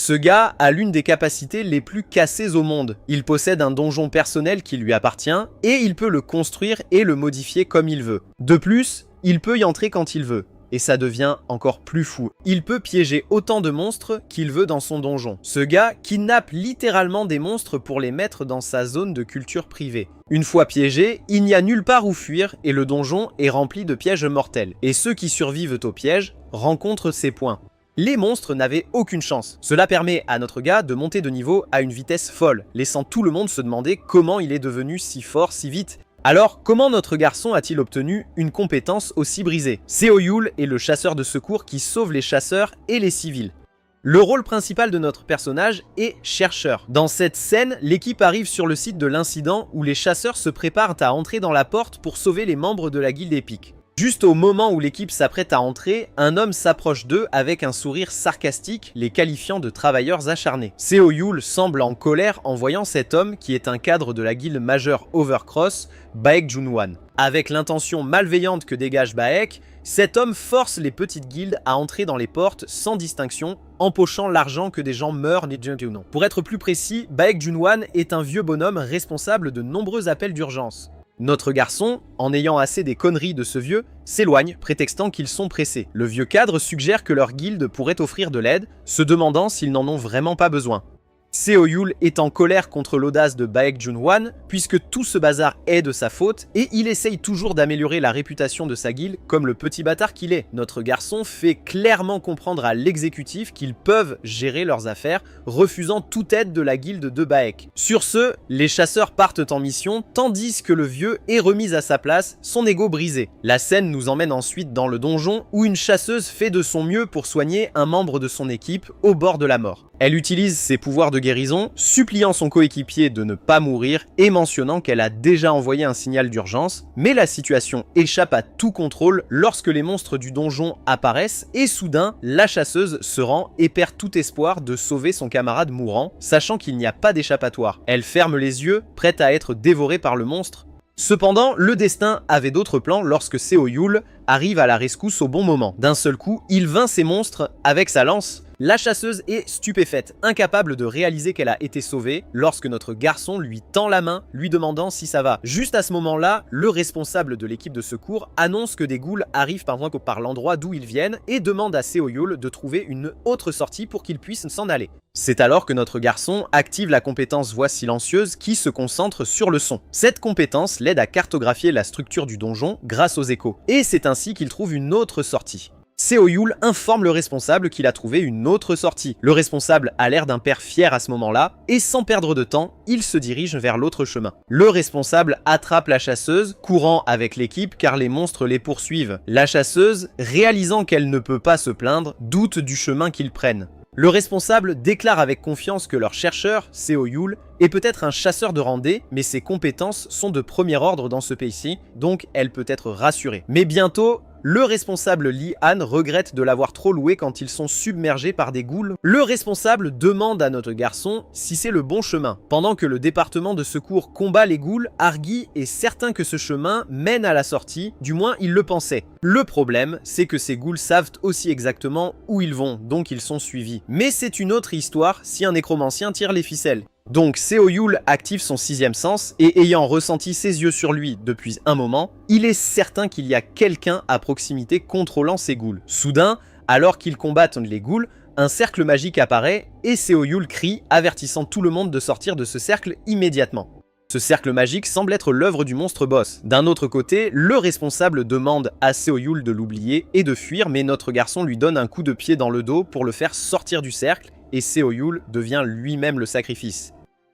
Ce gars a l'une des capacités les plus cassées au monde. Il possède un donjon personnel qui lui appartient et il peut le construire et le modifier comme il veut. De plus, il peut y entrer quand il veut. Et ça devient encore plus fou. Il peut piéger autant de monstres qu'il veut dans son donjon. Ce gars kidnappe littéralement des monstres pour les mettre dans sa zone de culture privée. Une fois piégé, il n'y a nulle part où fuir et le donjon est rempli de pièges mortels. Et ceux qui survivent aux pièges rencontrent ces points. Les monstres n'avaient aucune chance. Cela permet à notre gars de monter de niveau à une vitesse folle, laissant tout le monde se demander comment il est devenu si fort si vite. Alors, comment notre garçon a-t-il obtenu une compétence aussi brisée? Seo Yul est le chasseur de secours qui sauve les chasseurs et les civils. Le rôle principal de notre personnage est chercheur. Dans cette scène, l'équipe arrive sur le site de l'incident où les chasseurs se préparent à entrer dans la porte pour sauver les membres de la guilde épique. Juste au moment où l'équipe s'apprête à entrer, un homme s'approche d'eux avec un sourire sarcastique, les qualifiant de travailleurs acharnés. Seo Yul semble en colère en voyant cet homme qui est un cadre de la guilde majeure Overcross, Baek Junwan. Avec l'intention malveillante que dégage Baek, cet homme force les petites guildes à entrer dans les portes sans distinction, empochant l'argent que des gens meurent ou non. Pour être plus précis, Baek Junwan est un vieux bonhomme responsable de nombreux appels d'urgence. Notre garçon, en ayant assez des conneries de ce vieux, s'éloigne, prétextant qu'ils sont pressés. Le vieux cadre suggère que leur guilde pourrait offrir de l'aide, se demandant s'ils n'en ont vraiment pas besoin. Seo Yul est en colère contre l'audace de Baek Junwan, puisque tout ce bazar est de sa faute, et il essaye toujours d'améliorer la réputation de sa guilde comme le petit bâtard qu'il est. Notre garçon fait clairement comprendre à l'exécutif qu'ils peuvent gérer leurs affaires, refusant toute aide de la guilde de Baek. Sur ce, les chasseurs partent en mission, tandis que le vieux est remis à sa place, son ego brisé. La scène nous emmène ensuite dans le donjon, où une chasseuse fait de son mieux pour soigner un membre de son équipe au bord de la mort. Elle utilise ses pouvoirs de guérison, suppliant son coéquipier de ne pas mourir et mentionnant qu'elle a déjà envoyé un signal d'urgence, mais la situation échappe à tout contrôle lorsque les monstres du donjon apparaissent et soudain, la chasseuse se rend et perd tout espoir de sauver son camarade mourant, sachant qu'il n'y a pas d'échappatoire. Elle ferme les yeux, prête à être dévorée par le monstre. Cependant, le destin avait d'autres plans lorsque Seo Yul arrive à la rescousse au bon moment. D'un seul coup, il vainc ces monstres avec sa lance. La chasseuse est stupéfaite, incapable de réaliser qu'elle a été sauvée, lorsque notre garçon lui tend la main, lui demandant si ça va. Juste à ce moment-là, le responsable de l'équipe de secours annonce que des ghouls arrivent par l'endroit d'où ils viennent et demande à Seo Yul de trouver une autre sortie pour qu'il puisse s'en aller. C'est alors que notre garçon active la compétence voix silencieuse qui se concentre sur le son. Cette compétence l'aide à cartographier la structure du donjon grâce aux échos, et c'est ainsi qu'il trouve une autre sortie. Seo Yul informe le responsable qu'il a trouvé une autre sortie. Le responsable a l'air d'un père fier à ce moment-là, et sans perdre de temps, il se dirige vers l'autre chemin. Le responsable attrape la chasseuse, courant avec l'équipe car les monstres les poursuivent. La chasseuse, réalisant qu'elle ne peut pas se plaindre, doute du chemin qu'ils prennent. Le responsable déclare avec confiance que leur chercheur, Seo Yul, est peut-être un chasseur de randée, mais ses compétences sont de premier ordre dans ce pays-ci, donc elle peut être rassurée. Mais bientôt, le responsable Lee Han regrette de l'avoir trop loué quand ils sont submergés par des ghouls. Le responsable demande à notre garçon si c'est le bon chemin. Pendant que le département de secours combat les ghouls, Argy est certain que ce chemin mène à la sortie, du moins il le pensait. Le problème, c'est que ces ghouls savent aussi exactement où ils vont, donc ils sont suivis. Mais c'est une autre histoire si un nécromancien tire les ficelles. Donc Seo Yul active son sixième sens et ayant ressenti ses yeux sur lui depuis un moment, il est certain qu'il y a quelqu'un à proximité contrôlant ces ghouls. Soudain, alors qu'ils combattent les ghouls, un cercle magique apparaît et Seo Yul crie, avertissant tout le monde de sortir de ce cercle immédiatement. Ce cercle magique semble être l'œuvre du monstre boss. D'un autre côté, le responsable demande à Seo Yul de l'oublier et de fuir, mais notre garçon lui donne un coup de pied dans le dos pour le faire sortir du cercle et Seo Yul devient lui-même le sacrifice.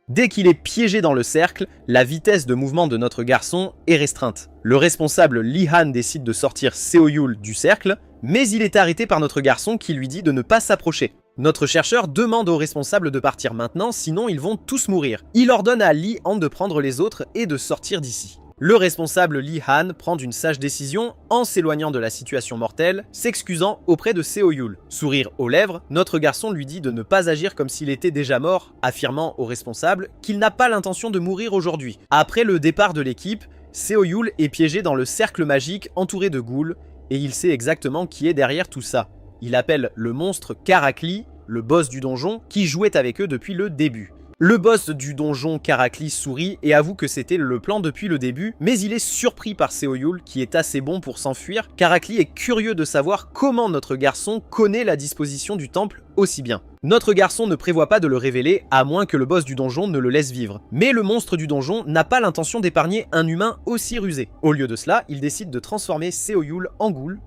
Dès qu'il est piégé dans le cercle, la vitesse de mouvement de notre garçon est restreinte. Le responsable Lee Han décide de sortir Seo Yul du cercle, mais il est arrêté par notre garçon qui lui dit de ne pas s'approcher. Notre chercheur demande au responsable de partir maintenant, sinon ils vont tous mourir. Il ordonne à Lee Han de prendre les autres et de sortir d'ici. Le responsable Lee Han prend une sage décision en s'éloignant de la situation mortelle, s'excusant auprès de Seo Yul. Sourire aux lèvres, notre garçon lui dit de ne pas agir comme s'il était déjà mort, affirmant au responsable qu'il n'a pas l'intention de mourir aujourd'hui. Après le départ de l'équipe, Seo Yul est piégé dans le cercle magique entouré de ghouls, et il sait exactement qui est derrière tout ça. Il appelle le monstre Karakli, le boss du donjon, qui jouait avec eux depuis le début. Le boss du donjon Karakli sourit et avoue que c'était le plan depuis le début, mais il est surpris par Seoyul qui est assez bon pour s'enfuir. Karakli est curieux de savoir comment notre garçon connaît la disposition du temple aussi bien. Notre garçon ne prévoit pas de le révéler à moins que le boss du donjon ne le laisse vivre. Mais le monstre du donjon n'a pas l'intention d'épargner un humain aussi rusé. Au lieu de cela, il décide de transformer Seoyul en ghoul.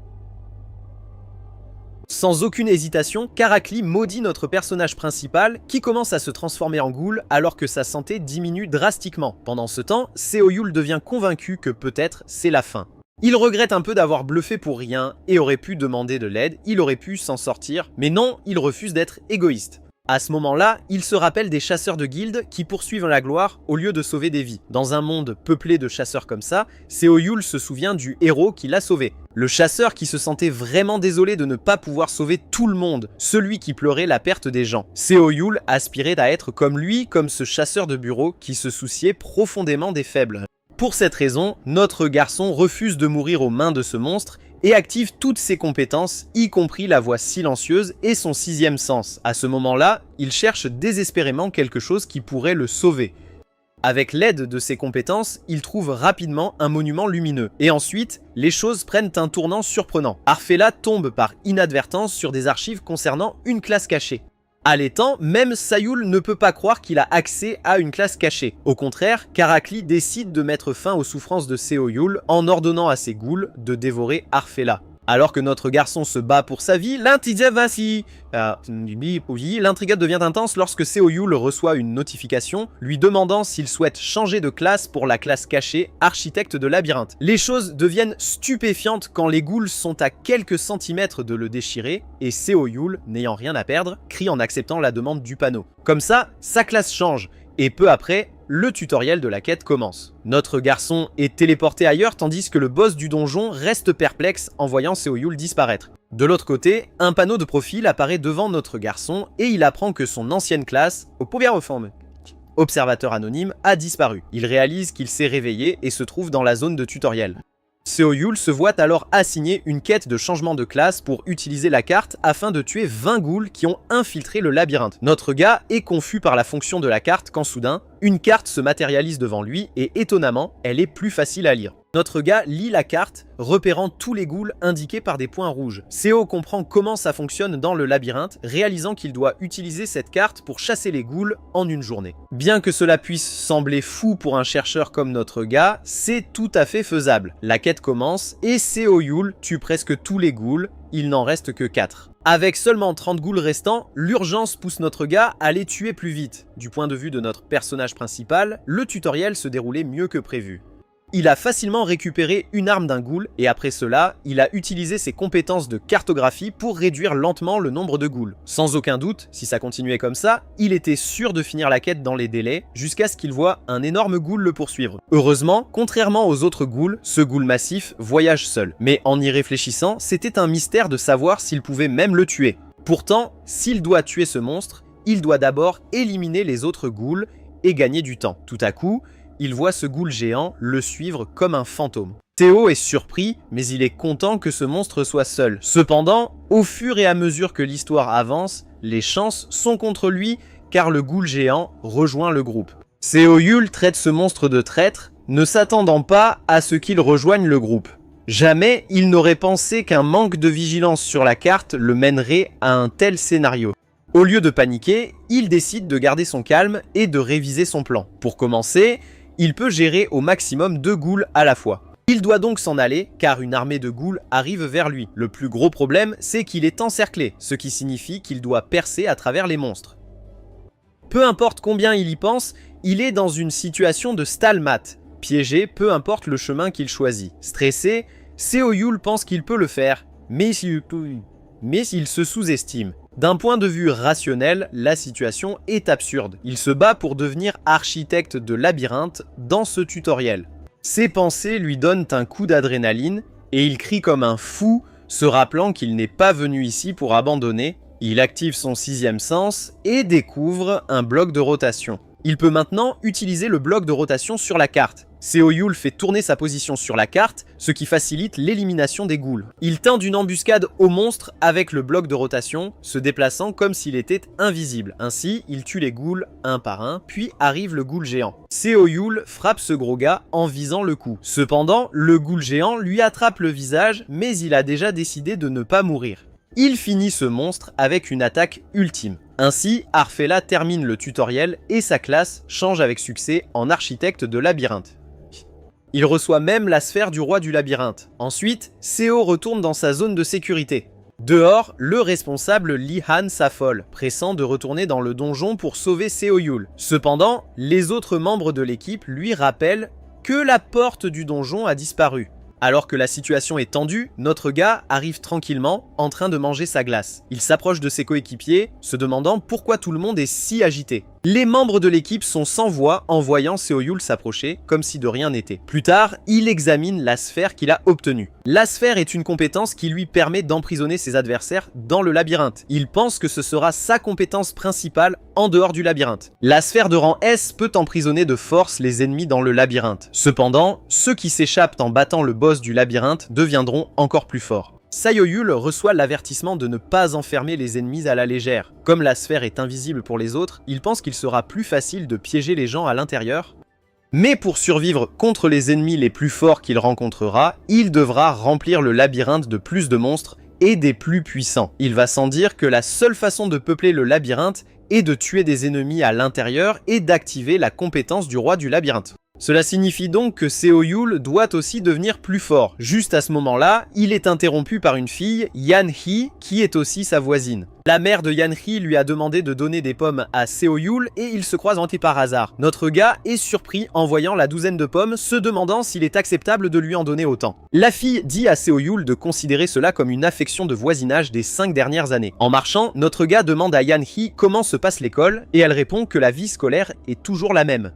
Sans aucune hésitation, Karakli maudit notre personnage principal qui commence à se transformer en ghoul alors que sa santé diminue drastiquement. Pendant ce temps, Seoyul devient convaincu que peut-être c'est la fin. Il regrette un peu d'avoir bluffé pour rien et aurait pu demander de l'aide, il aurait pu s'en sortir, mais non, il refuse d'être égoïste. À ce moment-là, il se rappelle des chasseurs de guildes qui poursuivent la gloire au lieu de sauver des vies. Dans un monde peuplé de chasseurs comme ça, Seoyul se souvient du héros qui l'a sauvé. Le chasseur qui se sentait vraiment désolé de ne pas pouvoir sauver tout le monde, celui qui pleurait la perte des gens. Seoyul aspirait à être comme lui, comme ce chasseur de bureau qui se souciait profondément des faibles. Pour cette raison, notre garçon refuse de mourir aux mains de ce monstre et active toutes ses compétences, y compris la voix silencieuse et son sixième sens. À ce moment-là, il cherche désespérément quelque chose qui pourrait le sauver. Avec l'aide de ses compétences, il trouve rapidement un monument lumineux. Et ensuite, les choses prennent un tournant surprenant. Arfella tombe par inadvertance sur des archives concernant une classe cachée. Allaitant, même Sayul ne peut pas croire qu'il a accès à une classe cachée. Au contraire, Karakli décide de mettre fin aux souffrances de Seoyul en ordonnant à ses ghouls de dévorer Arfella. Alors que notre garçon se bat pour sa vie, l'intrigue devient intense lorsque Seoyul reçoit une notification lui demandant s'il souhaite changer de classe pour la classe cachée architecte de labyrinthe. Les choses deviennent stupéfiantes quand les ghouls sont à quelques centimètres de le déchirer et Seoyul, n'ayant rien à perdre, crie en acceptant la demande du panneau. Comme ça, sa classe change et peu après, le tutoriel de la quête commence. Notre garçon est téléporté ailleurs tandis que le boss du donjon reste perplexe en voyant Seoyul disparaître. De l'autre côté, un panneau de profil apparaît devant notre garçon et il apprend que son ancienne classe, observateur anonyme, a disparu. Il réalise qu'il s'est réveillé et se trouve dans la zone de tutoriel. Seoyul se voit alors assigner une quête de changement de classe pour utiliser la carte afin de tuer 20 ghouls qui ont infiltré le labyrinthe. Notre gars est confus par la fonction de la carte quand soudain, une carte se matérialise devant lui et étonnamment, elle est plus facile à lire. Notre gars lit la carte, repérant tous les ghouls indiqués par des points rouges. Seo comprend comment ça fonctionne dans le labyrinthe, réalisant qu'il doit utiliser cette carte pour chasser les ghouls en une journée. Bien que cela puisse sembler fou pour un chercheur comme notre gars, c'est tout à fait faisable. La quête commence et Seoyul tue presque tous les ghouls, il n'en reste que 4. Avec seulement 30 ghouls restants, l'urgence pousse notre gars à les tuer plus vite. Du point de vue de notre personnage principal, le tutoriel se déroulait mieux que prévu. Il a facilement récupéré une arme d'un ghoul et après cela, il a utilisé ses compétences de cartographie pour réduire lentement le nombre de ghouls. Sans aucun doute, si ça continuait comme ça, il était sûr de finir la quête dans les délais jusqu'à ce qu'il voit un énorme ghoul le poursuivre. Heureusement, contrairement aux autres ghouls, ce ghoul massif voyage seul. Mais en y réfléchissant, c'était un mystère de savoir s'il pouvait même le tuer. Pourtant, s'il doit tuer ce monstre, il doit d'abord éliminer les autres ghouls et gagner du temps. Tout à coup, il voit ce ghoul géant le suivre comme un fantôme. Théo est surpris, mais il est content que ce monstre soit seul. Cependant, au fur et à mesure que l'histoire avance, les chances sont contre lui car le ghoul géant rejoint le groupe. Seoyul traite ce monstre de traître, ne s'attendant pas à ce qu'il rejoigne le groupe. Jamais il n'aurait pensé qu'un manque de vigilance sur la carte le mènerait à un tel scénario. Au lieu de paniquer, il décide de garder son calme et de réviser son plan. Pour commencer, il peut gérer au maximum 2 ghouls à la fois. Il doit donc s'en aller, car une armée de ghouls arrive vers lui. Le plus gros problème, c'est qu'il est encerclé, ce qui signifie qu'il doit percer à travers les monstres. Peu importe combien il y pense, il est dans une situation de stalemate. Piégé, peu importe le chemin qu'il choisit. Stressé, Seoyul pense qu'il peut le faire, mais il se sous-estime. D'un point de vue rationnel, la situation est absurde. Il se bat pour devenir architecte de labyrinthe dans ce tutoriel. Ses pensées lui donnent un coup d'adrénaline et il crie comme un fou, se rappelant qu'il n'est pas venu ici pour abandonner. Il active son 6e sens et découvre un bloc de rotation. Il peut maintenant utiliser le bloc de rotation sur la carte. Seo Yul fait tourner sa position sur la carte, ce qui facilite l'élimination des ghouls. Il teint une embuscade au monstre avec le bloc de rotation, se déplaçant comme s'il était invisible. Ainsi, il tue les ghouls un par un, puis arrive le ghoul géant. Seo Yul frappe ce gros gars en visant le cou. Cependant, le ghoul géant lui attrape le visage, mais il a déjà décidé de ne pas mourir. Il finit ce monstre avec une attaque ultime. Ainsi, Arfella termine le tutoriel et sa classe change avec succès en architecte de labyrinthe. Il reçoit même la sphère du roi du labyrinthe. Ensuite, Seo retourne dans sa zone de sécurité. Dehors, le responsable Li-Han s'affole, pressant de retourner dans le donjon pour sauver Seo Yul. Cependant, les autres membres de l'équipe lui rappellent que la porte du donjon a disparu. Alors que la situation est tendue, notre gars arrive tranquillement, en train de manger sa glace. Il s'approche de ses coéquipiers, se demandant pourquoi tout le monde est si agité. Les membres de l'équipe sont sans voix en voyant Seo Yul s'approcher, comme si de rien n'était. Plus tard, il examine la sphère qu'il a obtenue. La sphère est une compétence qui lui permet d'emprisonner ses adversaires dans le labyrinthe. Il pense que ce sera sa compétence principale en dehors du labyrinthe. La sphère de rang S peut emprisonner de force les ennemis dans le labyrinthe. Cependant, ceux qui s'échappent en battant le boss du labyrinthe deviendront encore plus forts. Seo Yul reçoit l'avertissement de ne pas enfermer les ennemis à la légère. Comme la sphère est invisible pour les autres, il pense qu'il sera plus facile de piéger les gens à l'intérieur. Mais pour survivre contre les ennemis les plus forts qu'il rencontrera, il devra remplir le labyrinthe de plus de monstres et des plus puissants. Il va sans dire que la seule façon de peupler le labyrinthe est de tuer des ennemis à l'intérieur et d'activer la compétence du roi du labyrinthe. Cela signifie donc que Seo Yul doit aussi devenir plus fort. Juste à ce moment-là, il est interrompu par une fille, Yan Hee, qui est aussi sa voisine. La mère de Yan Hee lui a demandé de donner des pommes à Seo Yul et ils se croisent par hasard. Notre gars est surpris en voyant la douzaine de pommes, se demandant s'il est acceptable de lui en donner autant. La fille dit à Seo Yul de considérer cela comme une affection de voisinage des 5 dernières années. En marchant, notre gars demande à Yan Hee comment se passe l'école et elle répond que la vie scolaire est toujours la même.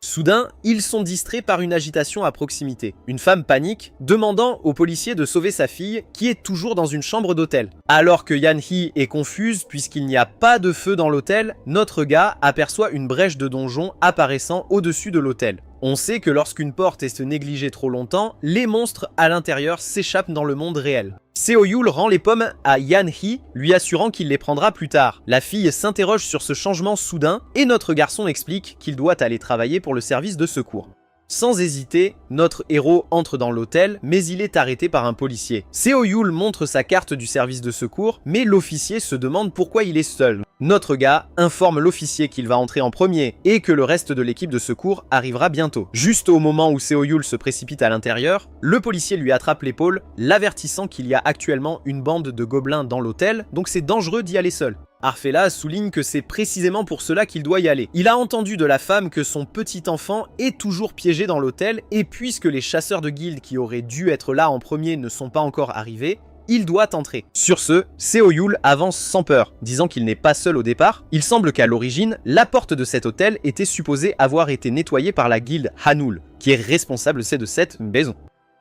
Soudain, ils sont distraits par une agitation à proximité. Une femme panique, demandant aux policiers de sauver sa fille, qui est toujours dans une chambre d'hôtel. Alors que Yan Hee est confuse puisqu'il n'y a pas de feu dans l'hôtel, notre gars aperçoit une brèche de donjon apparaissant au-dessus de l'hôtel. On sait que lorsqu'une porte est négligée trop longtemps, les monstres à l'intérieur s'échappent dans le monde réel. Seo Yul rend les pommes à Yan Hee, lui assurant qu'il les prendra plus tard. La fille s'interroge sur ce changement soudain et notre garçon explique qu'il doit aller travailler pour le service de secours. Sans hésiter, notre héros entre dans l'hôtel, mais il est arrêté par un policier. Seo Yul montre sa carte du service de secours, mais l'officier se demande pourquoi il est seul. Notre gars informe l'officier qu'il va entrer en premier et que le reste de l'équipe de secours arrivera bientôt. Juste au moment où Seo Yul se précipite à l'intérieur, le policier lui attrape l'épaule, l'avertissant qu'il y a actuellement une bande de gobelins dans l'hôtel, donc c'est dangereux d'y aller seul. Arfella souligne que c'est précisément pour cela qu'il doit y aller. Il a entendu de la femme que son petit enfant est toujours piégé dans l'hôtel et puisque les chasseurs de guilde qui auraient dû être là en premier ne sont pas encore arrivés, il doit entrer. Sur ce, Seo Yul avance sans peur, disant qu'il n'est pas seul au départ. Il semble qu'à l'origine, la porte de cet hôtel était supposée avoir été nettoyée par la guilde Hanul, qui est responsable de cette maison.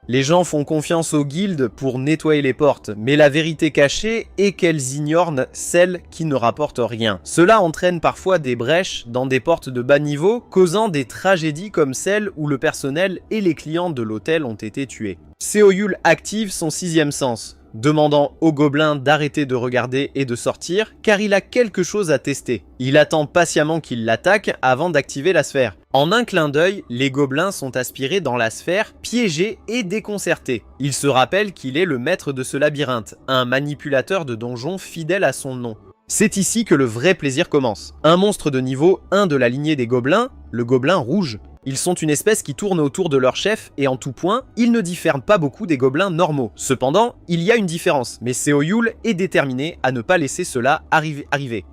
Les gens font confiance aux guildes pour nettoyer les portes, mais la vérité cachée est qu'elles ignorent celles qui ne rapportent rien. Cela entraîne parfois des brèches dans des portes de bas niveau, causant des tragédies comme celle où le personnel et les clients de l'hôtel ont été tués. Seo Yul active son 6e sens, demandant aux gobelins d'arrêter de regarder et de sortir, car il a quelque chose à tester. Il attend patiemment qu'il l'attaque avant d'activer la sphère. En un clin d'œil, les gobelins sont aspirés dans la sphère, piégés et déconcertés. Il se rappelle qu'il est le maître de ce labyrinthe, un manipulateur de donjons fidèle à son nom. C'est ici que le vrai plaisir commence. Un monstre de niveau 1 de la lignée des gobelins, le gobelin rouge. Ils sont une espèce qui tourne autour de leur chef et en tout point, ils ne diffèrent pas beaucoup des gobelins normaux. Cependant, il y a une différence, mais Seo Yul est déterminé à ne pas laisser cela arriver.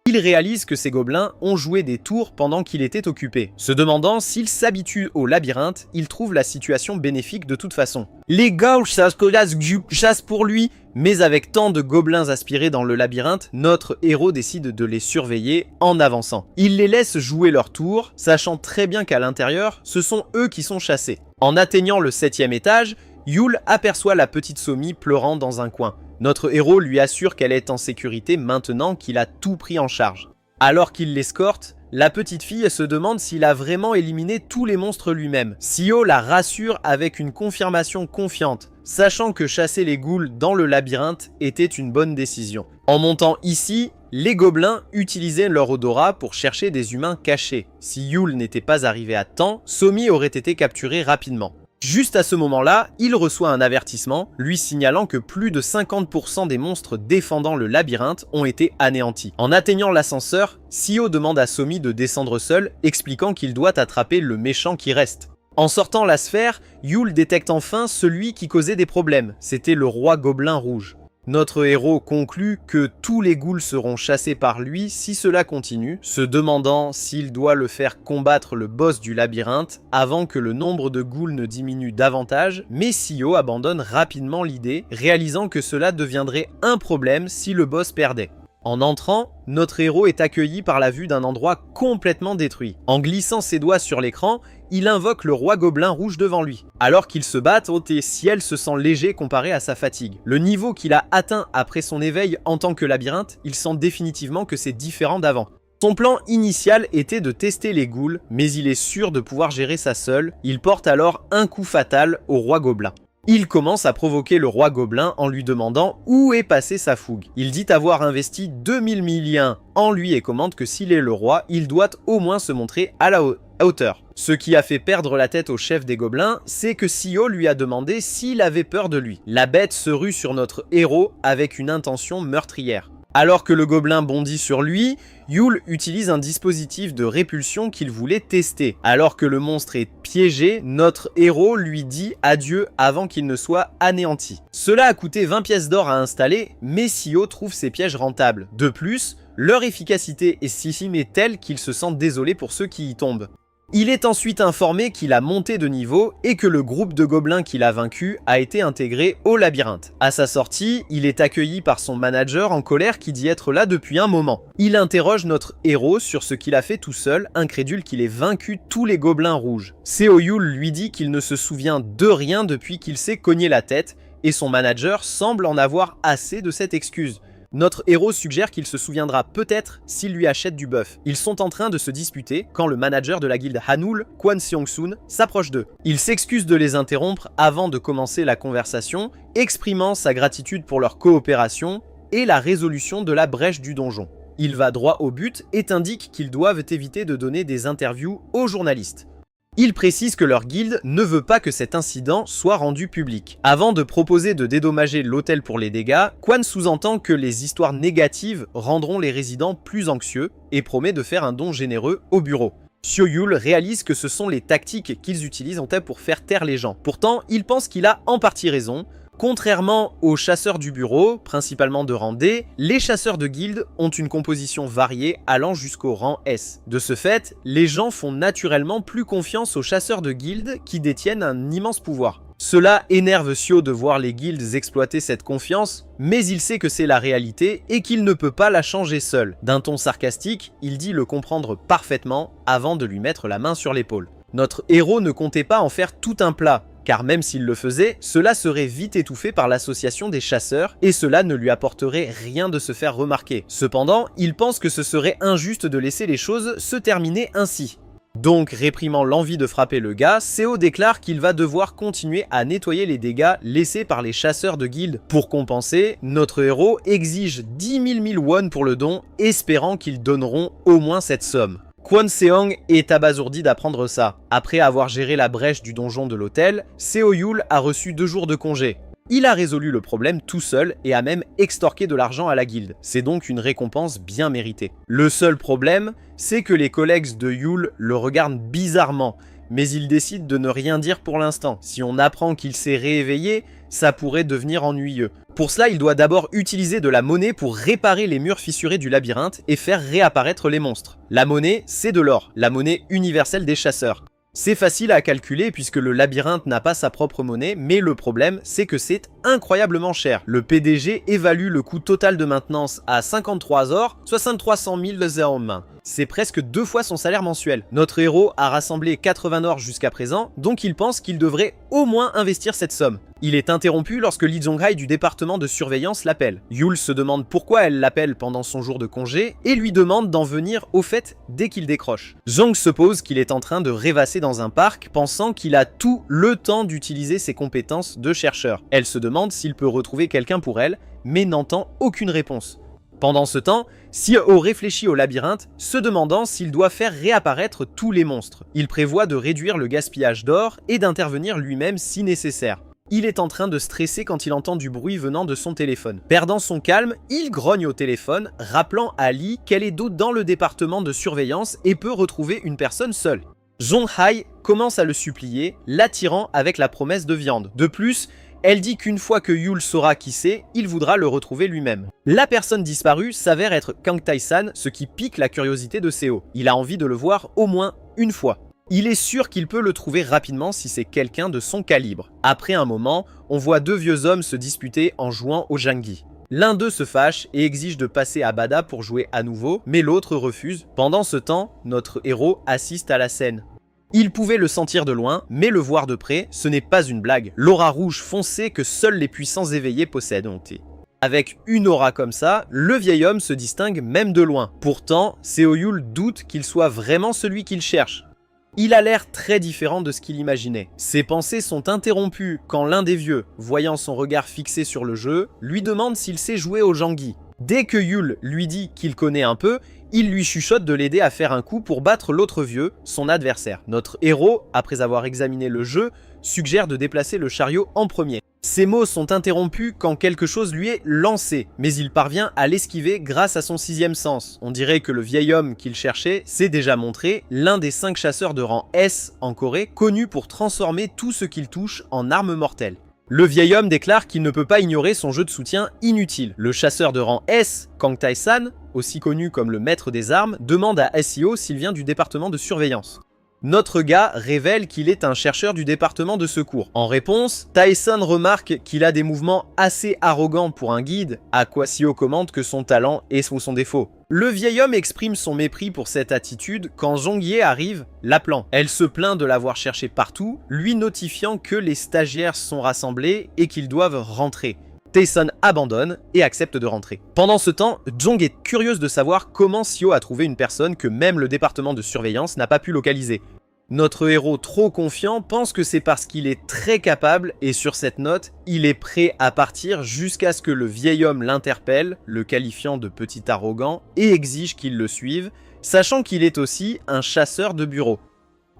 Il réalise que ces gobelins ont joué des tours pendant qu'il était occupé. Se demandant s'il s'habitue au labyrinthe, il trouve la situation bénéfique de toute façon. Les gars, chasse pour lui. Mais avec tant de gobelins aspirés dans le labyrinthe, notre héros décide de les surveiller en avançant. Il les laisse jouer leur tour, sachant très bien qu'à l'intérieur, ce sont eux qui sont chassés. En atteignant le 7e étage, Yul aperçoit la petite Somi pleurant dans un coin. Notre héros lui assure qu'elle est en sécurité maintenant qu'il a tout pris en charge. Alors qu'il l'escorte, La petite fille se demande s'il a vraiment éliminé tous les monstres lui-même. Sio la rassure avec une confirmation confiante, sachant que chasser les ghouls dans le labyrinthe était une bonne décision. En montant ici, les gobelins utilisaient leur odorat pour chercher des humains cachés. Si Yule n'était pas arrivé à temps, Somi aurait été capturé rapidement. Juste à ce moment-là, il reçoit un avertissement, lui signalant que plus de 50% des monstres défendant le labyrinthe ont été anéantis. En atteignant l'ascenseur, Sio demande à Somi de descendre seul, expliquant qu'il doit attraper le méchant qui reste. En sortant la sphère, Yule détecte enfin celui qui causait des problèmes, c'était le roi gobelin rouge. Notre héros conclut que tous les ghouls seront chassés par lui si cela continue, se demandant s'il doit le faire combattre le boss du labyrinthe avant que le nombre de ghouls ne diminue davantage, mais Sio abandonne rapidement l'idée, réalisant que cela deviendrait un problème si le boss perdait. En entrant, notre héros est accueilli par la vue d'un endroit complètement détruit. En glissant ses doigts sur l'écran, il invoque le roi gobelin rouge devant lui. Alors qu'ils se battent, Ciel se sent léger comparé à sa fatigue. Le niveau qu'il a atteint après son éveil en tant que labyrinthe, il sent définitivement que c'est différent d'avant. Son plan initial était de tester les ghouls, mais il est sûr de pouvoir gérer ça seul. Il porte alors un coup fatal au roi gobelin. Il commence à provoquer le roi gobelin en lui demandant où est passée sa fougue. Il dit avoir investi 2000 milliens en lui et commente que s'il est le roi, il doit au moins se montrer à la hauteur. Ce qui a fait perdre la tête au chef des gobelins, c'est que Sio lui a demandé s'il avait peur de lui. La bête se rue sur notre héros avec une intention meurtrière. Alors que le gobelin bondit sur lui, Yule utilise un dispositif de répulsion qu'il voulait tester. Alors que le monstre est piégé, notre héros lui dit adieu avant qu'il ne soit anéanti. Cela a coûté 20 pièces d'or à installer, mais Sio trouve ces pièges rentables. De plus, leur efficacité est telle qu'il se sent désolé pour ceux qui y tombent. Il est ensuite informé qu'il a monté de niveau et que le groupe de gobelins qu'il a vaincu a été intégré au labyrinthe. À sa sortie, il est accueilli par son manager en colère qui dit être là depuis un moment. Il interroge notre héros sur ce qu'il a fait tout seul, incrédule qu'il ait vaincu tous les gobelins rouges. Seo Yule lui dit qu'il ne se souvient de rien depuis qu'il s'est cogné la tête et son manager semble en avoir assez de cette excuse. Notre héros suggère qu'il se souviendra peut-être s'il lui achète du bœuf. Ils sont en train de se disputer quand le manager de la guilde Hanul, Kwon Seong-sun, s'approche d'eux. Il s'excuse de les interrompre avant de commencer la conversation, exprimant sa gratitude pour leur coopération et la résolution de la brèche du donjon. Il va droit au but et indique qu'ils doivent éviter de donner des interviews aux journalistes. Il précise que leur guilde ne veut pas que cet incident soit rendu public. Avant de proposer de dédommager l'hôtel pour les dégâts, Kwon sous-entend que les histoires négatives rendront les résidents plus anxieux et promet de faire un don généreux au bureau. Seo Yule réalise que ce sont les tactiques qu'ils utilisent pour faire taire les gens. Pourtant, il pense qu'il a en partie raison. Contrairement aux chasseurs du bureau, principalement de rang D, les chasseurs de guilde ont une composition variée allant jusqu'au rang S. De ce fait, les gens font naturellement plus confiance aux chasseurs de guilde qui détiennent un immense pouvoir. Cela énerve Sio de voir les guildes exploiter cette confiance, mais il sait que c'est la réalité et qu'il ne peut pas la changer seul. D'un ton sarcastique, il dit le comprendre parfaitement avant de lui mettre la main sur l'épaule. Notre héros ne comptait pas en faire tout un plat, car même s'il le faisait, cela serait vite étouffé par l'association des chasseurs et cela ne lui apporterait rien de se faire remarquer. Cependant, il pense que ce serait injuste de laisser les choses se terminer ainsi. Donc, réprimant l'envie de frapper le gars, Seo déclare qu'il va devoir continuer à nettoyer les dégâts laissés par les chasseurs de guilde. Pour compenser, notre héros exige 10 000 won pour le don, espérant qu'ils donneront au moins cette somme. Kwon Seong est abasourdi d'apprendre ça. Après avoir géré la brèche du donjon de l'hôtel, Seo Yule a reçu 2 jours de congé. Il a résolu le problème tout seul et a même extorqué de l'argent à la guilde. C'est donc une récompense bien méritée. Le seul problème, c'est que les collègues de Yule le regardent bizarrement, mais il décide de ne rien dire pour l'instant. Si on apprend qu'il s'est rééveillé, ça pourrait devenir ennuyeux. Pour cela, il doit d'abord utiliser de la monnaie pour réparer les murs fissurés du labyrinthe et faire réapparaître les monstres. La monnaie, c'est de l'or, la monnaie universelle des chasseurs. C'est facile à calculer puisque le labyrinthe n'a pas sa propre monnaie, mais le problème, c'est que c'est incroyablement cher. Le PDG évalue le coût total de maintenance à 53 or, soit 300 000 en main. C'est presque 2 fois son salaire mensuel. Notre héros a rassemblé 80 or jusqu'à présent, donc il pense qu'il devrait au moins investir cette somme. Il est interrompu lorsque Lee Jong-hae du département de surveillance l'appelle. Yul se demande pourquoi elle l'appelle pendant son jour de congé et lui demande d'en venir au fait dès qu'il décroche. Jong suppose qu'il est en train de rêvasser dans un parc, pensant qu'il a tout le temps d'utiliser ses compétences de chercheur. Elle se demande s'il peut retrouver quelqu'un pour elle, mais n'entend aucune réponse. Pendant ce temps, Seo réfléchit au labyrinthe, se demandant s'il doit faire réapparaître tous les monstres. Il prévoit de réduire le gaspillage d'or et d'intervenir lui-même si nécessaire. Il est en train de stresser quand il entend du bruit venant de son téléphone. Perdant son calme, il grogne au téléphone, rappelant à Lee qu'elle est dans le département de surveillance et peut retrouver une personne seule. Jong-hae commence à le supplier, l'attirant avec la promesse de viande. De plus, elle dit qu'une fois que Yul saura qui c'est, il voudra le retrouver lui-même. La personne disparue s'avère être Kang Tae-san, ce qui pique la curiosité de Seo. Il a envie de le voir au moins une fois. Il est sûr qu'il peut le trouver rapidement si c'est quelqu'un de son calibre. Après un moment, on voit deux vieux hommes se disputer en jouant au jangi. L'un d'eux se fâche et exige de passer à Bada pour jouer à nouveau, mais l'autre refuse. Pendant ce temps, notre héros assiste à la scène. Il pouvait le sentir de loin, mais le voir de près, ce n'est pas une blague. L'aura rouge foncée que seuls les puissants éveillés possèdent. Avec une aura comme ça, le vieil homme se distingue même de loin. Pourtant, Seo Yul doute qu'il soit vraiment celui qu'il cherche. Il a l'air très différent de ce qu'il imaginait. Ses pensées sont interrompues quand l'un des vieux, voyant son regard fixé sur le jeu, lui demande s'il sait jouer au jangi. Dès que Yul lui dit qu'il connaît un peu, il lui chuchote de l'aider à faire un coup pour battre l'autre vieux, son adversaire. Notre héros, après avoir examiné le jeu, suggère de déplacer le chariot en premier. Ses mots sont interrompus quand quelque chose lui est lancé, mais il parvient à l'esquiver grâce à son sixième sens. On dirait que le vieil homme qu'il cherchait s'est déjà montré l'un des 5 chasseurs de rang S en Corée, connus pour transformer tout ce qu'il touche en arme mortelle. Le vieil homme déclare qu'il ne peut pas ignorer son jeu de soutien inutile. Le chasseur de rang S, Kang Tae-san, aussi connu comme le maître des armes, demande à Seo s'il vient du département de surveillance. Notre gars révèle qu'il est un chercheur du département de secours. En réponse, Tae-san remarque qu'il a des mouvements assez arrogants pour un guide, à quoi Seo commente que son talent est sous son défaut. Le vieil homme exprime son mépris pour cette attitude quand Jong-hae arrive, l'appelant. Elle se plaint de l'avoir cherché partout, lui notifiant que les stagiaires sont rassemblés et qu'ils doivent rentrer. Tae-san abandonne et accepte de rentrer. Pendant ce temps, Jong est curieuse de savoir comment Seo a trouvé une personne que même le département de surveillance n'a pas pu localiser. Notre héros trop confiant pense que c'est parce qu'il est très capable et sur cette note, il est prêt à partir jusqu'à ce que le vieil homme l'interpelle, le qualifiant de petit arrogant et exige qu'il le suive, sachant qu'il est aussi un chasseur de bureau.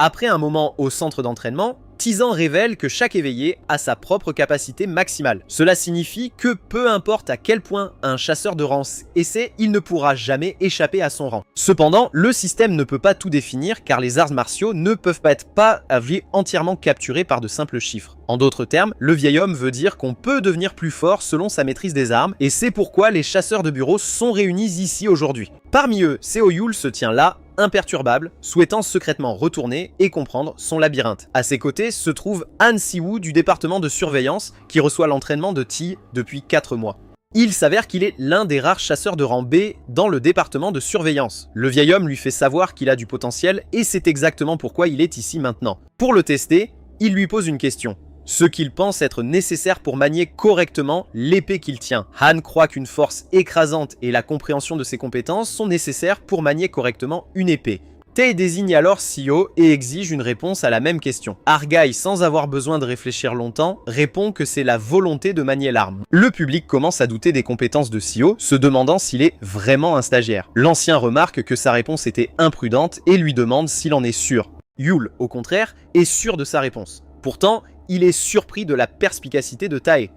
Après un moment au centre d'entraînement, Tizan révèle que chaque éveillé a sa propre capacité maximale. Cela signifie que peu importe à quel point un chasseur de rang essaie, il ne pourra jamais échapper à son rang. Cependant, le système ne peut pas tout définir car les arts martiaux ne peuvent pas être entièrement capturés par de simples chiffres. En d'autres termes, le vieil homme veut dire qu'on peut devenir plus fort selon sa maîtrise des armes et c'est pourquoi les chasseurs de bureau sont réunis ici aujourd'hui. Parmi eux, Seo Yul se tient là, imperturbable, souhaitant secrètement retourner et comprendre son labyrinthe. À ses côtés se trouve Han Si-woo du département de surveillance qui reçoit l'entraînement de T depuis 4 mois. Il s'avère qu'il est l'un des rares chasseurs de rang B dans le département de surveillance. Le vieil homme lui fait savoir qu'il a du potentiel et c'est exactement pourquoi il est ici maintenant. Pour le tester, il lui pose une question. Ce qu'il pense être nécessaire pour manier correctement l'épée qu'il tient. Han croit qu'une force écrasante et la compréhension de ses compétences sont nécessaires pour manier correctement une épée. Tae désigne alors Seo et exige une réponse à la même question. Argai, sans avoir besoin de réfléchir longtemps, répond que c'est la volonté de manier l'arme. Le public commence à douter des compétences de Seo, se demandant s'il est vraiment un stagiaire. L'ancien remarque que sa réponse était imprudente et lui demande s'il en est sûr. Yul, au contraire, est sûr de sa réponse. Pourtant, il est surpris de la perspicacité de Tae.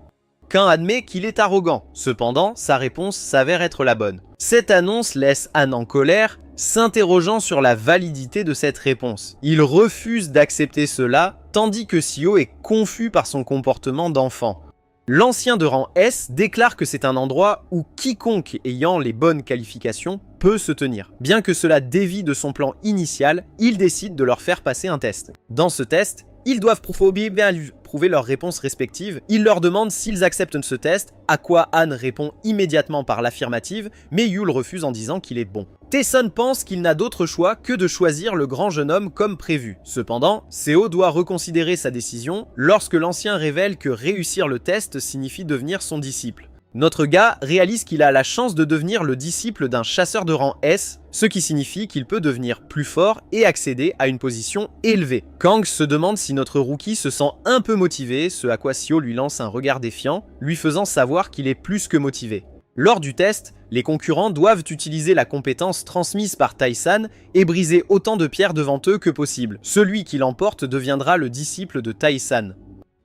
Kang admet qu'il est arrogant, cependant, sa réponse s'avère être la bonne. Cette annonce laisse Han en colère, s'interrogeant sur la validité de cette réponse. Il refuse d'accepter cela, tandis que Seo est confus par son comportement d'enfant. L'ancien de rang S déclare que c'est un endroit où quiconque ayant les bonnes qualifications peut se tenir. Bien que cela dévie de son plan initial, il décide de leur faire passer un test. Dans ce test, Ils doivent prouver leurs réponses respectives. Il leur demande s'ils acceptent ce test, à quoi Han répond immédiatement par l'affirmative, mais Yul refuse en disant qu'il est bon. Taeson pense qu'il n'a d'autre choix que de choisir le grand jeune homme comme prévu. Cependant, Seo doit reconsidérer sa décision lorsque l'ancien révèle que réussir le test signifie devenir son disciple. Notre gars réalise qu'il a la chance de devenir le disciple d'un chasseur de rang S, ce qui signifie qu'il peut devenir plus fort et accéder à une position élevée. Kang se demande si notre rookie se sent un peu motivé, ce à quoi Seo lui lance un regard défiant, lui faisant savoir qu'il est plus que motivé. Lors du test, les concurrents doivent utiliser la compétence transmise par Tae-san et briser autant de pierres devant eux que possible. Celui qui l'emporte deviendra le disciple de Tae-san.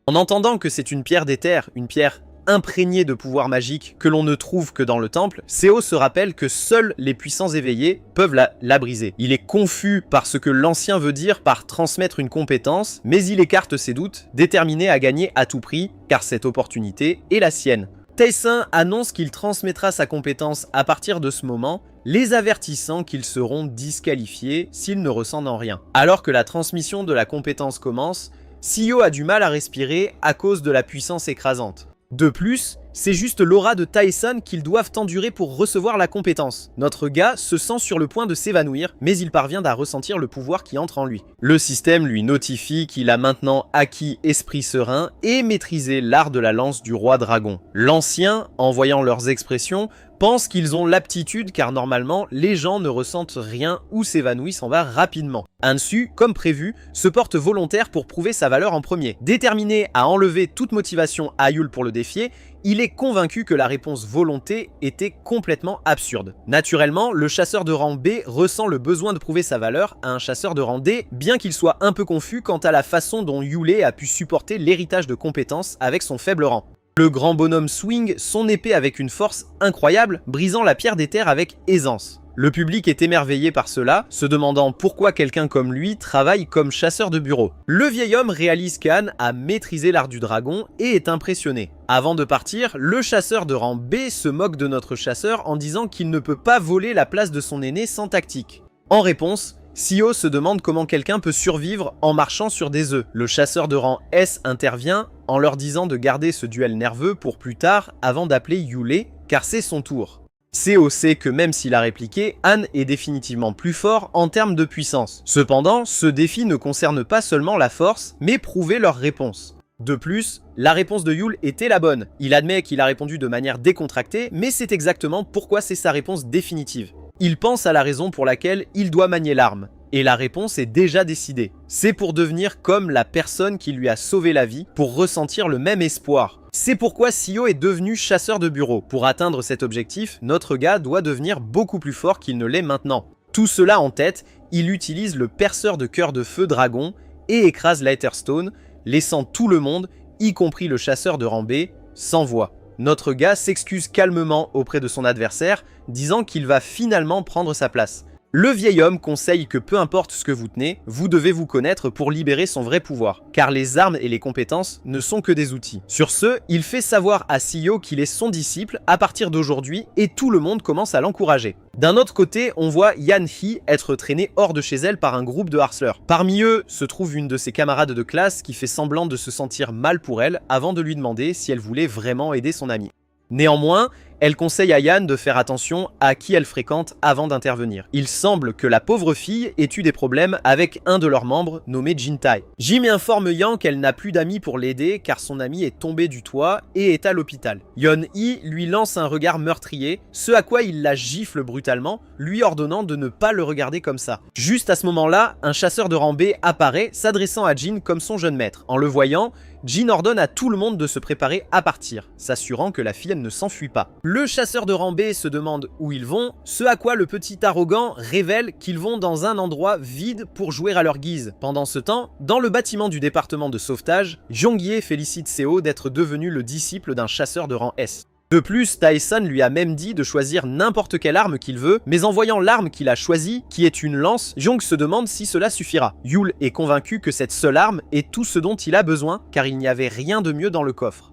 En entendant que c'est une pierre d'éther, une pierre imprégnée de pouvoirs magiques que l'on ne trouve que dans le temple, Seo se rappelle que seuls les puissants éveillés peuvent la briser. Il est confus par ce que l'ancien veut dire par transmettre une compétence, mais il écarte ses doutes, déterminé à gagner à tout prix, car cette opportunité est la sienne. Tae-san annonce qu'il transmettra sa compétence à partir de ce moment, les avertissant qu'ils seront disqualifiés s'ils ne ressentent rien. Alors que la transmission de la compétence commence, Seo a du mal à respirer à cause de la puissance écrasante. De plus, c'est juste l'aura de Tae-san qu'ils doivent endurer pour recevoir la compétence. Notre gars se sent sur le point de s'évanouir, mais il parvient à ressentir le pouvoir qui entre en lui. Le système lui notifie qu'il a maintenant acquis esprit serein et maîtrisé l'art de la lance du roi dragon. L'ancien, en voyant leurs expressions, pense qu'ils ont l'aptitude car normalement, les gens ne ressentent rien ou s'évanouissent en bas rapidement. Hansu, comme prévu, se porte volontaire pour prouver sa valeur en premier. Déterminé à enlever toute motivation à Yul pour le défier, il est convaincu que la réponse volonté était complètement absurde. Naturellement, le chasseur de rang B ressent le besoin de prouver sa valeur à un chasseur de rang D, bien qu'il soit un peu confus quant à la façon dont Yule a pu supporter l'héritage de compétences avec son faible rang. Le grand bonhomme swing son épée avec une force incroyable, brisant la pierre d'éther avec aisance. Le public est émerveillé par cela, se demandant pourquoi quelqu'un comme lui travaille comme chasseur de bureau. Le vieil homme réalise qu'Han a maîtrisé l'art du dragon et est impressionné. Avant de partir, le chasseur de rang B se moque de notre chasseur en disant qu'il ne peut pas voler la place de son aîné sans tactique. En réponse, Seo se demande comment quelqu'un peut survivre en marchant sur des œufs. Le chasseur de rang S intervient en leur disant de garder ce duel nerveux pour plus tard avant d'appeler Yule car c'est son tour. Seo sait que même s'il a répliqué, Han est définitivement plus fort en termes de puissance. Cependant, ce défi ne concerne pas seulement la force, mais prouver leur réponse. De plus, la réponse de Yul était la bonne. Il admet qu'il a répondu de manière décontractée, mais c'est exactement pourquoi c'est sa réponse définitive. Il pense à la raison pour laquelle il doit manier l'arme. Et la réponse est déjà décidée. C'est pour devenir comme la personne qui lui a sauvé la vie, pour ressentir le même espoir. C'est pourquoi Seo est devenu chasseur de bureau. Pour atteindre cet objectif, notre gars doit devenir beaucoup plus fort qu'il ne l'est maintenant. Tout cela en tête, il utilise le perceur de cœur de feu dragon et écrase Lightstone, laissant tout le monde, y compris le chasseur de rang B, sans voix. Notre gars s'excuse calmement auprès de son adversaire, disant qu'il va finalement prendre sa place. Le vieil homme conseille que peu importe ce que vous tenez, vous devez vous connaître pour libérer son vrai pouvoir, car les armes et les compétences ne sont que des outils. Sur ce, il fait savoir à Seo qu'il est son disciple à partir d'aujourd'hui et tout le monde commence à l'encourager. D'un autre côté, on voit Yan Hee être traînée hors de chez elle par un groupe de harceleurs. Parmi eux se trouve une de ses camarades de classe qui fait semblant de se sentir mal pour elle avant de lui demander si elle voulait vraiment aider son amie. Néanmoins, elle conseille à Yan de faire attention à qui elle fréquente avant d'intervenir. Il semble que la pauvre fille ait eu des problèmes avec un de leurs membres nommé Jintai. Jim informe Yang qu'elle n'a plus d'amis pour l'aider car son ami est tombé du toit et est à l'hôpital. Yeon-hee lui lance un regard meurtrier, ce à quoi il la gifle brutalement, lui ordonnant de ne pas le regarder comme ça. Juste à ce moment-là, un chasseur de rang B apparaît, s'adressant à Jin comme son jeune maître. En le voyant, Jin ordonne à tout le monde de se préparer à partir, s'assurant que la fille ne s'enfuit pas. Le chasseur de rang B se demande où ils vont, ce à quoi le petit arrogant révèle qu'ils vont dans un endroit vide pour jouer à leur guise. Pendant ce temps, dans le bâtiment du département de sauvetage, Jongye félicite Seo d'être devenu le disciple d'un chasseur de rang S. De plus, Tae-san lui a même dit de choisir n'importe quelle arme qu'il veut, mais en voyant l'arme qu'il a choisie, qui est une lance, Jong se demande si cela suffira. Yul est convaincu que cette seule arme est tout ce dont il a besoin, car il n'y avait rien de mieux dans le coffre.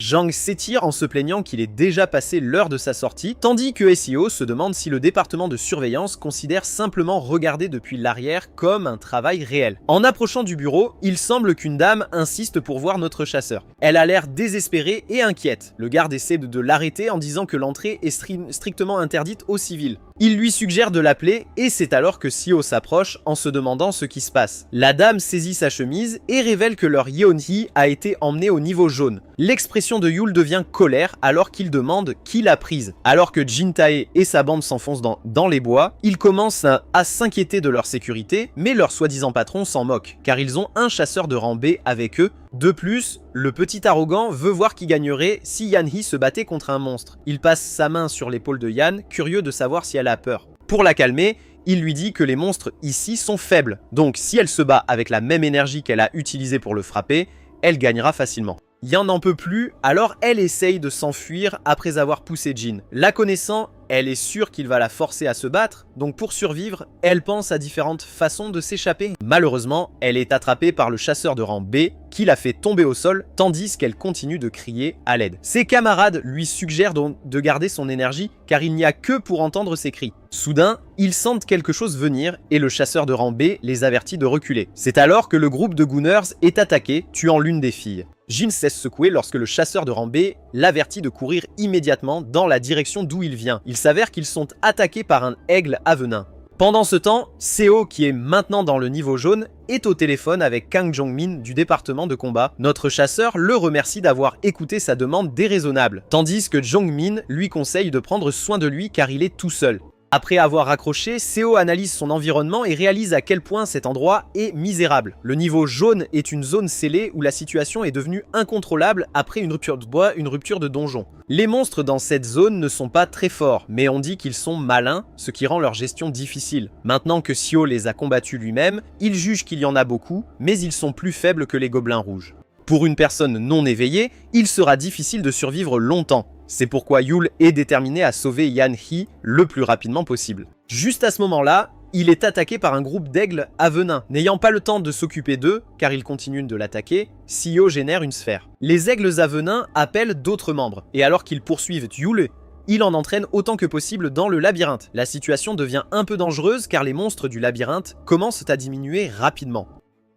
Jang s'étire en se plaignant qu'il est déjà passé l'heure de sa sortie, tandis que SEO se demande si le département de surveillance considère simplement regarder depuis l'arrière comme un travail réel. En approchant du bureau, il semble qu'une dame insiste pour voir notre chasseur. Elle a l'air désespérée et inquiète. Le garde essaie de l'arrêter en disant que l'entrée est strictement interdite aux civils. Il lui suggère de l'appeler et c'est alors que Seo s'approche en se demandant ce qui se passe. La dame saisit sa chemise et révèle que leur Yeonhee a été emmené au niveau jaune. L'expression de Yul devient colère alors qu'il demande qui l'a prise. Alors que Jin Tae et sa bande s'enfoncent dans les bois, ils commencent à s'inquiéter de leur sécurité, mais leur soi-disant patron s'en moque, car ils ont un chasseur de rang B avec eux. De plus, le petit arrogant veut voir qui gagnerait si Yeonhee se battait contre un monstre. Il passe sa main sur l'épaule de Yan, curieux de savoir si elle a peur. Pour la calmer, il lui dit que les monstres ici sont faibles, donc si elle se bat avec la même énergie qu'elle a utilisée pour le frapper, elle gagnera facilement. Yan n'en peut plus, alors elle essaye de s'enfuir après avoir poussé Jin. La connaissant, elle est sûre qu'il va la forcer à se battre, donc pour survivre, elle pense à différentes façons de s'échapper. Malheureusement, elle est attrapée par le chasseur de rang B, qui la fait tomber au sol, tandis qu'elle continue de crier à l'aide. Ses camarades lui suggèrent donc de garder son énergie, car il n'y a que pour entendre ses cris. Soudain, ils sentent quelque chose venir, et le chasseur de rang B les avertit de reculer. C'est alors que le groupe de Gooners est attaqué, tuant l'une des filles. Jin cesse secouer lorsque le chasseur de rang B l'avertit de courir immédiatement dans la direction d'où il vient. Il s'avère qu'ils sont attaqués par un aigle à venin. Pendant ce temps, Seo, qui est maintenant dans le niveau jaune, est au téléphone avec Kang Jong-min du département de combat. Notre chasseur le remercie d'avoir écouté sa demande déraisonnable, tandis que Jong-min lui conseille de prendre soin de lui car il est tout seul. Après avoir raccroché, Seo analyse son environnement et réalise à quel point cet endroit est misérable. Le niveau jaune est une zone scellée où la situation est devenue incontrôlable après une rupture de bois, une rupture de donjon. Les monstres dans cette zone ne sont pas très forts, mais on dit qu'ils sont malins, ce qui rend leur gestion difficile. Maintenant que Seo les a combattus lui-même, il juge qu'il y en a beaucoup, mais ils sont plus faibles que les gobelins rouges. Pour une personne non éveillée, il sera difficile de survivre longtemps. C'est pourquoi Yul est déterminé à sauver Yeonhee le plus rapidement possible. Juste à ce moment-là, il est attaqué par un groupe d'aigles à venin. N'ayant pas le temps de s'occuper d'eux, car ils continuent de l'attaquer, Seo génère une sphère. Les aigles à venin appellent d'autres membres, et alors qu'ils poursuivent Yul, il en entraîne autant que possible dans le labyrinthe. La situation devient un peu dangereuse car les monstres du labyrinthe commencent à diminuer rapidement.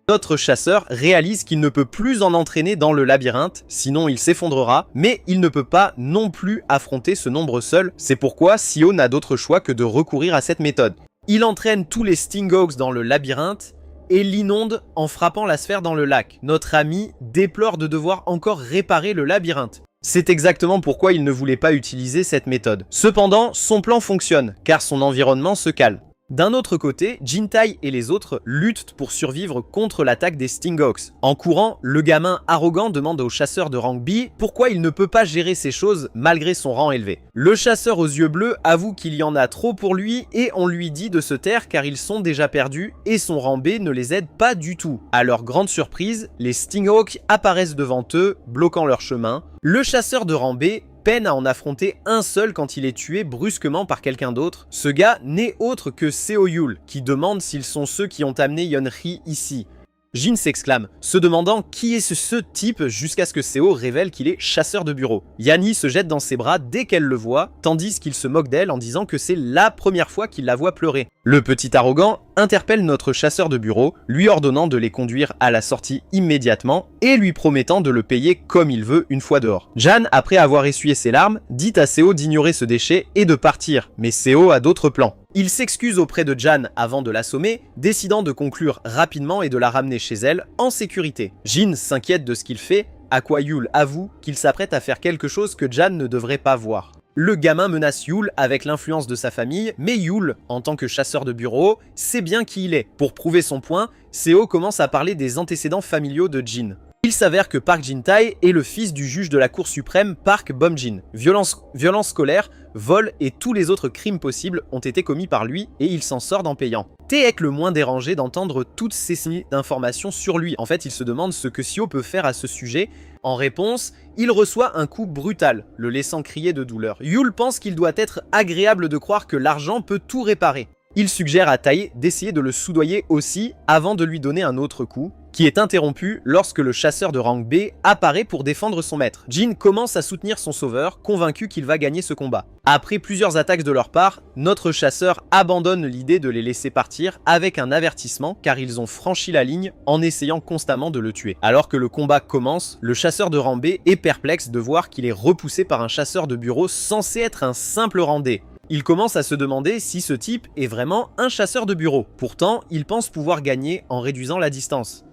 Notre chasseur réalise qu'il ne peut plus en entraîner dans le labyrinthe, sinon il s'effondrera, mais il ne peut pas non plus affronter ce nombre seul, c'est pourquoi Seo n'a d'autre choix que de recourir à cette méthode. Il entraîne tous les Stinghogs dans le labyrinthe et l'inonde en frappant la sphère dans le lac. Notre ami déplore de devoir encore réparer le labyrinthe. C'est exactement pourquoi il ne voulait pas utiliser cette méthode. Cependant, son plan fonctionne, car son environnement se calme. D'un autre côté, Jin Tae et les autres luttent pour survivre contre l'attaque des Stinghogs. En courant, le gamin arrogant demande au chasseur de rang B pourquoi il ne peut pas gérer ces choses malgré son rang élevé. Le chasseur aux yeux bleus avoue qu'il y en a trop pour lui et on lui dit de se taire car ils sont déjà perdus et son rang B ne les aide pas du tout. À leur grande surprise, les Stinghogs apparaissent devant eux, bloquant leur chemin. Le chasseur de rang B peine à en affronter un seul quand il est tué brusquement par quelqu'un d'autre. Ce gars n'est autre que Seo Yul, qui demande s'ils sont ceux qui ont amené Yeonhee ici. Jin s'exclame, se demandant qui est ce type jusqu'à ce que Seo révèle qu'il est chasseur de bureau. Yeonhee se jette dans ses bras dès qu'elle le voit, tandis qu'il se moque d'elle en disant que c'est la première fois qu'il la voit pleurer. Le petit arrogant interpelle notre chasseur de bureau, lui ordonnant de les conduire à la sortie immédiatement et lui promettant de le payer comme il veut une fois dehors. Jan, après avoir essuyé ses larmes, dit à Seo d'ignorer ce déchet et de partir, mais Seo a d'autres plans. Il s'excuse auprès de Jan avant de l'assommer, décidant de conclure rapidement et de la ramener chez elle en sécurité. Jin s'inquiète de ce qu'il fait, à quoi Yul avoue qu'il s'apprête à faire quelque chose que Jan ne devrait pas voir. Le gamin menace Yul avec l'influence de sa famille, mais Yul, en tant que chasseur de bureau, sait bien qui il est. Pour prouver son point, Seo commence à parler des antécédents familiaux de Jin. Il s'avère que Park Jin-tae est le fils du juge de la Cour suprême Park Bom-jin. Violence scolaire, vol et tous les autres crimes possibles ont été commis par lui et il s'en sort en payant. Tae est le moins dérangé d'entendre toutes ces informations sur lui. En fait, il se demande ce que Seo peut faire à ce sujet. En réponse, il reçoit un coup brutal, le laissant crier de douleur. Yul pense qu'il doit être agréable de croire que l'argent peut tout réparer. Il suggère à Tai d'essayer de le soudoyer aussi avant de lui donner un autre coup, qui est interrompu lorsque le chasseur de rang B apparaît pour défendre son maître. Jin commence à soutenir son sauveur, convaincu qu'il va gagner ce combat. Après plusieurs attaques de leur part, notre chasseur abandonne l'idée de les laisser partir avec un avertissement car ils ont franchi la ligne en essayant constamment de le tuer. Alors que le combat commence, le chasseur de rang B est perplexe de voir qu'il est repoussé par un chasseur de bureau censé être un simple rang D. Il commence à se demander si ce type est vraiment un chasseur de bureau. Pourtant, il pense pouvoir gagner en réduisant la distance.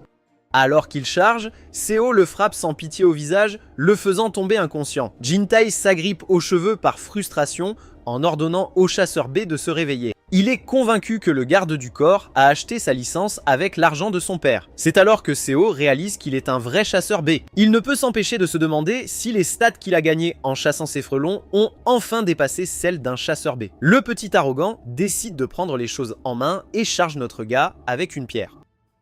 Alors qu'il charge, Seo le frappe sans pitié au visage, le faisant tomber inconscient. Jintai s'agrippe aux cheveux par frustration en ordonnant au chasseur B de se réveiller. Il est convaincu que le garde du corps a acheté sa licence avec l'argent de son père. C'est alors que Seo réalise qu'il est un vrai chasseur B. Il ne peut s'empêcher de se demander si les stats qu'il a gagnés en chassant ses frelons ont enfin dépassé celles d'un chasseur B. Le petit arrogant décide de prendre les choses en main et charge notre gars avec une pierre.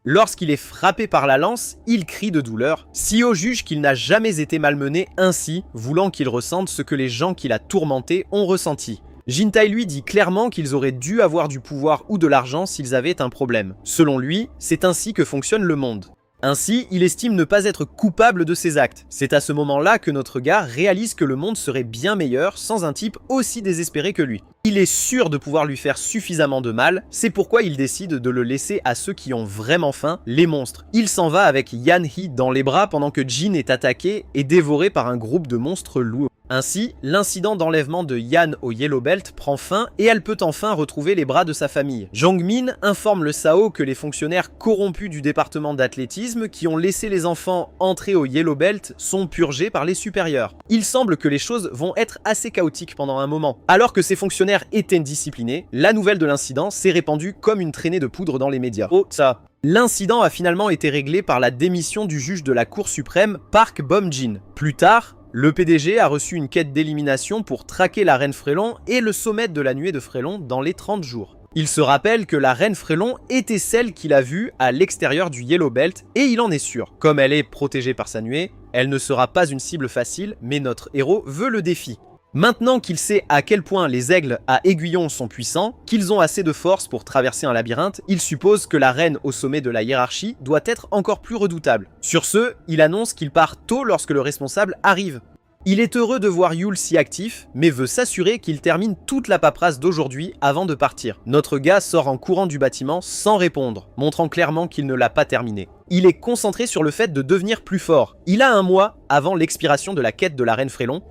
Lorsqu'il est frappé par la lance, il crie de douleur. Seo juge qu'il n'a jamais été malmené ainsi, voulant qu'il ressente ce que les gens qu'il a tourmentés ont ressenti. Jintai lui dit clairement qu'ils auraient dû avoir du pouvoir ou de l'argent s'ils avaient un problème. Selon lui, c'est ainsi que fonctionne le monde. Ainsi, il estime ne pas être coupable de ses actes. C'est à ce moment-là que notre gars réalise que le monde serait bien meilleur sans un type aussi désespéré que lui. Il est sûr de pouvoir lui faire suffisamment de mal, c'est pourquoi il décide de le laisser à ceux qui ont vraiment faim, les monstres. Il s'en va avec Yan Hee dans les bras pendant que Jin est attaqué et dévoré par un groupe de monstres lourds. Ainsi, l'incident d'enlèvement de Yan au Yellow Belt prend fin et elle peut enfin retrouver les bras de sa famille. Jongmin informe le Sao que les fonctionnaires corrompus du département d'athlétisme qui ont laissé les enfants entrer au Yellow Belt sont purgés par les supérieurs. Il semble que les choses vont être assez chaotiques pendant un moment. Alors que ces fonctionnaires étaient disciplinés, la nouvelle de l'incident s'est répandue comme une traînée de poudre dans les médias. Oh ça. L'incident a finalement été réglé par la démission du juge de la Cour suprême, Park Bom-jin. Plus tard, le PDG a reçu une quête d'élimination pour traquer la reine Frélon et le sommet de la nuée de Frélon dans les 30 jours. Il se rappelle que la reine Frélon était celle qu'il a vue à l'extérieur du Yellow Belt et il en est sûr. Comme elle est protégée par sa nuée, elle ne sera pas une cible facile, mais notre héros veut le défi. Maintenant qu'il sait à quel point les aigles à aiguillon sont puissants, qu'ils ont assez de force pour traverser un labyrinthe, il suppose que la reine au sommet de la hiérarchie doit être encore plus redoutable. Sur ce, il annonce qu'il part tôt lorsque le responsable arrive. Il est heureux de voir Yule si actif, mais veut s'assurer qu'il termine toute la paperasse d'aujourd'hui avant de partir. Notre gars sort en courant du bâtiment sans répondre, montrant clairement qu'il ne l'a pas terminé. Il est concentré sur le fait de devenir plus fort. Il a un mois avant l'expiration de la quête de la reine Frélon.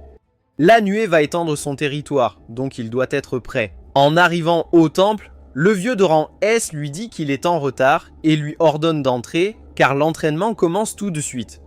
La nuée va étendre son territoire, donc il doit être prêt. En arrivant au temple, le vieux de rang S lui dit qu'il est en retard et lui ordonne d'entrer car l'entraînement commence tout de suite.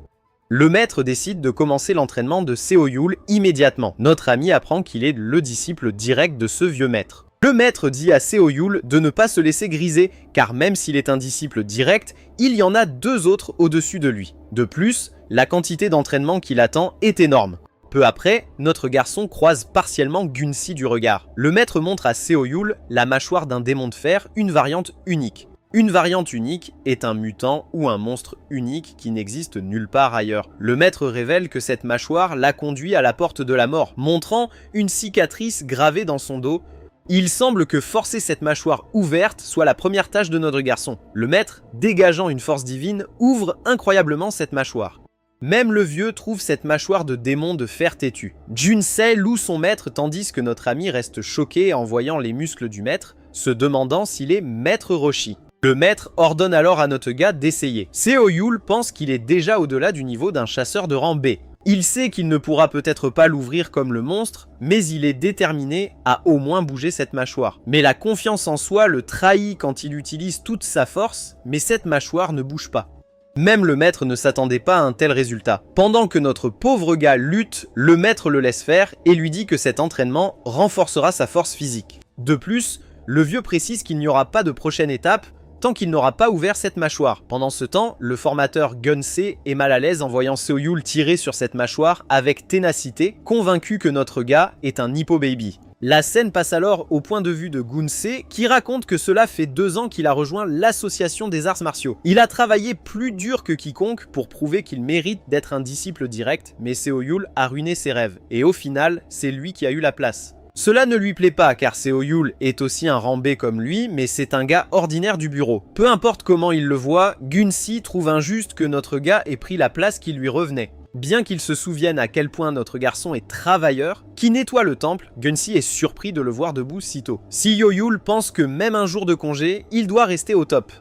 Le maître décide de commencer l'entraînement de Seo Yul immédiatement. Notre ami apprend qu'il est le disciple direct de ce vieux maître. Le maître dit à Seo Yul de ne pas se laisser griser, car même s'il est un disciple direct, il y en a deux autres au-dessus de lui. De plus, la quantité d'entraînement qui l'attend est énorme. Peu après, notre garçon croise partiellement Gunsi du regard. Le maître montre à Seo Yul la mâchoire d'un démon de fer, une variante unique. Une variante unique est un mutant ou un monstre unique qui n'existe nulle part ailleurs. Le maître révèle que cette mâchoire l'a conduit à la porte de la mort, montrant une cicatrice gravée dans son dos. Il semble que forcer cette mâchoire ouverte soit la première tâche de notre garçon. Le maître, dégageant une force divine, ouvre incroyablement cette mâchoire. Même le vieux trouve cette mâchoire de démon de fer têtu. Junsei loue son maître tandis que notre ami reste choqué en voyant les muscles du maître, se demandant s'il est maître Roshi. Le maître ordonne alors à notre gars d'essayer. Seo Yul pense qu'il est déjà au-delà du niveau d'un chasseur de rang B. Il sait qu'il ne pourra peut-être pas l'ouvrir comme le monstre, mais il est déterminé à au moins bouger cette mâchoire. Mais la confiance en soi le trahit quand il utilise toute sa force, mais cette mâchoire ne bouge pas. Même le maître ne s'attendait pas à un tel résultat. Pendant que notre pauvre gars lutte, le maître le laisse faire et lui dit que cet entraînement renforcera sa force physique. De plus, le vieux précise qu'il n'y aura pas de prochaine étape tant qu'il n'aura pas ouvert cette mâchoire. Pendant ce temps, le formateur Gunsei est mal à l'aise en voyant Seo Yul tirer sur cette mâchoire avec ténacité, convaincu que notre gars est un Hippo Baby. La scène passe alors au point de vue de Gunsei qui raconte que cela fait 2 ans qu'il a rejoint l'association des arts martiaux. Il a travaillé plus dur que quiconque pour prouver qu'il mérite d'être un disciple direct, mais Seo Yul a ruiné ses rêves. Et au final, c'est lui qui a eu la place. Cela ne lui plaît pas car Seo Yul est aussi un rambé comme lui, mais c'est un gars ordinaire du bureau. Peu importe comment il le voit, Gun-si trouve injuste que notre gars ait pris la place qui lui revenait. Bien qu'il se souvienne à quel point notre garçon est travailleur, qui nettoie le temple, Gun-si est surpris de le voir debout si tôt. Seo Yul pense que même un jour de congé, il doit rester au top.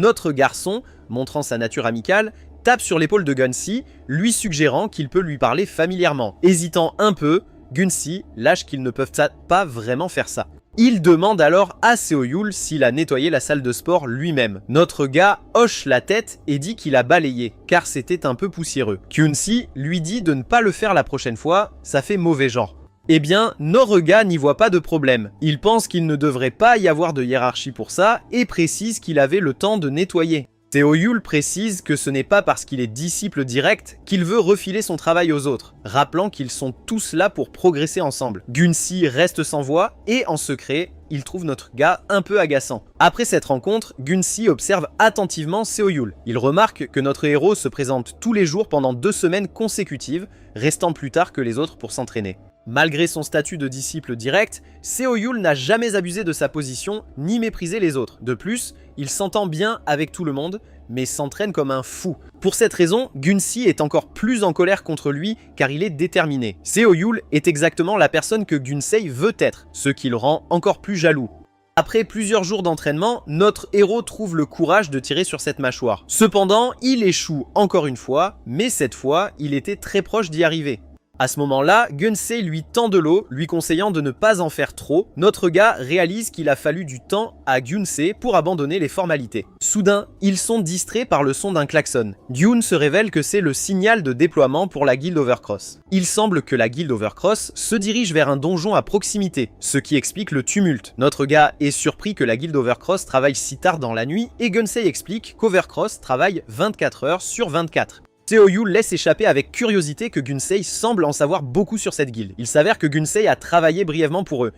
Notre garçon, montrant sa nature amicale, tape sur l'épaule de Gun-si, lui suggérant qu'il peut lui parler familièrement. Hésitant un peu, Gun-si lâche qu'ils ne peuvent pas vraiment faire ça. Il demande alors à Seo Yul s'il a nettoyé la salle de sport lui-même. Notre gars hoche la tête et dit qu'il a balayé, car c'était un peu poussiéreux. Gun-si lui dit de ne pas le faire la prochaine fois, ça fait mauvais genre. Eh bien, notre gars n'y voit pas de problème. Il pense qu'il ne devrait pas y avoir de hiérarchie pour ça et précise qu'il avait le temps de nettoyer. Seo Yul précise que ce n'est pas parce qu'il est disciple direct qu'il veut refiler son travail aux autres, rappelant qu'ils sont tous là pour progresser ensemble. Gun-si reste sans voix et en secret, il trouve notre gars un peu agaçant. Après cette rencontre, Gun-si observe attentivement Seo Yul. Il remarque que notre héros se présente tous les jours pendant 2 semaines consécutives, restant plus tard que les autres pour s'entraîner. Malgré son statut de disciple direct, Seo Yul n'a jamais abusé de sa position ni méprisé les autres. De plus, il s'entend bien avec tout le monde, mais s'entraîne comme un fou. Pour cette raison, Gun-si est encore plus en colère contre lui car il est déterminé. Seo Yul est exactement la personne que Gun-sei veut être, ce qui le rend encore plus jaloux. Après plusieurs jours d'entraînement, notre héros trouve le courage de tirer sur cette mâchoire. Cependant, il échoue encore une fois, mais cette fois, il était très proche d'y arriver. À ce moment-là, Gun-sei lui tend de l'eau, lui conseillant de ne pas en faire trop. Notre gars réalise qu'il a fallu du temps à Gun-sei pour abandonner les formalités. Soudain, ils sont distraits par le son d'un klaxon. Gyun se révèle que c'est le signal de déploiement pour la guilde Overcross. Il semble que la guilde Overcross se dirige vers un donjon à proximité, ce qui explique le tumulte. Notre gars est surpris que la guilde Overcross travaille si tard dans la nuit et Gun-sei explique qu'Overcross travaille 24 heures sur 24. Seo Yul laisse échapper avec curiosité que Gun-sei semble en savoir beaucoup sur cette guilde. Il s'avère que Gun-sei a travaillé brièvement pour eux.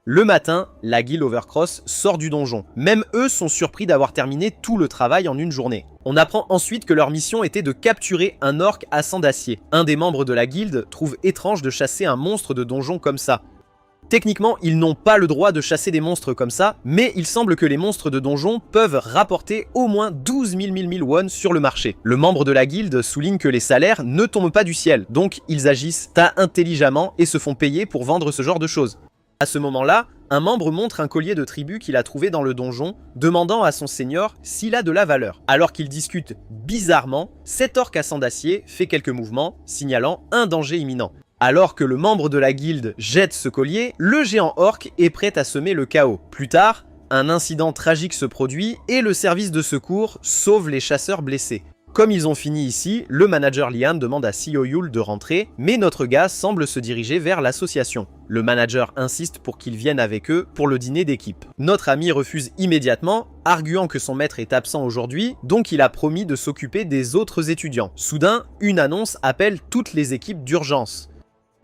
Le matin, la guilde Overcross sort du donjon. Même eux sont surpris d'avoir terminé tout le travail en une journée. On apprend ensuite que leur mission était de capturer un orc à sang d'acier. Un des membres de la guilde trouve étrange de chasser un monstre de donjon comme ça. Techniquement, ils n'ont pas le droit de chasser des monstres comme ça, mais il semble que les monstres de donjon peuvent rapporter au moins 12 000 won sur le marché. Le membre de la guilde souligne que les salaires ne tombent pas du ciel, donc ils agissent intelligemment et se font payer pour vendre ce genre de choses. À ce moment-là, un membre montre un collier de tribu qu'il a trouvé dans le donjon, demandant à son seigneur s'il a de la valeur. Alors qu'ils discutent bizarrement, cet orc à sang d'acier fait quelques mouvements, signalant un danger imminent. Alors que le membre de la guilde jette ce collier, le géant orc est prêt à semer le chaos. Plus tard, un incident tragique se produit et le service de secours sauve les chasseurs blessés. Comme ils ont fini ici, le manager Lian demande à Seo Yul de rentrer, mais notre gars semble se diriger vers l'association. Le manager insiste pour qu'il vienne avec eux pour le dîner d'équipe. Notre ami refuse immédiatement, arguant que son maître est absent aujourd'hui, donc il a promis de s'occuper des autres étudiants. Soudain, une annonce appelle toutes les équipes d'urgence.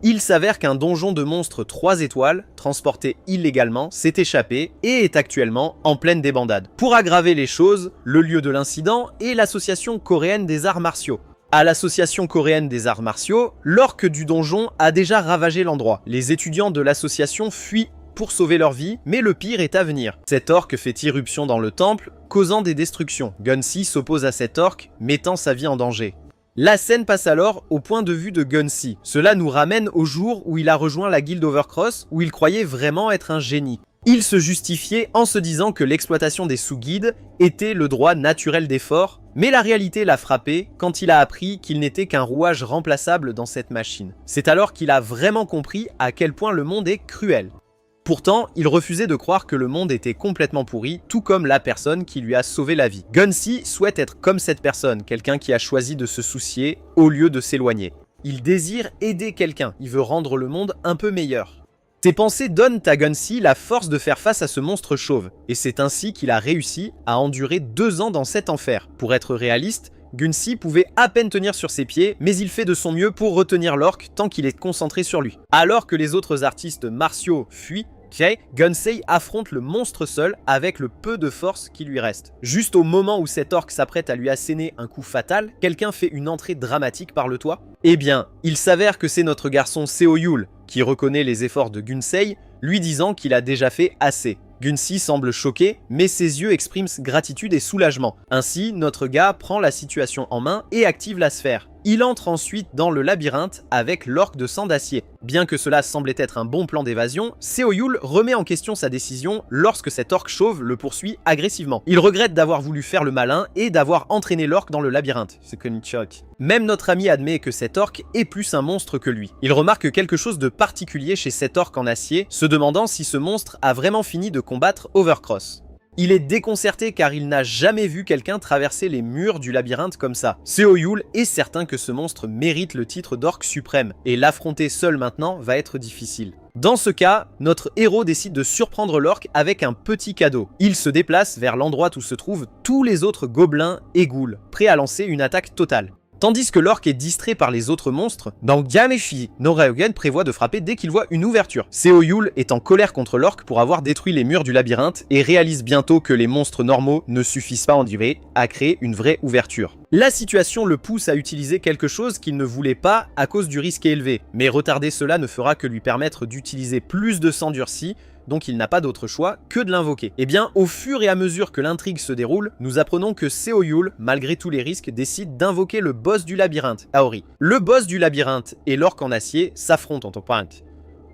Il s'avère qu'un donjon de monstres 3 étoiles, transporté illégalement, s'est échappé et est actuellement en pleine débandade. Pour aggraver les choses, le lieu de l'incident est l'association coréenne des arts martiaux. À l'association coréenne des arts martiaux, l'orque du donjon a déjà ravagé l'endroit. Les étudiants de l'association fuient pour sauver leur vie, mais le pire est à venir. Cet orque fait irruption dans le temple, causant des destructions. Gun-si s'oppose à cet orque, mettant sa vie en danger. La scène passe alors au point de vue de Gun-si. Cela nous ramène au jour où il a rejoint la guilde Overcross, où il croyait vraiment être un génie. Il se justifiait en se disant que l'exploitation des sous-guides était le droit naturel des forts, mais la réalité l'a frappé quand il a appris qu'il n'était qu'un rouage remplaçable dans cette machine. C'est alors qu'il a vraiment compris à quel point le monde est cruel. Pourtant, il refusait de croire que le monde était complètement pourri, tout comme la personne qui lui a sauvé la vie. Gun-si souhaite être comme cette personne, quelqu'un qui a choisi de se soucier au lieu de s'éloigner. Il désire aider quelqu'un, il veut rendre le monde un peu meilleur. Ses pensées donnent à Gun-si la force de faire face à ce monstre chauve, et c'est ainsi qu'il a réussi à endurer 2 ans dans cet enfer. Pour être réaliste, Gun-si pouvait à peine tenir sur ses pieds, mais il fait de son mieux pour retenir l'orc tant qu'il est concentré sur lui. Alors que les autres artistes martiaux fuient, Gun-sei affronte le monstre seul avec le peu de force qui lui reste. Juste au moment où cet orc s'apprête à lui asséner un coup fatal, quelqu'un fait une entrée dramatique par le toit. Eh bien, il s'avère que c'est notre garçon Seo Yul, qui reconnaît les efforts de Gunsei, lui disant qu'il a déjà fait assez. Gunsei semble choqué, mais ses yeux expriment gratitude et soulagement. Ainsi, notre gars prend la situation en main et active la sphère. Il entre ensuite dans le labyrinthe avec l'orque de sang d'acier. Bien que cela semblait être un bon plan d'évasion, Seo Yul remet en question sa décision lorsque cet orque chauve le poursuit agressivement. Il regrette d'avoir voulu faire le malin et d'avoir entraîné l'orque dans le labyrinthe. Même notre ami admet que cet orque est plus un monstre que lui. Il remarque quelque chose de particulier chez cet orque en acier, se demandant si ce monstre a vraiment fini de combattre Overcross. Il est déconcerté car il n'a jamais vu quelqu'un traverser les murs du labyrinthe comme ça. Seo Yul est certain que ce monstre mérite le titre d'orque suprême, et l'affronter seul maintenant va être difficile. Dans ce cas, notre héros décide de surprendre l'orque avec un petit cadeau. Il se déplace vers l'endroit où se trouvent tous les autres gobelins et ghouls, prêts à lancer une attaque totale. Tandis que l'orque est distrait par les autres monstres, Dang Yameshi no Ryogen prévoit de frapper dès qu'il voit une ouverture. Seo Yul est en colère contre l'orque pour avoir détruit les murs du labyrinthe et réalise bientôt que les monstres normaux ne suffisent pas en durée à créer une vraie ouverture. La situation le pousse à utiliser quelque chose qu'il ne voulait pas à cause du risque élevé, mais retarder cela ne fera que lui permettre d'utiliser plus de sang durci, donc il n'a pas d'autre choix que de l'invoquer. Et bien, au fur et à mesure que l'intrigue se déroule, nous apprenons que Seo Yul, malgré tous les risques, décide d'invoquer le boss du labyrinthe, Aori. Le boss du labyrinthe et l'orque en acier s'affrontent en tant que point.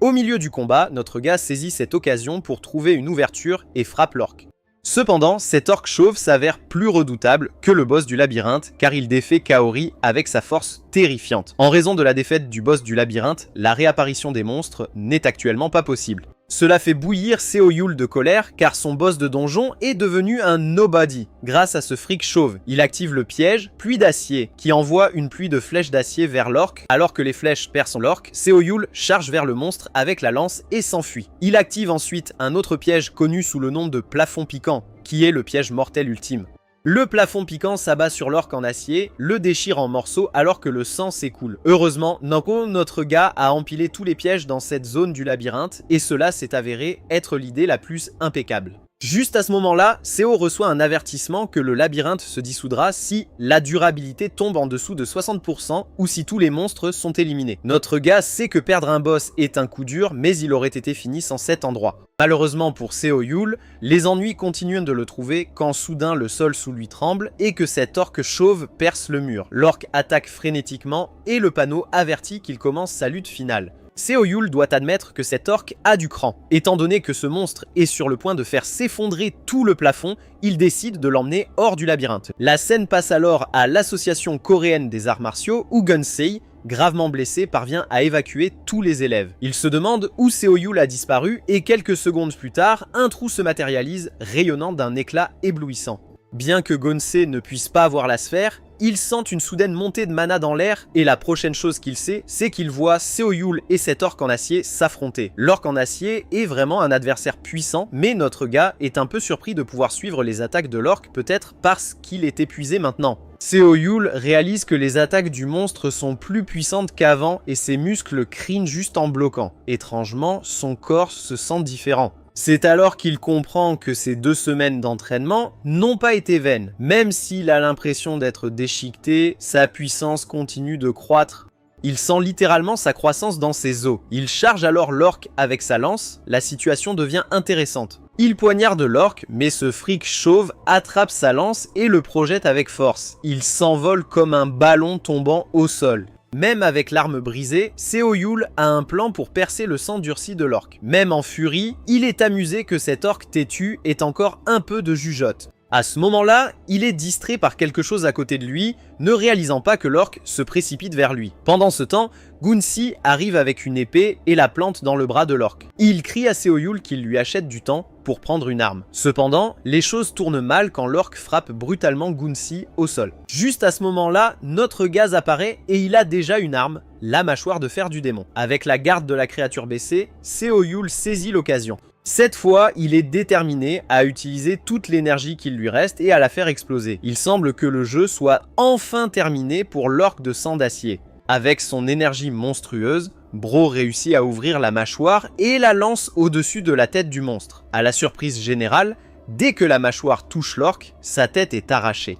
Au milieu du combat, notre gars saisit cette occasion pour trouver une ouverture et frappe l'orque. Cependant, cet orque chauve s'avère plus redoutable que le boss du labyrinthe car il défait Kaori avec sa force terrifiante. En raison de la défaite du boss du labyrinthe, la réapparition des monstres n'est actuellement pas possible. Cela fait bouillir Seo Yul de colère car son boss de donjon est devenu un nobody grâce à ce fric chauve. Il active le piège, pluie d'acier, qui envoie une pluie de flèches d'acier vers l'orque. Alors que les flèches percent l'orque, Seo Yul charge vers le monstre avec la lance et s'enfuit. Il active ensuite un autre piège connu sous le nom de plafond piquant, qui est le piège mortel ultime. Le plafond piquant s'abat sur l'orque en acier, le déchire en morceaux alors que le sang s'écoule. Heureusement, notre gars a empilé tous les pièges dans cette zone du labyrinthe et cela s'est avéré être l'idée la plus impeccable. Juste à ce moment-là, Seo reçoit un avertissement que le labyrinthe se dissoudra si la durabilité tombe en dessous de 60% ou si tous les monstres sont éliminés. Notre gars sait que perdre un boss est un coup dur, mais il aurait été fini sans cet endroit. Malheureusement pour Seo Yul, les ennuis continuent de le trouver quand soudain le sol sous lui tremble et que cet orque chauve perce le mur. L'orque attaque frénétiquement et le panneau avertit qu'il commence sa lutte finale. Seo Yul doit admettre que cet orque a du cran. Étant donné que ce monstre est sur le point de faire s'effondrer tout le plafond, il décide de l'emmener hors du labyrinthe. La scène passe alors à l'association coréenne des arts martiaux où Gunsei, gravement blessé, parvient à évacuer tous les élèves. Il se demande où Seo Yul a disparu et quelques secondes plus tard, un trou se matérialise, rayonnant d'un éclat éblouissant. Bien que Gunsei ne puisse pas voir la sphère, il sent une soudaine montée de mana dans l'air et la prochaine chose qu'il sait, c'est qu'il voit Seo Yul et cet orque en acier s'affronter. L'orque en acier est vraiment un adversaire puissant, mais notre gars est un peu surpris de pouvoir suivre les attaques de l'orque, peut-être parce qu'il est épuisé maintenant. Seo Yul réalise que les attaques du monstre sont plus puissantes qu'avant et ses muscles crinent juste en bloquant. Étrangement, son corps se sent différent. C'est alors qu'il comprend que ces 2 semaines d'entraînement n'ont pas été vaines. Même s'il a l'impression d'être déchiqueté, sa puissance continue de croître. Il sent littéralement sa croissance dans ses os. Il charge alors l'orque avec sa lance, la situation devient intéressante. Il poignarde l'orque, mais ce fric chauve attrape sa lance et le projette avec force. Il s'envole comme un ballon tombant au sol. Même avec l'arme brisée, Seo Yul a un plan pour percer le sang durci de l'orque. Même en furie, il est amusé que cet orque têtu ait encore un peu de jugeote. À ce moment-là, il est distrait par quelque chose à côté de lui, ne réalisant pas que l'orque se précipite vers lui. Pendant ce temps, Gunsei arrive avec une épée et la plante dans le bras de l'orque. Il crie à Seo Yul qu'il lui achète du temps pour prendre une arme. Cependant, les choses tournent mal quand l'orque frappe brutalement Gunsei au sol. Juste à ce moment-là, notre gaz apparaît et il a déjà une arme, la mâchoire de fer du démon. Avec la garde de la créature baissée, Seo Yul saisit l'occasion. Cette fois, il est déterminé à utiliser toute l'énergie qu'il lui reste et à la faire exploser. Il semble que le jeu soit enfin terminé pour l'orque de sang d'acier. Avec son énergie monstrueuse, Bro réussit à ouvrir la mâchoire et la lance au-dessus de la tête du monstre. À la surprise générale, dès que la mâchoire touche l'orque, sa tête est arrachée.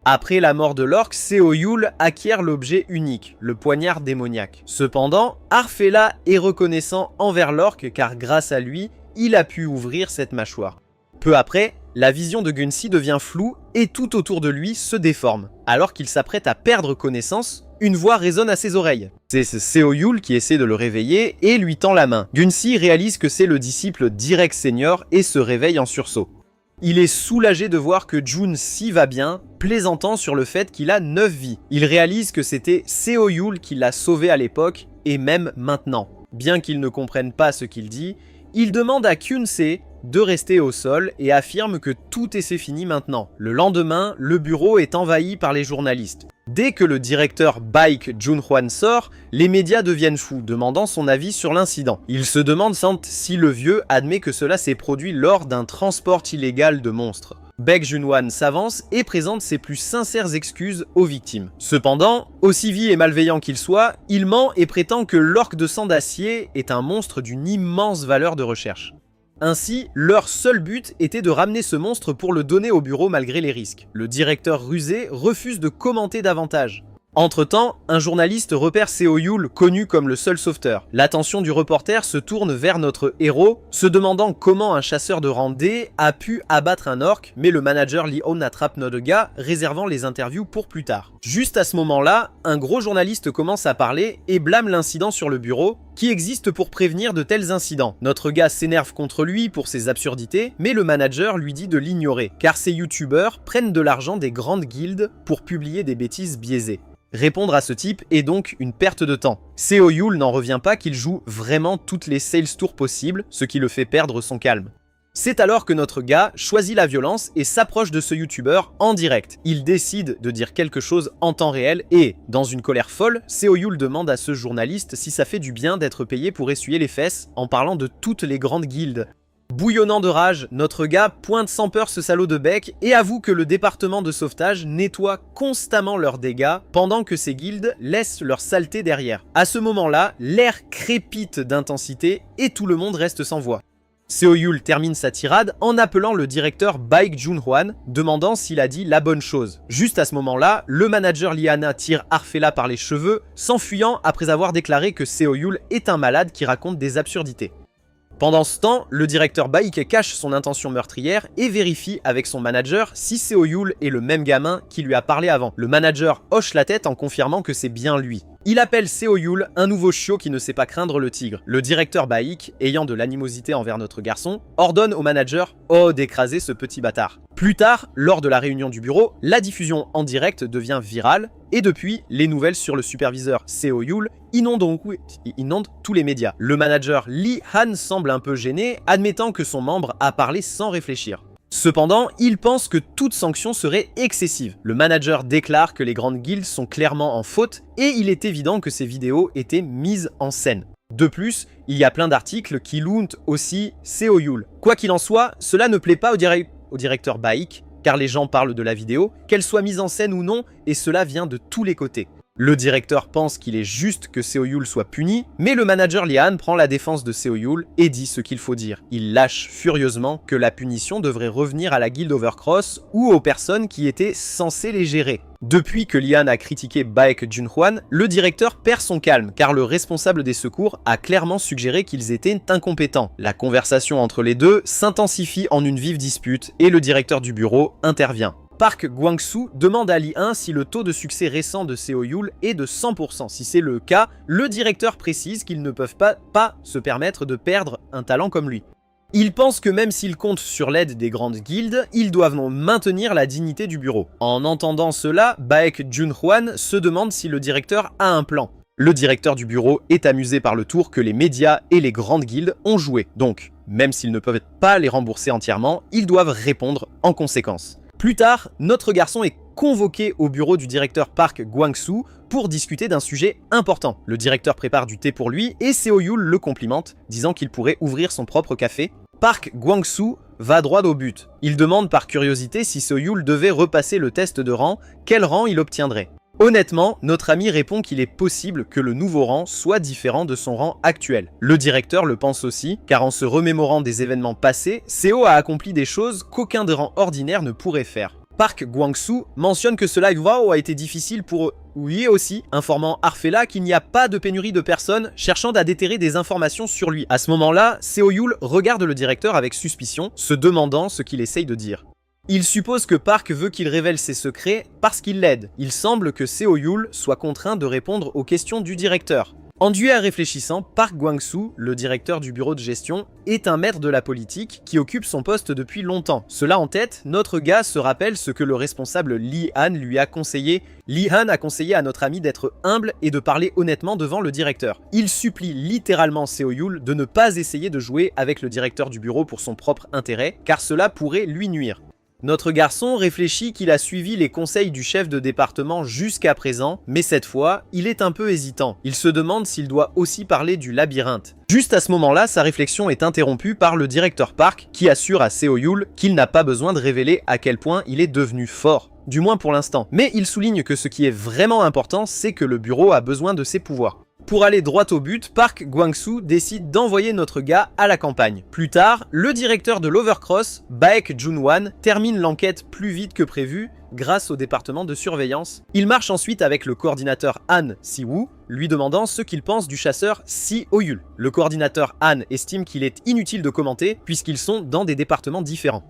Après la mort de l'orque, Seo-yul acquiert l'objet unique, le poignard démoniaque. Cependant, Arfella est reconnaissant envers l'orque car grâce à lui, il a pu ouvrir cette mâchoire. Peu après, la vision de Gunsi devient floue et tout autour de lui se déforme. Alors qu'il s'apprête à perdre connaissance, une voix résonne à ses oreilles. C'est Seo-yul qui essaie de le réveiller et lui tend la main. Gunsi réalise que c'est le disciple d'Irek Senior et se réveille en sursaut. Il est soulagé de voir que Jun-si va bien, plaisantant sur le fait qu'il a 9 vies. Il réalise que c'était Seo-yul qui l'a sauvé à l'époque, et même maintenant. Bien qu'il ne comprenne pas ce qu'il dit, il demande à Kyun-se de rester au sol et affirme que tout est fini maintenant. Le lendemain, le bureau est envahi par les journalistes. Dès que le directeur Baek Jun-hwan sort, les médias deviennent fous, demandant son avis sur l'incident. Ils se demandent si le vieux admet que cela s'est produit lors d'un transport illégal de monstres. Baek Jun-hwan s'avance et présente ses plus sincères excuses aux victimes. Cependant, aussi vil et malveillant qu'il soit, il ment et prétend que l'orque de sang d'acier est un monstre d'une immense valeur de recherche. Ainsi, leur seul but était de ramener ce monstre pour le donner au bureau malgré les risques. Le directeur rusé refuse de commenter davantage. Entre-temps, un journaliste repère Seo-yul, connu comme le seul sauveteur. L'attention du reporter se tourne vers notre héros, se demandant comment un chasseur de rang D a pu abattre un orque, mais le manager Lee-on attrape notre gars, réservant les interviews pour plus tard. Juste à ce moment-là, un gros journaliste commence à parler et blâme l'incident sur le bureau, qui existe pour prévenir de tels incidents. Notre gars s'énerve contre lui pour ses absurdités, mais le manager lui dit de l'ignorer, car ces youtubeurs prennent de l'argent des grandes guildes pour publier des bêtises biaisées. Répondre à ce type est donc une perte de temps. Seo-yul n'en revient pas qu'il joue vraiment toutes les sales tours possibles, ce qui le fait perdre son calme. C'est alors que notre gars choisit la violence et s'approche de ce youtubeur en direct. Il décide de dire quelque chose en temps réel et, dans une colère folle, Seo-yul demande à ce journaliste si ça fait du bien d'être payé pour essuyer les fesses en parlant de toutes les grandes guildes. Bouillonnant de rage, notre gars pointe sans peur ce salaud de Baek et avoue que le département de sauvetage nettoie constamment leurs dégâts pendant que ces guildes laissent leur saleté derrière. À ce moment-là, l'air crépite d'intensité et tout le monde reste sans voix. Seo-yul termine sa tirade en appelant le directeur Baek Jun-hwan, demandant s'il a dit la bonne chose. Juste à ce moment-là, le manager Liana tire Arfella par les cheveux, s'enfuyant après avoir déclaré que Seo-yul est un malade qui raconte des absurdités. Pendant ce temps, le directeur Baek cache son intention meurtrière et vérifie avec son manager si Seo-yul est le même gamin qui lui a parlé avant. Le manager hoche la tête en confirmant que c'est bien lui. Il appelle Seo-yul un nouveau chiot qui ne sait pas craindre le tigre. Le directeur Baek, ayant de l'animosité envers notre garçon, ordonne au manager d'écraser ce petit bâtard. Plus tard, lors de la réunion du bureau, la diffusion en direct devient virale et depuis, les nouvelles sur le superviseur Seo-yul inondent tous les médias. Le manager Lee Han semble un peu gêné, admettant que son membre a parlé sans réfléchir. Cependant, il pense que toute sanction serait excessive. Le manager déclare que les grandes guildes sont clairement en faute et il est évident que ces vidéos étaient mises en scène. De plus, il y a plein d'articles qui louent aussi Seo-yul. Quoi qu'il en soit, cela ne plaît pas au directeur Baek, car les gens parlent de la vidéo, qu'elle soit mise en scène ou non, et cela vient de tous les côtés. Le directeur pense qu'il est juste que Seo-yul soit puni, mais le manager Lian prend la défense de Seo-yul et dit ce qu'il faut dire. Il lâche furieusement que la punition devrait revenir à la guilde Overcross ou aux personnes qui étaient censées les gérer. Depuis que Lian a critiqué Baek Jun-hwan, le directeur perd son calme car le responsable des secours a clairement suggéré qu'ils étaient incompétents. La conversation entre les deux s'intensifie en une vive dispute et le directeur du bureau intervient. Park Gwang-soo demande à Lee 1 si le taux de succès récent de Seo-yul est de 100%. Si c'est le cas, le directeur précise qu'ils ne peuvent pas se permettre de perdre un talent comme lui. Ils pensent que même s'ils comptent sur l'aide des grandes guildes, ils doivent maintenir la dignité du bureau. En entendant cela, Baek Jun-hwan se demande si le directeur a un plan. Le directeur du bureau est amusé par le tour que les médias et les grandes guildes ont joué. Donc, même s'ils ne peuvent pas les rembourser entièrement, ils doivent répondre en conséquence. Plus tard, notre garçon est convoqué au bureau du directeur Park Gwang-soo pour discuter d'un sujet important. Le directeur prépare du thé pour lui et Seo-yul le complimente, disant qu'il pourrait ouvrir son propre café. Park Gwang-soo va droit au but. Il demande par curiosité si Seo-yul devait repasser le test de rang, quel rang il obtiendrait. Honnêtement, notre ami répond qu'il est possible que le nouveau rang soit différent de son rang actuel. Le directeur le pense aussi, car en se remémorant des événements passés, Seo a accompli des choses qu'aucun des rangs ordinaires ne pourrait faire. Park Gwang-soo mentionne que ce live a été difficile pour eux. Oui aussi, informant Arfela qu'il n'y a pas de pénurie de personnes cherchant à déterrer des informations sur lui. À ce moment-là, Seo-yul regarde le directeur avec suspicion, se demandant ce qu'il essaye de dire. Il suppose que Park veut qu'il révèle ses secrets parce qu'il l'aide. Il semble que Seo-yul soit contraint de répondre aux questions du directeur. Enduit à réfléchissant, Park Gwang-soo, le directeur du bureau de gestion, est un maître de la politique qui occupe son poste depuis longtemps. Cela en tête, notre gars se rappelle ce que le responsable Lee Han lui a conseillé. Lee Han a conseillé à notre ami d'être humble et de parler honnêtement devant le directeur. Il supplie littéralement Seo-yul de ne pas essayer de jouer avec le directeur du bureau pour son propre intérêt, car cela pourrait lui nuire. Notre garçon réfléchit qu'il a suivi les conseils du chef de département jusqu'à présent, mais cette fois, il est un peu hésitant. Il se demande s'il doit aussi parler du labyrinthe. Juste à ce moment-là, sa réflexion est interrompue par le directeur Park qui assure à Seo-yul qu'il n'a pas besoin de révéler à quel point il est devenu fort. Du moins pour l'instant. Mais il souligne que ce qui est vraiment important, c'est que le bureau a besoin de ses pouvoirs. Pour aller droit au but, Park Gwang-soo décide d'envoyer notre gars à la campagne. Plus tard, le directeur de l'Overcross, Baek Jun-wan, termine l'enquête plus vite que prévu grâce au département de surveillance. Il marche ensuite avec le coordinateur Han Si-woo, lui demandant ce qu'il pense du chasseur Seo-yul. Le coordinateur Han estime qu'il est inutile de commenter puisqu'ils sont dans des départements différents.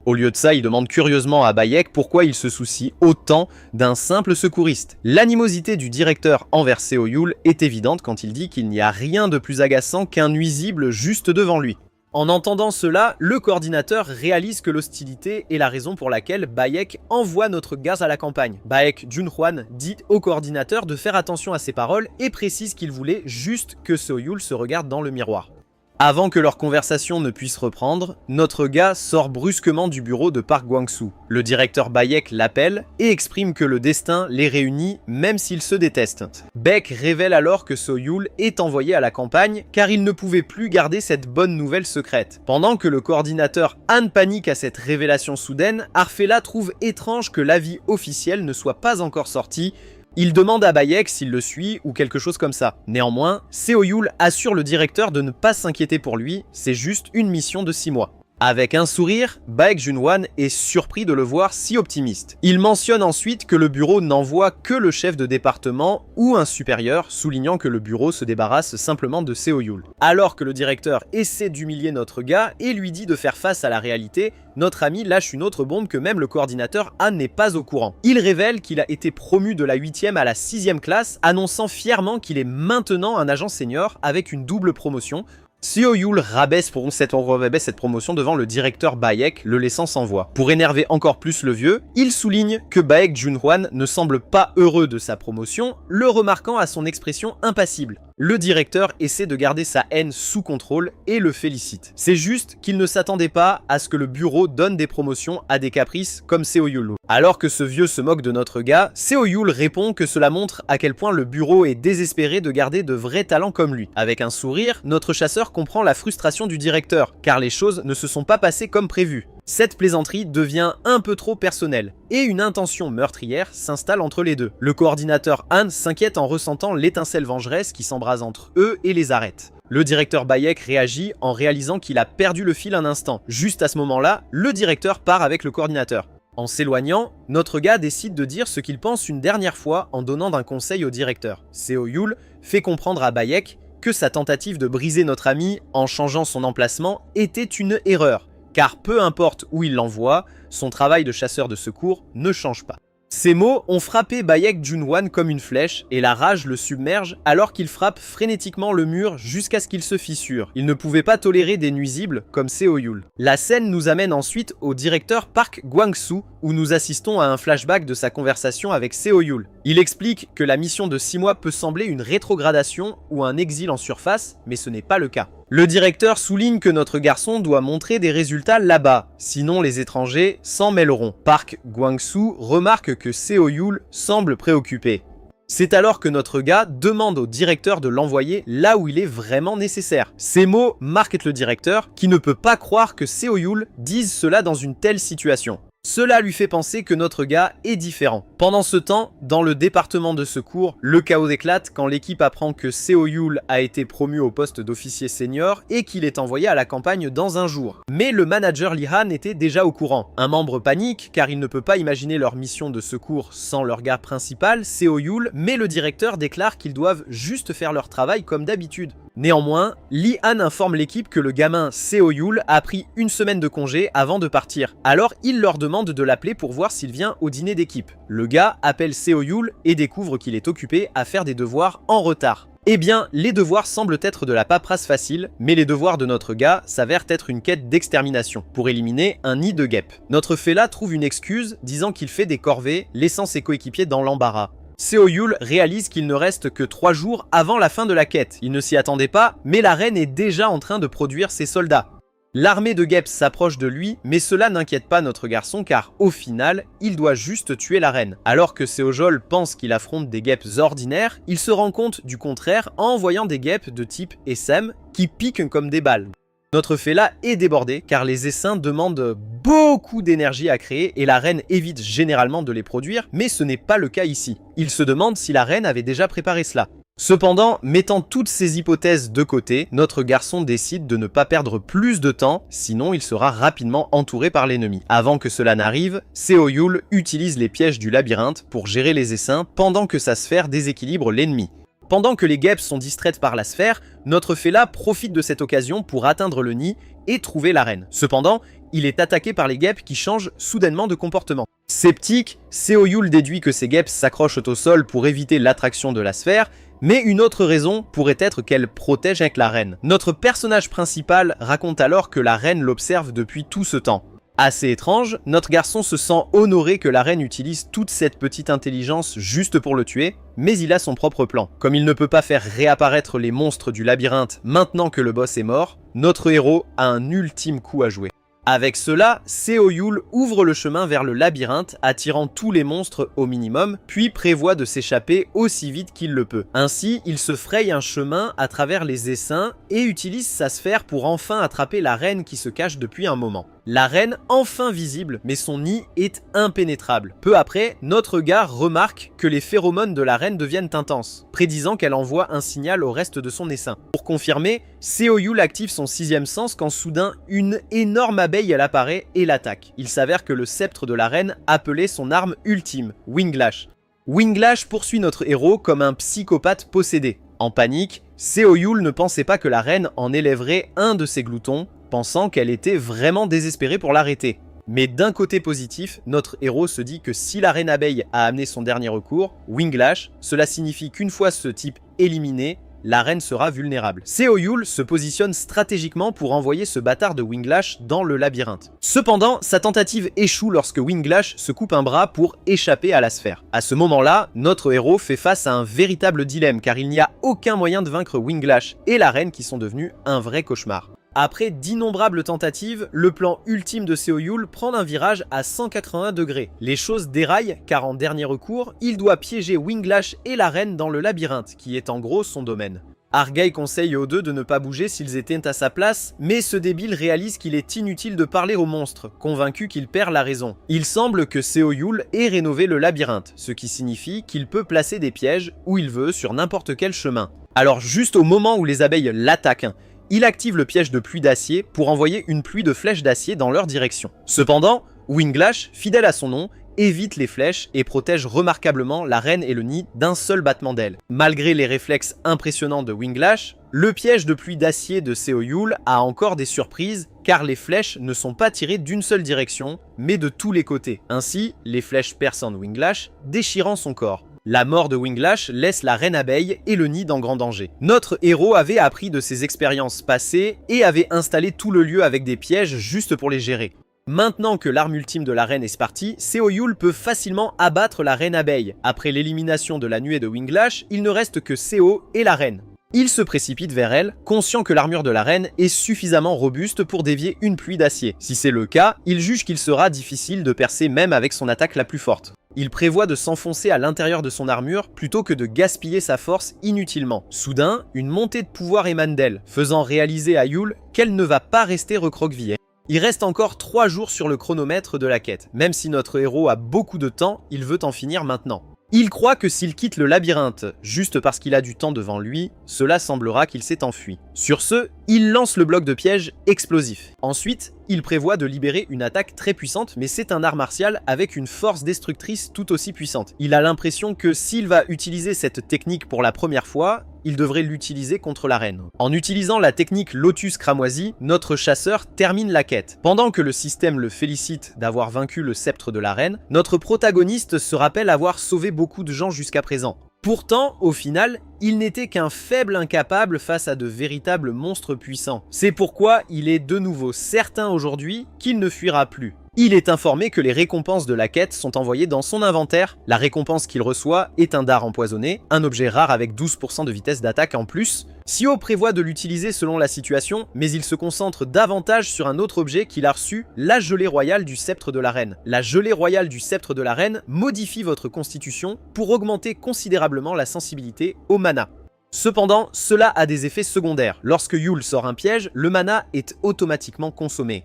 Au lieu de ça, il demande curieusement à Baek pourquoi il se soucie autant d'un simple secouriste. L'animosité du directeur envers Seo-yul est évidente quand il dit qu'il n'y a rien de plus agaçant qu'un nuisible juste devant lui. En entendant cela, le coordinateur réalise que l'hostilité est la raison pour laquelle Baek envoie notre gaz à la campagne. Baek Jun-hwan dit au coordinateur de faire attention à ses paroles et précise qu'il voulait juste que Seo-yul se regarde dans le miroir. Avant que leur conversation ne puisse reprendre, notre gars sort brusquement du bureau de Park Gwang-soo. Le directeur Baek l'appelle et exprime que le destin les réunit même s'ils se détestent. Baek révèle alors que Seo-yul est envoyé à la campagne car il ne pouvait plus garder cette bonne nouvelle secrète. Pendant que le coordinateur Han panique à cette révélation soudaine, Arfela trouve étrange que l'avis officiel ne soit pas encore sorti. Il demande à Baek s'il le suit ou quelque chose comme ça. Néanmoins, Seo-yul assure le directeur de ne pas s'inquiéter pour lui, c'est juste une mission de 6 mois. Avec un sourire, Baek Jun-hwan est surpris de le voir si optimiste. Il mentionne ensuite que le bureau n'envoie que le chef de département ou un supérieur, soulignant que le bureau se débarrasse simplement de Seo-yul. Alors que le directeur essaie d'humilier notre gars et lui dit de faire face à la réalité, notre ami lâche une autre bombe que même le coordinateur Han n'est pas au courant. Il révèle qu'il a été promu de la 8e à la 6e classe, annonçant fièrement qu'il est maintenant un agent senior avec une double promotion. Seo-yul rabaisse cette promotion devant le directeur Baek, le laissant sans voix. Pour énerver encore plus le vieux, il souligne que Baek Jun-hwan ne semble pas heureux de sa promotion, le remarquant à son expression impassible. Le directeur essaie de garder sa haine sous contrôle et le félicite. C'est juste qu'il ne s'attendait pas à ce que le bureau donne des promotions à des caprices comme Seo-yul. Alors que ce vieux se moque de notre gars, Seo-yul répond que cela montre à quel point le bureau est désespéré de garder de vrais talents comme lui. Avec un sourire, notre chasseur comprend la frustration du directeur, car les choses ne se sont pas passées comme prévu. Cette plaisanterie devient un peu trop personnelle, et une intention meurtrière s'installe entre les deux. Le coordinateur Han s'inquiète en ressentant l'étincelle vengeresse qui s'embrase entre eux et les arrête. Le directeur Baek réagit en réalisant qu'il a perdu le fil un instant. Juste à ce moment-là, le directeur part avec le coordinateur. En s'éloignant, notre gars décide de dire ce qu'il pense une dernière fois en donnant un conseil au directeur. Seo-yul fait comprendre à Baek que sa tentative de briser notre ami en changeant son emplacement était une erreur, car peu importe où il l'envoie, son travail de chasseur de secours ne change pas. Ces mots ont frappé Baek Jun-hwan comme une flèche et la rage le submerge alors qu'il frappe frénétiquement le mur jusqu'à ce qu'il se fissure. Il ne pouvait pas tolérer des nuisibles comme Seo-yul. La scène nous amène ensuite au directeur Park Gwang-soo où nous assistons à un flashback de sa conversation avec Seo-yul. Il explique que la mission de 6 mois peut sembler une rétrogradation ou un exil en surface, mais ce n'est pas le cas. Le directeur souligne que notre garçon doit montrer des résultats là-bas, sinon les étrangers s'en mêleront. Park Gwang-soo remarque que Seo-yul semble préoccupé. C'est alors que notre gars demande au directeur de l'envoyer là où il est vraiment nécessaire. Ces mots marquent le directeur qui ne peut pas croire que Seo-yul dise cela dans une telle situation. Cela lui fait penser que notre gars est différent. Pendant ce temps, dans le département de secours, le chaos éclate quand l'équipe apprend que Seo Yul a été promu au poste d'officier senior et qu'il est envoyé à la campagne dans un jour. Mais le manager Lee Han était déjà au courant. Un membre panique car il ne peut pas imaginer leur mission de secours sans leur gars principal, Seo Yul, mais le directeur déclare qu'ils doivent juste faire leur travail comme d'habitude. Néanmoins, Lee Han informe l'équipe que le gamin Seo Yul a pris une semaine de congé avant de partir. Alors il leur demande de l'appeler pour voir s'il vient au dîner d'équipe. Le gars appelle Seo Yul et découvre qu'il est occupé à faire des devoirs en retard. Eh bien, les devoirs semblent être de la paperasse facile, mais les devoirs de notre gars s'avèrent être une quête d'extermination, pour éliminer un nid de guêpes. Notre fella trouve une excuse, disant qu'il fait des corvées, laissant ses coéquipiers dans l'embarras. Seo Yul réalise qu'il ne reste que 3 jours avant la fin de la quête. Il ne s'y attendait pas, mais la reine est déjà en train de produire ses soldats. L'armée de guêpes s'approche de lui, mais cela n'inquiète pas notre garçon car au final, il doit juste tuer la reine. Alors que Seo Yul pense qu'il affronte des guêpes ordinaires, il se rend compte du contraire en voyant des guêpes de type SM qui piquent comme des balles. Notre fella est débordé car les essaims demandent beaucoup d'énergie à créer et la reine évite généralement de les produire, mais ce n'est pas le cas ici. Il se demande si la reine avait déjà préparé cela. Cependant, mettant toutes ces hypothèses de côté, notre garçon décide de ne pas perdre plus de temps, sinon il sera rapidement entouré par l'ennemi. Avant que cela n'arrive, Seo Yul utilise les pièges du labyrinthe pour gérer les essaims pendant que sa sphère déséquilibre l'ennemi. Pendant que les guêpes sont distraites par la sphère, notre fella profite de cette occasion pour atteindre le nid et trouver la reine. Cependant, il est attaqué par les guêpes qui changent soudainement de comportement. Sceptique, Seo Yul déduit que ces guêpes s'accrochent au sol pour éviter l'attraction de la sphère, mais une autre raison pourrait être qu'elle protège avec la reine. Notre personnage principal raconte alors que la reine l'observe depuis tout ce temps. Assez étrange, notre garçon se sent honoré que la reine utilise toute cette petite intelligence juste pour le tuer, mais il a son propre plan. Comme il ne peut pas faire réapparaître les monstres du labyrinthe maintenant que le boss est mort, notre héros a un ultime coup à jouer. Avec cela, Seo Yul ouvre le chemin vers le labyrinthe, attirant tous les monstres au minimum, puis prévoit de s'échapper aussi vite qu'il le peut. Ainsi, il se fraye un chemin à travers les essaims et utilise sa sphère pour enfin attraper la reine qui se cache depuis un moment. La reine, enfin visible, mais son nid est impénétrable. Peu après, notre gars remarque que les phéromones de la reine deviennent intenses, prédisant qu'elle envoie un signal au reste de son essaim. Pour confirmer, Seo Yul active son 6e sens quand soudain une énorme abeille apparaît et l'attaque. Il s'avère que le sceptre de la reine appelait son arme ultime, Winglash. Winglash poursuit notre héros comme un psychopathe possédé. En panique, Seo Yul ne pensait pas que la reine en élèverait un de ses gloutons, pensant qu'elle était vraiment désespérée pour l'arrêter. Mais d'un côté positif, notre héros se dit que si la reine abeille a amené son dernier recours, Winglash, cela signifie qu'une fois ce type éliminé, la reine sera vulnérable. Seo Yul se positionne stratégiquement pour envoyer ce bâtard de Winglash dans le labyrinthe. Cependant, sa tentative échoue lorsque Winglash se coupe un bras pour échapper à la sphère. À ce moment-là, notre héros fait face à un véritable dilemme car il n'y a aucun moyen de vaincre Winglash et la reine qui sont devenus un vrai cauchemar. Après d'innombrables tentatives, le plan ultime de Seo Yul prend un virage à 180 degrés. Les choses déraillent car en dernier recours, il doit piéger Winglash et la reine dans le labyrinthe, qui est en gros son domaine. Argai conseille aux deux de ne pas bouger s'ils étaient à sa place, mais ce débile réalise qu'il est inutile de parler au monstre, convaincu qu'il perd la raison. Il semble que Seo Yul ait rénové le labyrinthe, ce qui signifie qu'il peut placer des pièges où il veut sur n'importe quel chemin. Alors juste au moment où les abeilles l'attaquent, il active le piège de pluie d'acier pour envoyer une pluie de flèches d'acier dans leur direction. Cependant, Winglash, fidèle à son nom, évite les flèches et protège remarquablement la reine et le nid d'un seul battement d'aile. Malgré les réflexes impressionnants de Winglash, le piège de pluie d'acier de Seo Yul a encore des surprises car les flèches ne sont pas tirées d'une seule direction, mais de tous les côtés. Ainsi, les flèches percent Winglash, déchirant son corps. La mort de Winglash laisse la reine abeille et le nid en grand danger. Notre héros avait appris de ses expériences passées et avait installé tout le lieu avec des pièges juste pour les gérer. Maintenant que l'arme ultime de la reine est partie, Seo Yul peut facilement abattre la reine abeille. Après l'élimination de la nuée de Winglash, il ne reste que Seo et la reine. Il se précipite vers elle, conscient que l'armure de la reine est suffisamment robuste pour dévier une pluie d'acier. Si c'est le cas, il juge qu'il sera difficile de percer même avec son attaque la plus forte. Il prévoit de s'enfoncer à l'intérieur de son armure plutôt que de gaspiller sa force inutilement. Soudain, une montée de pouvoir émane d'elle, faisant réaliser à Yul qu'elle ne va pas rester recroquevillée. Il reste encore 3 jours sur le chronomètre de la quête. Même si notre héros a beaucoup de temps, il veut en finir maintenant. Il croit que s'il quitte le labyrinthe juste parce qu'il a du temps devant lui, cela semblera qu'il s'est enfui. Sur ce, il lance le bloc de piège explosif. Ensuite, il prévoit de libérer une attaque très puissante, mais c'est un art martial avec une force destructrice tout aussi puissante. Il a l'impression que s'il va utiliser cette technique pour la première fois, il devrait l'utiliser contre la reine. En utilisant la technique Lotus Cramoisi, notre chasseur termine la quête. Pendant que le système le félicite d'avoir vaincu le sceptre de la reine, notre protagoniste se rappelle avoir sauvé beaucoup de gens jusqu'à présent. Pourtant, au final, il n'était qu'un faible incapable face à de véritables monstres puissants. C'est pourquoi il est de nouveau certain aujourd'hui qu'il ne fuira plus. Il est informé que les récompenses de la quête sont envoyées dans son inventaire. La récompense qu'il reçoit est un dard empoisonné, un objet rare avec 12% de vitesse d'attaque en plus. Sio prévoit de l'utiliser selon la situation, mais il se concentre davantage sur un autre objet qu'il a reçu, la gelée royale du sceptre de la reine. La gelée royale du sceptre de la reine modifie votre constitution pour augmenter considérablement la sensibilité au mana. Cependant, cela a des effets secondaires. Lorsque Yule sort un piège, le mana est automatiquement consommé.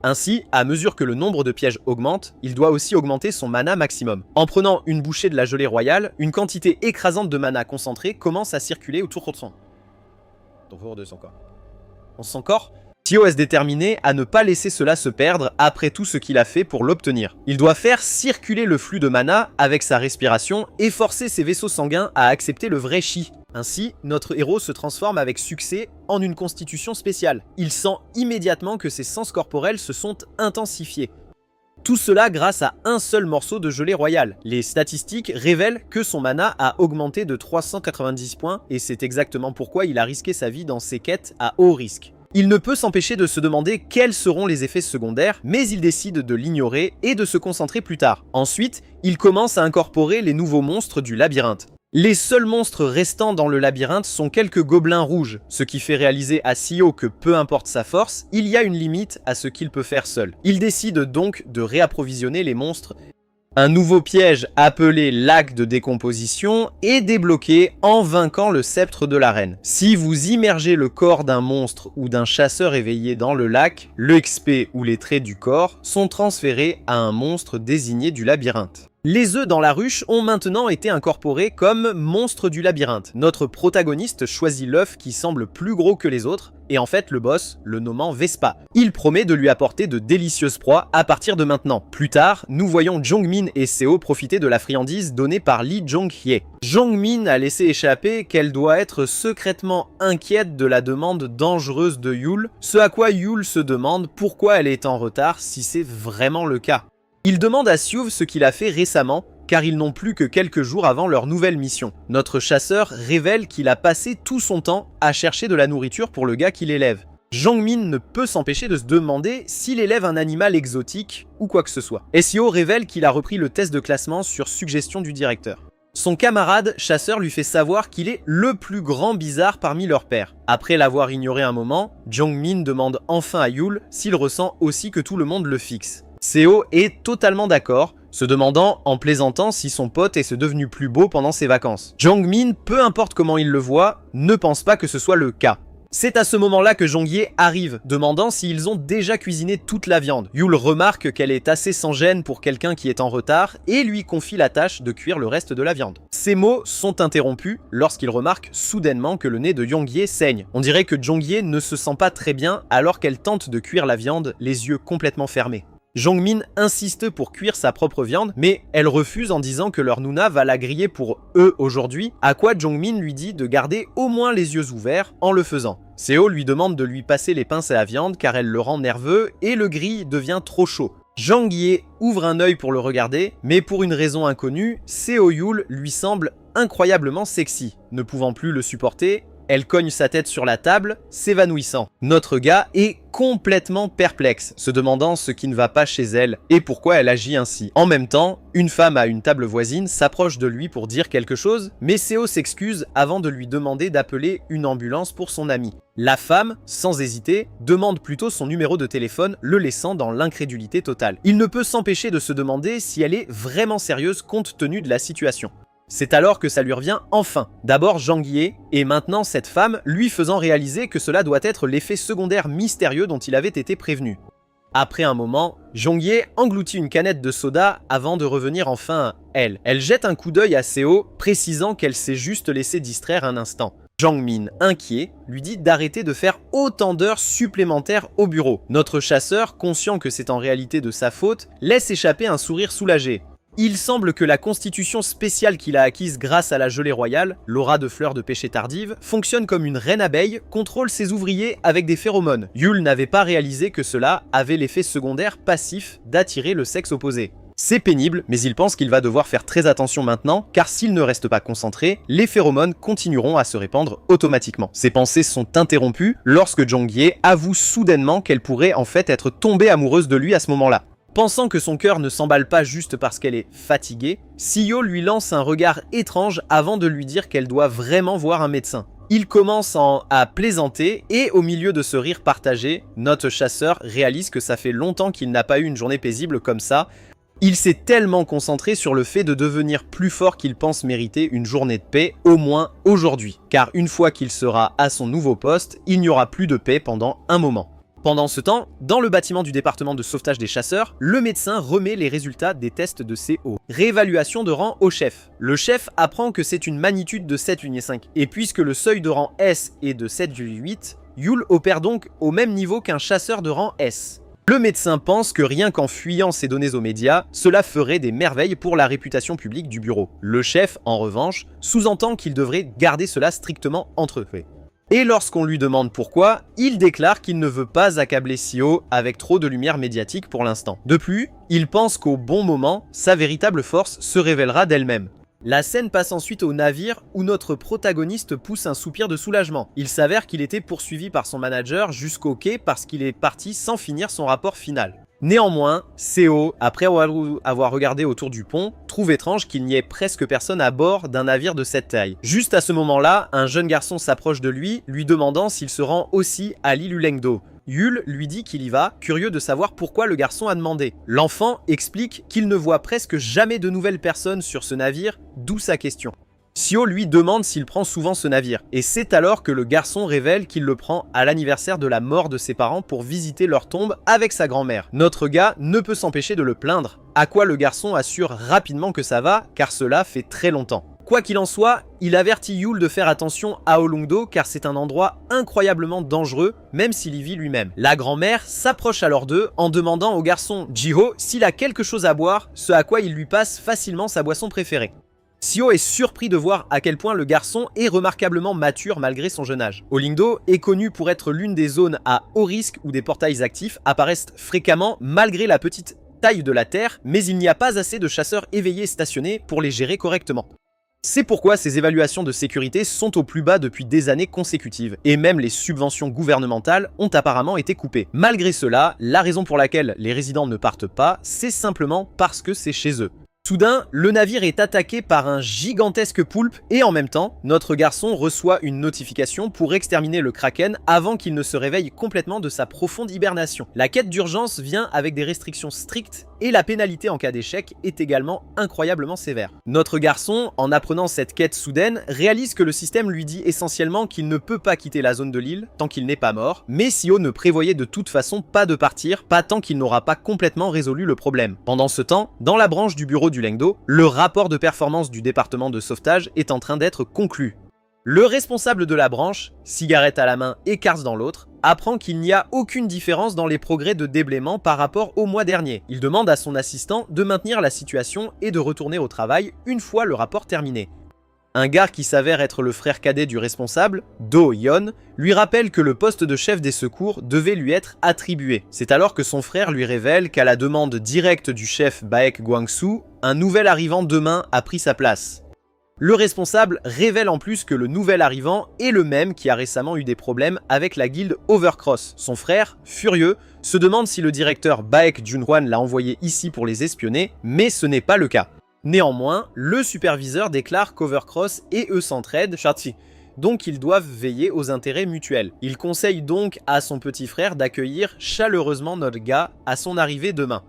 Ainsi, à mesure que le nombre de pièges augmente, il doit aussi augmenter son mana maximum. En prenant une bouchée de la gelée royale, une quantité écrasante de mana concentré commence à circuler autour de son corps. On se sent corps. Sio est déterminé à ne pas laisser cela se perdre après tout ce qu'il a fait pour l'obtenir. Il doit faire circuler le flux de mana avec sa respiration et forcer ses vaisseaux sanguins à accepter le vrai chi. Ainsi, notre héros se transforme avec succès en une constitution spéciale. Il sent immédiatement que ses sens corporels se sont intensifiés. Tout cela grâce à un seul morceau de gelée royale. Les statistiques révèlent que son mana a augmenté de 390 points et c'est exactement pourquoi il a risqué sa vie dans ses quêtes à haut risque. Il ne peut s'empêcher de se demander quels seront les effets secondaires, mais il décide de l'ignorer et de se concentrer plus tard. Ensuite, il commence à incorporer les nouveaux monstres du labyrinthe. Les seuls monstres restants dans le labyrinthe sont quelques gobelins rouges, ce qui fait réaliser à Sio que peu importe sa force, il y a une limite à ce qu'il peut faire seul. Il décide donc de réapprovisionner les monstres. Un nouveau piège appelé lac de décomposition est débloqué en vainquant le sceptre de la reine. Si vous immergez le corps d'un monstre ou d'un chasseur éveillé dans le lac, le XP ou les traits du corps sont transférés à un monstre désigné du labyrinthe. Les œufs dans la ruche ont maintenant été incorporés comme monstres du labyrinthe. Notre protagoniste choisit l'œuf qui semble plus gros que les autres, et en fait le boss le nommant Vespa. Il promet de lui apporter de délicieuses proies à partir de maintenant. Plus tard, nous voyons Jongmin et Seo profiter de la friandise donnée par Lee Jong-hye. Jongmin a laissé échapper qu'elle doit être secrètement inquiète de la demande dangereuse de Yule, ce à quoi Yule se demande pourquoi elle est en retard si c'est vraiment le cas. Il demande à Siuv ce qu'il a fait récemment, car ils n'ont plus que quelques jours avant leur nouvelle mission. Notre chasseur révèle qu'il a passé tout son temps à chercher de la nourriture pour le gars qu'il élève. Jongmin ne peut s'empêcher de se demander s'il élève un animal exotique ou quoi que ce soit. Sio révèle qu'il a repris le test de classement sur suggestion du directeur. Son camarade chasseur lui fait savoir qu'il est le plus grand bizarre parmi leurs pairs. Après l'avoir ignoré un moment, Jongmin demande enfin à Yule s'il ressent aussi que tout le monde le fixe. Seo est totalement d'accord, se demandant en plaisantant si son pote est devenu plus beau pendant ses vacances. Jongmin, peu importe comment il le voit, ne pense pas que ce soit le cas. C'est à ce moment-là que Jongye arrive, demandant s'ils ont déjà cuisiné toute la viande. Yule remarque qu'elle est assez sans gêne pour quelqu'un qui est en retard et lui confie la tâche de cuire le reste de la viande. Ces mots sont interrompus lorsqu'il remarque soudainement que le nez de Jongye saigne. On dirait que Jongye ne se sent pas très bien alors qu'elle tente de cuire la viande, les yeux complètement fermés. Jongmin insiste pour cuire sa propre viande, mais elle refuse en disant que leur Nuna va la griller pour eux aujourd'hui, à quoi Jongmin lui dit de garder au moins les yeux ouverts en le faisant. Seo lui demande de lui passer les pinces à la viande car elle le rend nerveux et le grill devient trop chaud. Jongye ouvre un œil pour le regarder, mais pour une raison inconnue, Seo Yule lui semble incroyablement sexy. Ne pouvant plus le supporter, elle cogne sa tête sur la table, s'évanouissant. Notre gars est complètement perplexe, se demandant ce qui ne va pas chez elle et pourquoi elle agit ainsi. En même temps, une femme à une table voisine s'approche de lui pour dire quelque chose, mais Seo s'excuse avant de lui demander d'appeler une ambulance pour son ami. La femme, sans hésiter, demande plutôt son numéro de téléphone, le laissant dans l'incrédulité totale. Il ne peut s'empêcher de se demander si elle est vraiment sérieuse compte tenu de la situation. C'est alors que ça lui revient enfin. D'abord Jongye, et maintenant cette femme, lui faisant réaliser que cela doit être l'effet secondaire mystérieux dont il avait été prévenu. Après un moment, Jong-ye engloutit une canette de soda avant de revenir enfin à elle. Elle jette un coup d'œil à Seo, précisant qu'elle s'est juste laissé distraire un instant. Jang-min, inquiet, lui dit d'arrêter de faire autant d'heures supplémentaires au bureau. Notre chasseur, conscient que c'est en réalité de sa faute, laisse échapper un sourire soulagé. Il semble que la constitution spéciale qu'il a acquise grâce à la gelée royale, l'aura de fleurs de pêcher tardive, fonctionne comme une reine abeille, contrôle ses ouvriers avec des phéromones. Yul n'avait pas réalisé que cela avait l'effet secondaire passif d'attirer le sexe opposé. C'est pénible, mais il pense qu'il va devoir faire très attention maintenant, car s'il ne reste pas concentré, les phéromones continueront à se répandre automatiquement. Ses pensées sont interrompues lorsque Jong-ye avoue soudainement qu'elle pourrait en fait être tombée amoureuse de lui à ce moment-là. Pensant que son cœur ne s'emballe pas juste parce qu'elle est fatiguée, Seo lui lance un regard étrange avant de lui dire qu'elle doit vraiment voir un médecin. Il commence à plaisanter et au milieu de ce rire partagé, notre chasseur réalise que ça fait longtemps qu'il n'a pas eu une journée paisible comme ça. Il s'est tellement concentré sur le fait de devenir plus fort qu'il pense mériter une journée de paix, au moins aujourd'hui. Car une fois qu'il sera à son nouveau poste, il n'y aura plus de paix pendant un moment. Pendant ce temps, dans le bâtiment du département de sauvetage des chasseurs, le médecin remet les résultats des tests de CO. Réévaluation de rang au chef. Le chef apprend que c'est une magnitude de 7,5. Et puisque le seuil de rang S est de 7,8, Yul opère donc au même niveau qu'un chasseur de rang S. Le médecin pense que rien qu'en fuyant ces données aux médias, cela ferait des merveilles pour la réputation publique du bureau. Le chef, en revanche, sous-entend qu'il devrait garder cela strictement entre eux. Et lorsqu'on lui demande pourquoi, il déclare qu'il ne veut pas accabler Seo avec trop de lumière médiatique pour l'instant. De plus, il pense qu'au bon moment, sa véritable force se révélera d'elle-même. La scène passe ensuite au navire où notre protagoniste pousse un soupir de soulagement. Il s'avère qu'il était poursuivi par son manager jusqu'au quai parce qu'il est parti sans finir son rapport final. Néanmoins, Seo, après avoir regardé autour du pont, trouve étrange qu'il n'y ait presque personne à bord d'un navire de cette taille. Juste à ce moment-là, un jeune garçon s'approche de lui, lui demandant s'il se rend aussi à l'île Ulengdo. Yul lui dit qu'il y va, curieux de savoir pourquoi le garçon a demandé. L'enfant explique qu'il ne voit presque jamais de nouvelles personnes sur ce navire, d'où sa question. Seo lui demande s'il prend souvent ce navire, et c'est alors que le garçon révèle qu'il le prend à l'anniversaire de la mort de ses parents pour visiter leur tombe avec sa grand-mère. Notre gars ne peut s'empêcher de le plaindre, à quoi le garçon assure rapidement que ça va, car cela fait très longtemps. Quoi qu'il en soit, il avertit Yul de faire attention à Ulengdo car c'est un endroit incroyablement dangereux, même s'il y vit lui-même. La grand-mère s'approche alors d'eux en demandant au garçon Jiho s'il a quelque chose à boire, ce à quoi il lui passe facilement sa boisson préférée. Seo est surpris de voir à quel point le garçon est remarquablement mature malgré son jeune âge. Ulengdo est connu pour être l'une des zones à haut risque où des portails actifs apparaissent fréquemment malgré la petite taille de la Terre, mais il n'y a pas assez de chasseurs éveillés stationnés pour les gérer correctement. C'est pourquoi ces évaluations de sécurité sont au plus bas depuis des années consécutives, et même les subventions gouvernementales ont apparemment été coupées. Malgré cela, la raison pour laquelle les résidents ne partent pas, c'est simplement parce que c'est chez eux. Soudain, le navire est attaqué par un gigantesque poulpe et en même temps, notre garçon reçoit une notification pour exterminer le kraken avant qu'il ne se réveille complètement de sa profonde hibernation. La quête d'urgence vient avec des restrictions strictes et la pénalité en cas d'échec est également incroyablement sévère. Notre garçon, en apprenant cette quête soudaine, réalise que le système lui dit essentiellement qu'il ne peut pas quitter la zone de l'île tant qu'il n'est pas mort, mais Seo ne prévoyait de toute façon pas de partir, pas tant qu'il n'aura pas complètement résolu le problème. Pendant ce temps, dans la branche du bureau d'Ulengdo, le rapport de performance du département de sauvetage est en train d'être conclu. Le responsable de la branche, cigarette à la main et Cars dans l'autre, apprend qu'il n'y a aucune différence dans les progrès de déblaiement par rapport au mois dernier. Il demande à son assistant de maintenir la situation et de retourner au travail une fois le rapport terminé. Un gars qui s'avère être le frère cadet du responsable, Do Yeon, lui rappelle que le poste de chef des secours devait lui être attribué. C'est alors que son frère lui révèle qu'à la demande directe du chef Baek Gwang-soo, un nouvel arrivant demain a pris sa place. Le responsable révèle en plus que le nouvel arrivant est le même qui a récemment eu des problèmes avec la guilde Overcross. Son frère, furieux, se demande si le directeur Baek Junhwan l'a envoyé ici pour les espionner, mais ce n'est pas le cas. Néanmoins, le superviseur déclare qu'Overcross et eux s'entraident, donc ils doivent veiller aux intérêts mutuels. Il conseille donc à son petit frère d'accueillir chaleureusement notre gars à son arrivée demain.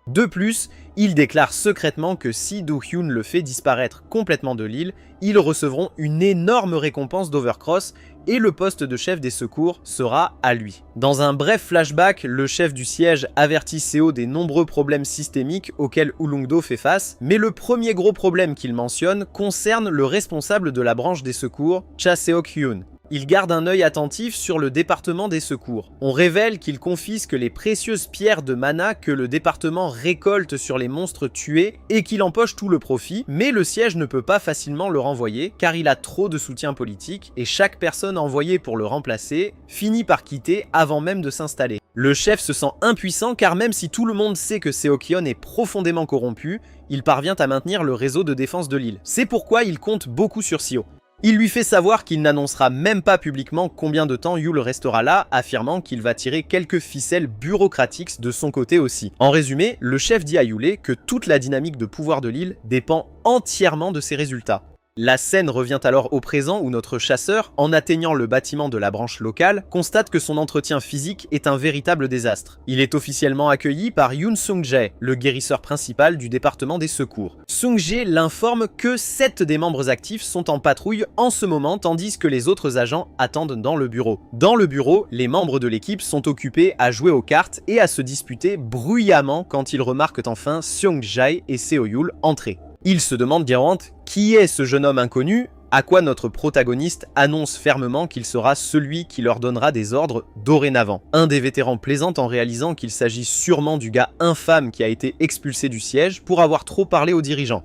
De plus, il déclare secrètement que si Do-hyun le fait disparaître complètement de l'île, ils recevront une énorme récompense d'Overcross et le poste de chef des secours sera à lui. Dans un bref flashback, le chef du siège avertit Seo des nombreux problèmes systémiques auxquels Ulleung-do fait face, mais le premier gros problème qu'il mentionne concerne le responsable de la branche des secours, Cha Seok-hyun. Il garde un œil attentif sur le département des secours. On révèle qu'il confisque les précieuses pierres de mana que le département récolte sur les monstres tués et qu'il empoche tout le profit, mais le siège ne peut pas facilement le renvoyer car il a trop de soutien politique et chaque personne envoyée pour le remplacer finit par quitter avant même de s'installer. Le chef se sent impuissant car même si tout le monde sait que Seok-hyun est profondément corrompu, il parvient à maintenir le réseau de défense de l'île. C'est pourquoi il compte beaucoup sur Seo. Il lui fait savoir qu'il n'annoncera même pas publiquement combien de temps Yule restera là, affirmant qu'il va tirer quelques ficelles bureaucratiques de son côté aussi. En résumé, le chef dit à Yule que toute la dynamique de pouvoir de l'île dépend entièrement de ses résultats. La scène revient alors au présent où notre chasseur, en atteignant le bâtiment de la branche locale, constate que son entretien physique est un véritable désastre. Il est officiellement accueilli par Yoon Sung-jae, le guérisseur principal du département des secours. Sung-jae l'informe que 7 des membres actifs sont en patrouille en ce moment tandis que les autres agents attendent dans le bureau. Dans le bureau, les membres de l'équipe sont occupés à jouer aux cartes et à se disputer bruyamment quand ils remarquent enfin Seong-jae et Seo-yul entrer. Ils se demandent diront qui est ce jeune homme inconnu, à quoi notre protagoniste annonce fermement qu'il sera celui qui leur donnera des ordres dorénavant. Un des vétérans plaisante en réalisant qu'il s'agit sûrement du gars infâme qui a été expulsé du siège pour avoir trop parlé aux dirigeants.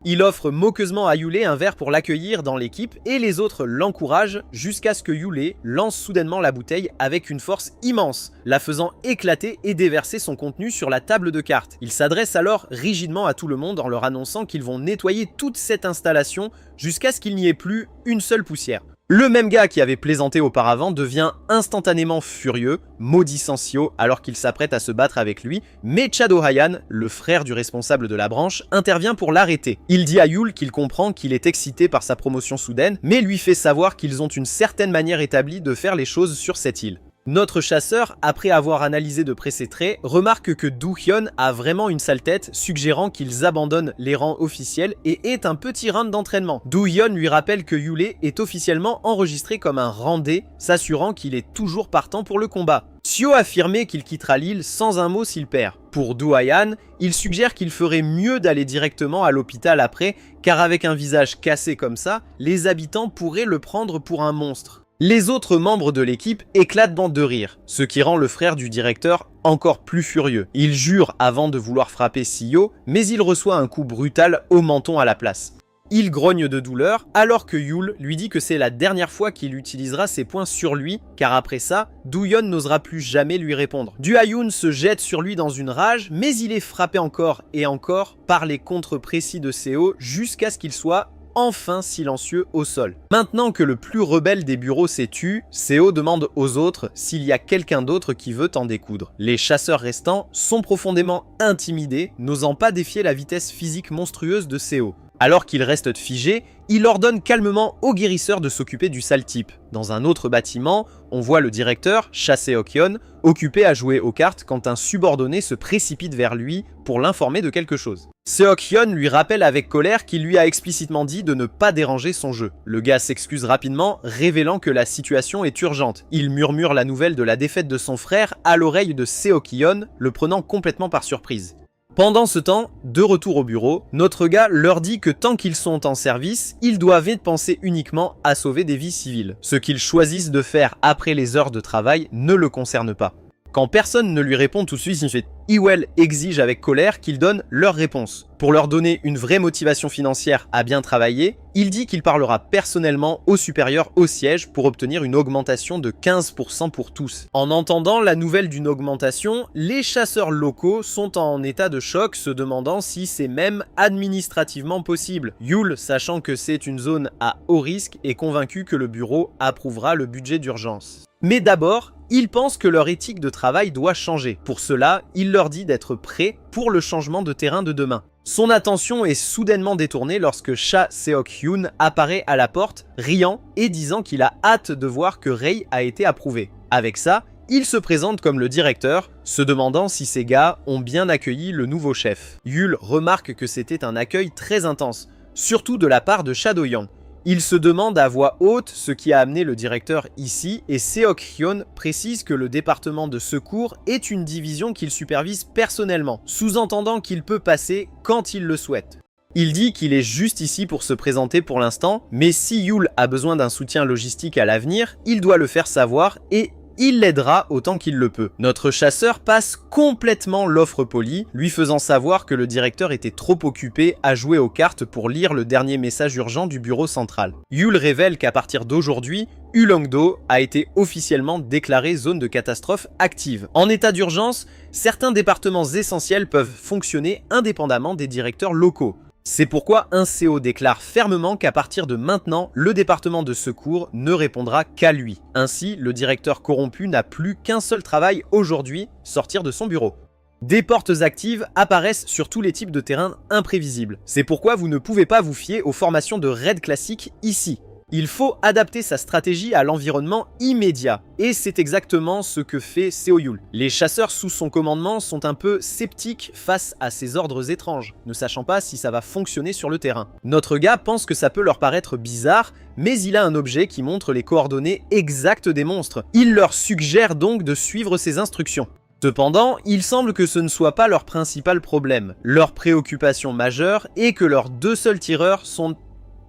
Il offre moqueusement à Yule un verre pour l'accueillir dans l'équipe et les autres l'encouragent jusqu'à ce que Yule lance soudainement la bouteille avec une force immense, la faisant éclater et déverser son contenu sur la table de cartes. Il s'adresse alors rigidement à tout le monde en leur annonçant qu'ils vont nettoyer toute cette installation jusqu'à ce qu'il n'y ait plus une seule poussière. Le même gars qui avait plaisanté auparavant devient instantanément furieux, maudissant Seo alors qu'il s'apprête à se battre avec lui, mais Cha Do-hyan, le frère du responsable de la branche, intervient pour l'arrêter. Il dit à Yule qu'il comprend qu'il est excité par sa promotion soudaine, mais lui fait savoir qu'ils ont une certaine manière établie de faire les choses sur cette île. Notre chasseur, après avoir analysé de près ses traits, remarque que Do-hyun a vraiment une sale tête, suggérant qu'ils abandonnent les rangs officiels et est un petit round d'entraînement. Do-hyun lui rappelle que Yule est officiellement enregistré comme un rang D, s'assurant qu'il est toujours partant pour le combat. Seo affirmait qu'il quittera l'île sans un mot s'il perd. Pour Do-hyan, il suggère qu'il ferait mieux d'aller directement à l'hôpital après, car avec un visage cassé comme ça, les habitants pourraient le prendre pour un monstre. Les autres membres de l'équipe éclatent de rire, ce qui rend le frère du directeur encore plus furieux. Il jure avant de vouloir frapper Seo, mais il reçoit un coup brutal au menton à la place. Il grogne de douleur, alors que Yule lui dit que c'est la dernière fois qu'il utilisera ses poings sur lui, car après ça, Do-hyun n'osera plus jamais lui répondre. Do-hyun se jette sur lui dans une rage, mais il est frappé encore et encore par les contres précis de Seo jusqu'à ce qu'il soit enfin silencieux au sol. Maintenant que le plus rebelle des bureaux s'est tu, Seo demande aux autres s'il y a quelqu'un d'autre qui veut en découdre. Les chasseurs restants sont profondément intimidés, n'osant pas défier la vitesse physique monstrueuse de Seo. Alors qu'il reste figé, il ordonne calmement au guérisseur de s'occuper du sale type. Dans un autre bâtiment, on voit le directeur, Cha Seok-hyun, occupé à jouer aux cartes quand un subordonné se précipite vers lui pour l'informer de quelque chose. Seok-hyun lui rappelle avec colère qu'il lui a explicitement dit de ne pas déranger son jeu. Le gars s'excuse rapidement, révélant que la situation est urgente. Il murmure la nouvelle de la défaite de son frère à l'oreille de Seok-hyun, le prenant complètement par surprise. Pendant ce temps, de retour au bureau, notre gars leur dit que tant qu'ils sont en service, ils doivent penser uniquement à sauver des vies civiles. Ce qu'ils choisissent de faire après les heures de travail ne le concerne pas. Quand personne ne lui répond tout de suite, Iwell exige avec colère qu'ils donnent leur réponse. Pour leur donner une vraie motivation financière à bien travailler, il dit qu'il parlera personnellement au supérieur au siège pour obtenir une augmentation de 15% pour tous. En entendant la nouvelle d'une augmentation, les chasseurs locaux sont en état de choc, se demandant si c'est même administrativement possible. Yule, sachant que c'est une zone à haut risque, est convaincu que le bureau approuvera le budget d'urgence. Mais d'abord, ils pensent que leur éthique de travail doit changer. Pour cela, il leur dit d'être prêts pour le changement de terrain de demain. Son attention est soudainement détournée lorsque Cha Seok-hyun apparaît à la porte, riant et disant qu'il a hâte de voir que Rei a été approuvé. Avec ça, il se présente comme le directeur, se demandant si ses gars ont bien accueilli le nouveau chef. Yul remarque que c'était un accueil très intense, surtout de la part de Shadow Yang. Il se demande à voix haute ce qui a amené le directeur ici, et Seok-hyun précise que le département de secours est une division qu'il supervise personnellement, sous-entendant qu'il peut passer quand il le souhaite. Il dit qu'il est juste ici pour se présenter pour l'instant, mais si Yul a besoin d'un soutien logistique à l'avenir, il doit le faire savoir et il l'aidera autant qu'il le peut. Notre chasseur passe complètement l'offre polie, lui faisant savoir que le directeur était trop occupé à jouer aux cartes pour lire le dernier message urgent du bureau central. Yul révèle qu'à partir d'aujourd'hui, Ulleungdo a été officiellement déclaré zone de catastrophe active. En état d'urgence, certains départements essentiels peuvent fonctionner indépendamment des directeurs locaux. C'est pourquoi un CO déclare fermement qu'à partir de maintenant, le département de secours ne répondra qu'à lui. Ainsi, le directeur corrompu n'a plus qu'un seul travail aujourd'hui, sortir de son bureau. Des portes actives apparaissent sur tous les types de terrains imprévisibles. C'est pourquoi vous ne pouvez pas vous fier aux formations de raid classiques ici. Il faut adapter sa stratégie à l'environnement immédiat, et c'est exactement ce que fait Seo Yul. Les chasseurs sous son commandement sont un peu sceptiques face à ces ordres étranges, ne sachant pas si ça va fonctionner sur le terrain. Notre gars pense que ça peut leur paraître bizarre, mais il a un objet qui montre les coordonnées exactes des monstres. Il leur suggère donc de suivre ses instructions. Cependant, il semble que ce ne soit pas leur principal problème. Leur préoccupation majeure est que leurs deux seuls tireurs sont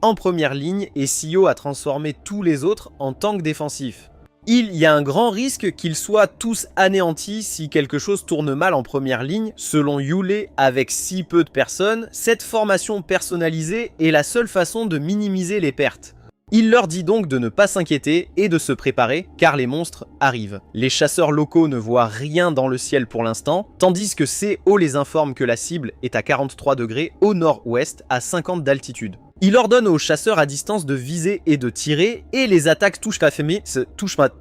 en première ligne et Seo a transformé tous les autres en tanks défensifs. Il y a un grand risque qu'ils soient tous anéantis si quelque chose tourne mal en première ligne. Selon Yule, avec si peu de personnes, cette formation personnalisée est la seule façon de minimiser les pertes. Il leur dit donc de ne pas s'inquiéter et de se préparer car les monstres arrivent. Les chasseurs locaux ne voient rien dans le ciel pour l'instant, tandis que CO les informe que la cible est à 43 degrés au nord-ouest à 50 d'altitude. Il ordonne aux chasseurs à distance de viser et de tirer, et les attaques touchent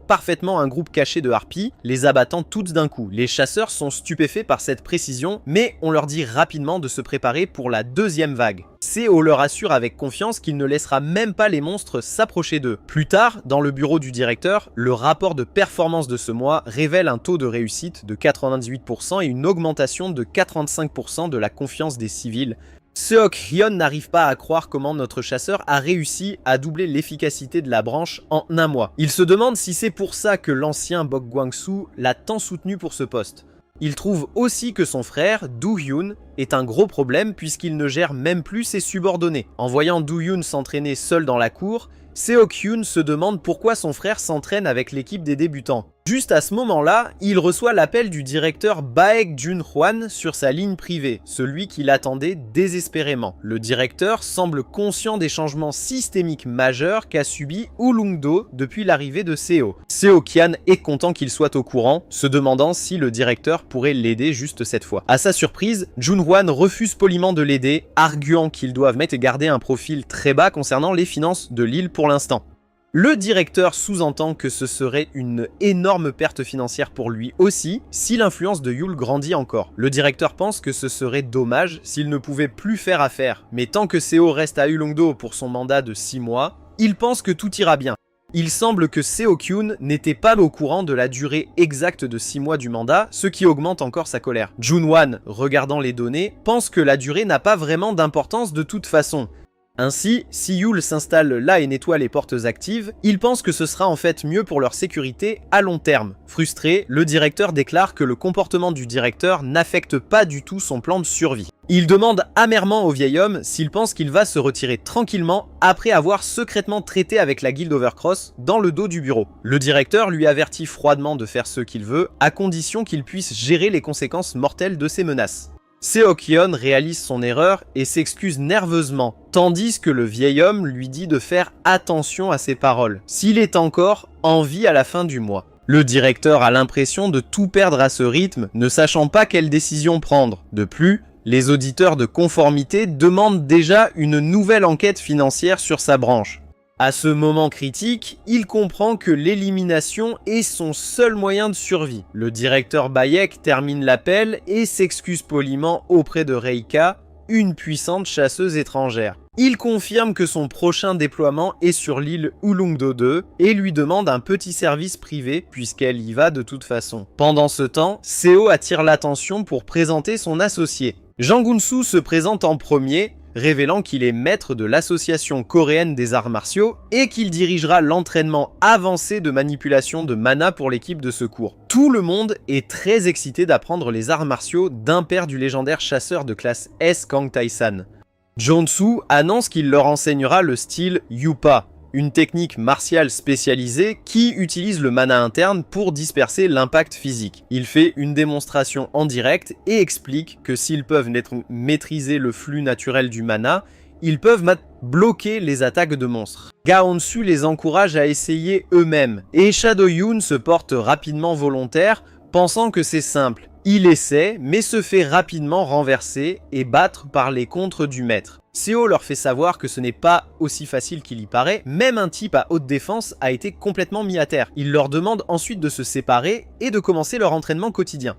parfaitement un groupe caché de harpies, les abattant toutes d'un coup. Les chasseurs sont stupéfaits par cette précision, mais on leur dit rapidement de se préparer pour la deuxième vague. CO leur assure avec confiance qu'il ne laissera même pas les monstres s'approcher d'eux. Plus tard, dans le bureau du directeur, le rapport de performance de ce mois révèle un taux de réussite de 98% et une augmentation de 85% de la confiance des civils. Seok-hyun n'arrive pas à croire comment notre chasseur a réussi à doubler l'efficacité de la branche en un mois. Il se demande si c'est pour ça que l'ancien Bok Gwang-soo l'a tant soutenu pour ce poste. Il trouve aussi que son frère, Do-hyun, est un gros problème puisqu'il ne gère même plus ses subordonnés. En voyant Do-hyun s'entraîner seul dans la cour, Seok-hyun se demande pourquoi son frère s'entraîne avec l'équipe des débutants. Juste à ce moment-là, il reçoit l'appel du directeur Baek Jun-hwan sur sa ligne privée, celui qui l'attendait désespérément. Le directeur semble conscient des changements systémiques majeurs qu'a subi Ulleungdo depuis l'arrivée de Seo. Seo-kyan est content qu'il soit au courant, se demandant si le directeur pourrait l'aider juste cette fois. À sa surprise, Jun-hwan refuse poliment de l'aider, arguant qu'ils doivent mettre et garder un profil très bas concernant les finances de l'île pour l'instant. Le directeur sous-entend que ce serait une énorme perte financière pour lui aussi si l'influence de Yul grandit encore. Le directeur pense que ce serait dommage s'il ne pouvait plus faire affaire, mais tant que Seo reste à Ulleungdo pour son mandat de 6 mois, il pense que tout ira bien. Il semble que Seo-kyun n'était pas au courant de la durée exacte de 6 mois du mandat, ce qui augmente encore sa colère. Jun-hwan, regardant les données, pense que la durée n'a pas vraiment d'importance de toute façon. Ainsi, si Yul s'installe là et nettoie les portes actives, il pense que ce sera en fait mieux pour leur sécurité à long terme. Frustré, le directeur déclare que le comportement du directeur n'affecte pas du tout son plan de survie. Il demande amèrement au vieil homme s'il pense qu'il va se retirer tranquillement après avoir secrètement traité avec la guilde Overcross dans le dos du bureau. Le directeur lui avertit froidement de faire ce qu'il veut, à condition qu'il puisse gérer les conséquences mortelles de ses menaces. Seok-hyun réalise son erreur et s'excuse nerveusement, tandis que le vieil homme lui dit de faire attention à ses paroles, s'il est encore en vie à la fin du mois. Le directeur a l'impression de tout perdre à ce rythme, ne sachant pas quelle décision prendre. De plus, les auditeurs de conformité demandent déjà une nouvelle enquête financière sur sa branche. À ce moment critique, il comprend que l'élimination est son seul moyen de survie. Le directeur Bayek termine l'appel et s'excuse poliment auprès de Reika, une puissante chasseuse étrangère. Il confirme que son prochain déploiement est sur l'île Ulungdo 2 et lui demande un petit service privé puisqu'elle y va de toute façon. Pendant ce temps, Seo attire l'attention pour présenter son associé. Jang Gun-soo se présente en premier, révélant qu'il est maître de l'association coréenne des arts martiaux et qu'il dirigera l'entraînement avancé de manipulation de mana pour l'équipe de secours. Tout le monde est très excité d'apprendre les arts martiaux d'un père du légendaire chasseur de classe S Kang Tae-san. Jeon-soo annonce qu'il leur enseignera le style Yupa, une technique martiale spécialisée qui utilise le mana interne pour disperser l'impact physique. Il fait une démonstration en direct et explique que s'ils peuvent maîtriser le flux naturel du mana, ils peuvent bloquer les attaques de monstres. Ga On-su les encourage à essayer eux-mêmes, et Shadow Yoon se porte rapidement volontaire, pensant que c'est simple. Il essaie, mais se fait rapidement renverser et battre par les contres du maître. Seo leur fait savoir que ce n'est pas aussi facile qu'il y paraît, même un type à haute défense a été complètement mis à terre. Il leur demande ensuite de se séparer et de commencer leur entraînement quotidien.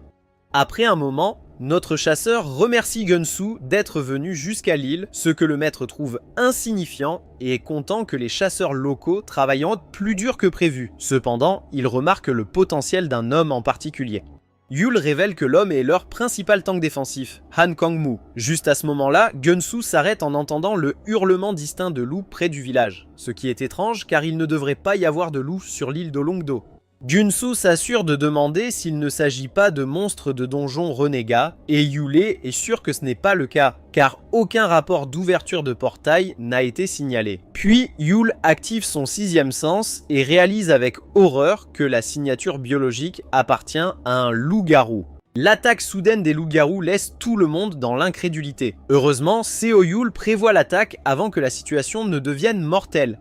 Après un moment, notre chasseur remercie Gun-soo d'être venu jusqu'à l'île, ce que le maître trouve insignifiant et est content que les chasseurs locaux travaillent plus dur que prévu. Cependant, il remarque le potentiel d'un homme en particulier. Yul révèle que l'homme est leur principal tank défensif, Han Kang-moo. Juste à ce moment-là, Gun-soo s'arrête en entendant le hurlement distinct de loups près du village, ce qui est étrange car il ne devrait pas y avoir de loups sur l'île d'Olongdo. Gun-soo s'assure de demander s'il ne s'agit pas de monstres de donjon renégats, et Yule est sûr que ce n'est pas le cas, car aucun rapport d'ouverture de portail n'a été signalé. Puis Yule active son sixième sens et réalise avec horreur que la signature biologique appartient à un loup-garou. L'attaque soudaine des loups-garous laisse tout le monde dans l'incrédulité. Heureusement, Seo Yule prévoit l'attaque avant que la situation ne devienne mortelle.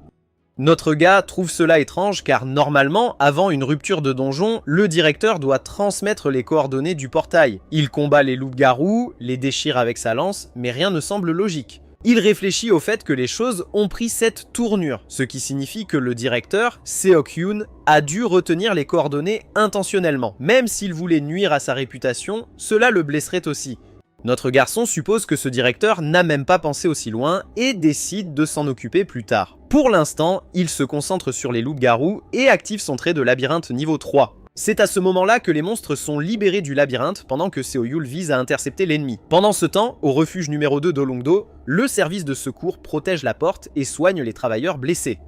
Notre gars trouve cela étrange car normalement, avant une rupture de donjon, le directeur doit transmettre les coordonnées du portail. Il combat les loups-garous, les déchire avec sa lance, mais rien ne semble logique. Il réfléchit au fait que les choses ont pris cette tournure, ce qui signifie que le directeur, Seok-yoon, a dû retenir les coordonnées intentionnellement. Même s'il voulait nuire à sa réputation, cela le blesserait aussi. Notre garçon suppose que ce directeur n'a même pas pensé aussi loin et décide de s'en occuper plus tard. Pour l'instant, il se concentre sur les loups-garous et active son trait de labyrinthe niveau 3. C'est à ce moment-là que les monstres sont libérés du labyrinthe pendant que Seo Yule vise à intercepter l'ennemi. Pendant ce temps, au refuge numéro 2 d'Olongdo, le service de secours protège la porte et soigne les travailleurs blessés.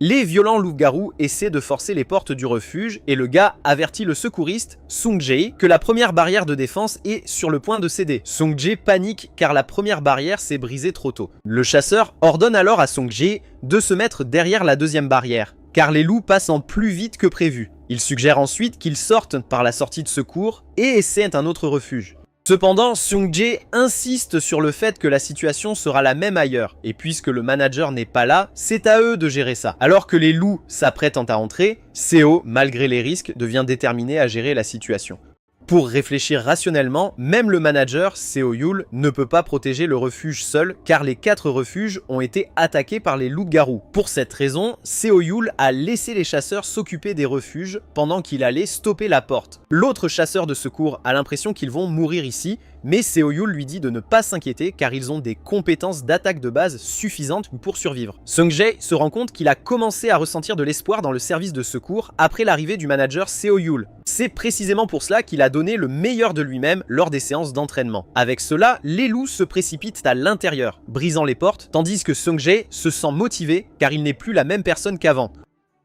Les violents loups-garous essaient de forcer les portes du refuge et le gars avertit le secouriste, Sung-jae, que la première barrière de défense est sur le point de céder. Sung-jae panique car la première barrière s'est brisée trop tôt. Le chasseur ordonne alors à Sung-jae de se mettre derrière la deuxième barrière, car les loups passent en plus vite que prévu. Il suggère ensuite qu'ils sortent par la sortie de secours et essaient un autre refuge. Cependant, Sung-jae insiste sur le fait que la situation sera la même ailleurs, et puisque le manager n'est pas là, c'est à eux de gérer ça. Alors que les loups s'apprêtent à entrer, Seo, malgré les risques, devient déterminé à gérer la situation. Pour réfléchir rationnellement, même le manager, Seo Yule, ne peut pas protéger le refuge seul car les 4 refuges ont été attaqués par les loups-garous. Pour cette raison, Seo Yule a laissé les chasseurs s'occuper des refuges pendant qu'il allait stopper la porte. L'autre chasseur de secours a l'impression qu'ils vont mourir ici, mais Seo Yule lui dit de ne pas s'inquiéter car ils ont des compétences d'attaque de base suffisantes pour survivre. Sung-jae se rend compte qu'il a commencé à ressentir de l'espoir dans le service de secours après l'arrivée du manager Seo Yule. C'est précisément pour cela qu'il a donné le meilleur de lui-même lors des séances d'entraînement. Avec cela, les loups se précipitent à l'intérieur, brisant les portes, tandis que Sung-jae se sent motivé car il n'est plus la même personne qu'avant.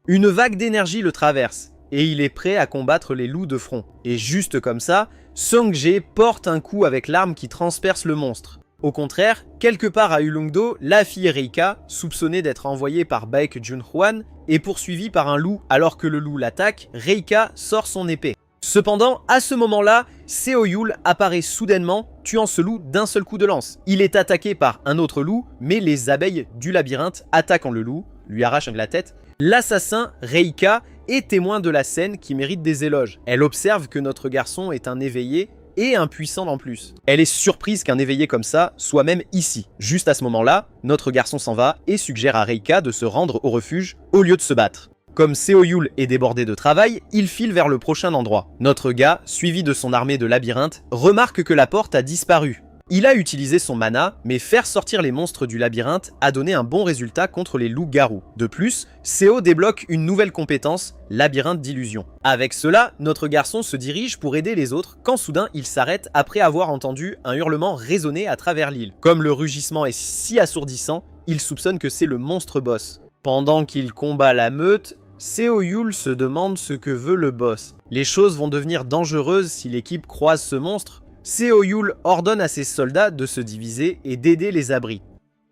Une vague d'énergie le traverse, et il est prêt à combattre les loups de front. Et juste comme ça, Sung-jae porte un coup avec l'arme qui transperce le monstre. Au contraire, quelque part à Ulongdo, la fille Reika, soupçonnée d'être envoyée par Baek Junhwan, est poursuivie par un loup. Alors que le loup l'attaque, Reika sort son épée. Cependant, à ce moment-là, Seo Yule apparaît soudainement, tuant ce loup d'un seul coup de lance. Il est attaqué par un autre loup, mais les abeilles du labyrinthe attaquant le loup, lui arrachent la tête. L'assassin, Reika, est témoin de la scène qui mérite des éloges. Elle observe que notre garçon est un éveillé et un puissant en plus. Elle est surprise qu'un éveillé comme ça soit même ici. Juste à ce moment-là, notre garçon s'en va et suggère à Reika de se rendre au refuge au lieu de se battre. Comme Seo Yule est débordé de travail, il file vers le prochain endroit. Notre gars, suivi de son armée de labyrinthe, remarque que la porte a disparu. Il a utilisé son mana, mais faire sortir les monstres du labyrinthe a donné un bon résultat contre les loups-garous. De plus, Seo débloque une nouvelle compétence, labyrinthe d'illusion. Avec cela, notre garçon se dirige pour aider les autres quand soudain il s'arrête après avoir entendu un hurlement résonner à travers l'île. Comme le rugissement est si assourdissant, il soupçonne que c'est le monstre boss. Pendant qu'il combat la meute, Seo Yul se demande ce que veut le boss. Les choses vont devenir dangereuses si l'équipe croise ce monstre. Seo Yul ordonne à ses soldats de se diviser et d'aider les abris.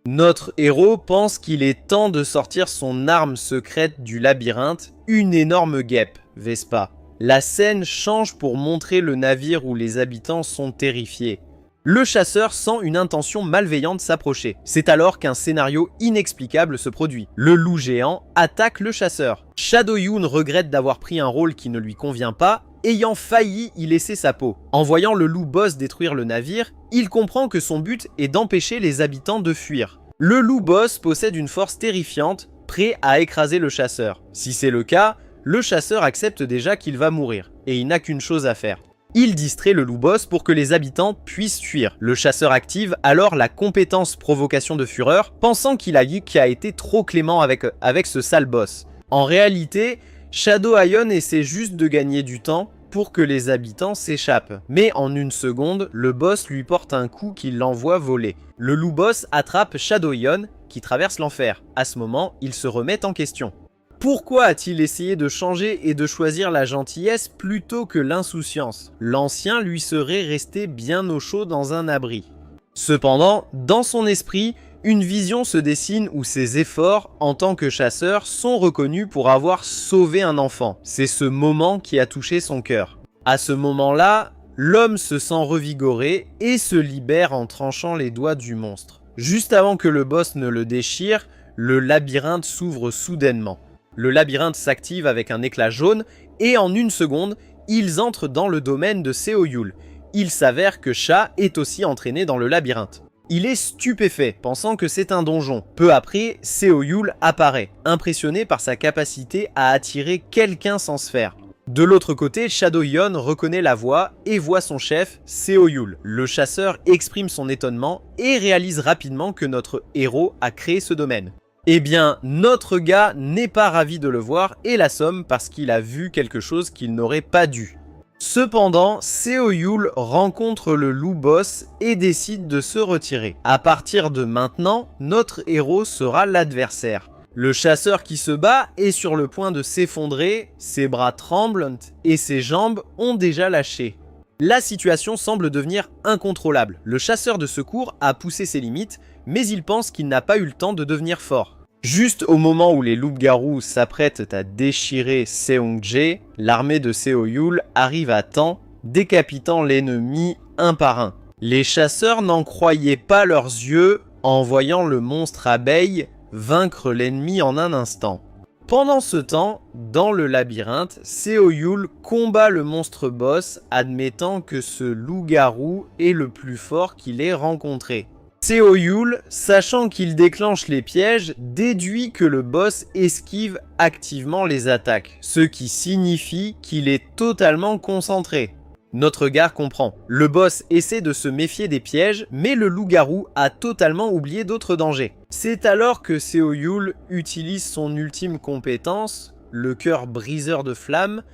Notre héros pense qu'il est temps de sortir son arme secrète du labyrinthe, une énorme guêpe, Vespa. La scène change pour montrer le navire où les habitants sont terrifiés. Le chasseur sent une intention malveillante s'approcher. C'est alors qu'un scénario inexplicable se produit. Le loup géant attaque le chasseur. Shadow Yoon regrette d'avoir pris un rôle qui ne lui convient pas, ayant failli y laisser sa peau. En voyant le loup boss détruire le navire, il comprend que son but est d'empêcher les habitants de fuir. Le loup boss possède une force terrifiante, prêt à écraser le chasseur. Si c'est le cas, le chasseur accepte déjà qu'il va mourir, et il n'a qu'une chose à faire. Il distrait le loup boss pour que les habitants puissent fuir. Le chasseur active alors la compétence provocation de fureur, pensant qu'il a été trop clément avec ce sale boss. En réalité, Shadow Ion essaie juste de gagner du temps pour que les habitants s'échappent. Mais en une seconde, le boss lui porte un coup qui l'envoie voler. Le loup boss attrape Shadow Ion qui traverse l'enfer. À ce moment, il se remet en question. Pourquoi a-t-il essayé de changer et de choisir la gentillesse plutôt que l'insouciance? L'ancien lui serait resté bien au chaud dans un abri. Cependant, dans son esprit, une vision se dessine où ses efforts en tant que chasseur sont reconnus pour avoir sauvé un enfant. C'est ce moment qui a touché son cœur. À ce moment-là, l'homme se sent revigoré et se libère en tranchant les doigts du monstre. Juste avant que le boss ne le déchire, le labyrinthe s'ouvre soudainement. Le labyrinthe s'active avec un éclat jaune et en une seconde, ils entrent dans le domaine de Seo Yul. Il s'avère que Sha est aussi entraîné dans le labyrinthe. Il est stupéfait, pensant que c'est un donjon. Peu après, Seo Yul apparaît, impressionné par sa capacité à attirer quelqu'un sans se faire. De l'autre côté, Shadow Yeon reconnaît la voix et voit son chef, Seo Yul. Le chasseur exprime son étonnement et réalise rapidement que notre héros a créé ce domaine. Eh bien, notre gars n'est pas ravi de le voir et l'assomme parce qu'il a vu quelque chose qu'il n'aurait pas dû. Cependant, Seo Yul rencontre le loup boss et décide de se retirer. À partir de maintenant, notre héros sera l'adversaire. Le chasseur qui se bat est sur le point de s'effondrer, ses bras tremblent et ses jambes ont déjà lâché. La situation semble devenir incontrôlable. Le chasseur de secours a poussé ses limites, mais il pense qu'il n'a pas eu le temps de devenir fort. Juste au moment où les loups-garous s'apprêtent à déchirer Seong-jae, l'armée de Seo Yul arrive à temps, décapitant l'ennemi un par un. Les chasseurs n'en croyaient pas leurs yeux en voyant le monstre abeille vaincre l'ennemi en un instant. Pendant ce temps, dans le labyrinthe, Seo Yul combat le monstre boss, admettant que ce loup-garou est le plus fort qu'il ait rencontré. Seo Yul, sachant qu'il déclenche les pièges, déduit que le boss esquive activement les attaques, ce qui signifie qu'il est totalement concentré. Notre gars comprend. Le boss essaie de se méfier des pièges, mais le loup-garou a totalement oublié d'autres dangers. C'est alors que Seo Yul utilise son ultime compétence, le cœur briseur de flammes,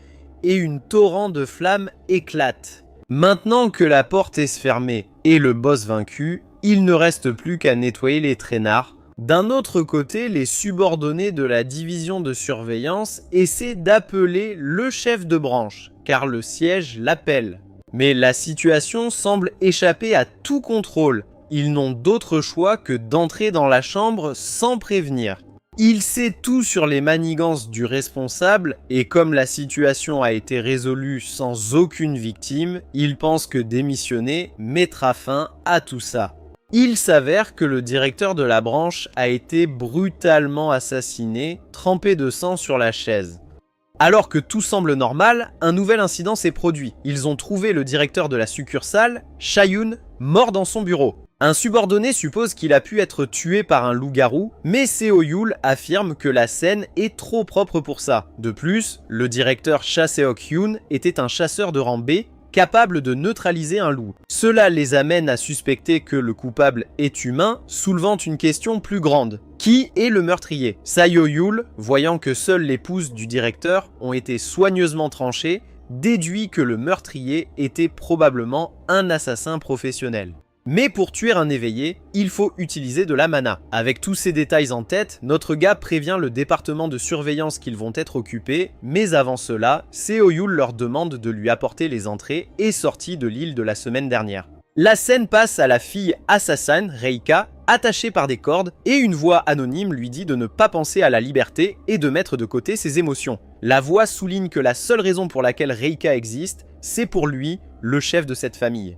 et une torrent de flammes éclate. Maintenant que la porte est fermée et le boss vaincu, il ne reste plus qu'à nettoyer les traînards. D'un autre côté, les subordonnés de la division de surveillance essaient d'appeler le chef de branche, car le siège l'appelle. Mais la situation semble échapper à tout contrôle. Ils n'ont d'autre choix que d'entrer dans la chambre sans prévenir. Il sait tout sur les manigances du responsable et comme la situation a été résolue sans aucune victime, il pense que démissionner mettra fin à tout ça. Il s'avère que le directeur de la branche a été brutalement assassiné, trempé de sang sur la chaise. Alors que tout semble normal, un nouvel incident s'est produit. Ils ont trouvé le directeur de la succursale, Chae-yoon, mort dans son bureau. Un subordonné suppose qu'il a pu être tué par un loup-garou, mais Seo Yul affirme que la scène est trop propre pour ça. De plus, le directeur Cha Seok-yoon était un chasseur de rang B capable de neutraliser un loup. Cela les amène à suspecter que le coupable est humain, soulevant une question plus grande. Qui est le meurtrier? Seo-yul, voyant que seuls les pouces du directeur ont été soigneusement tranchés, déduit que le meurtrier était probablement un assassin professionnel. Mais pour tuer un éveillé, il faut utiliser de la mana. Avec tous ces détails en tête, notre gars prévient le département de surveillance qu'ils vont être occupés, mais avant cela, Seo-yul leur demande de lui apporter les entrées et sorties de l'île de la semaine dernière. La scène passe à la fille assassin, Reika, attachée par des cordes, et une voix anonyme lui dit de ne pas penser à la liberté et de mettre de côté ses émotions. La voix souligne que la seule raison pour laquelle Reika existe, c'est pour lui, le chef de cette famille.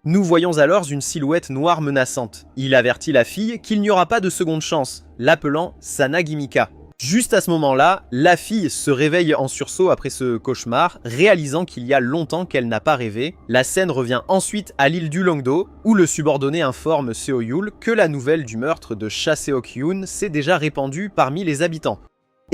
Nous voyons alors une silhouette noire menaçante. Il avertit la fille qu'il n'y aura pas de seconde chance, l'appelant Sanagimika. Juste à ce moment-là, la fille se réveille en sursaut après ce cauchemar, réalisant qu'il y a longtemps qu'elle n'a pas rêvé. La scène revient ensuite à l'île du Longdo, où le subordonné informe Seo-yul que la nouvelle du meurtre de Cha Seok-yoon s'est déjà répandue parmi les habitants.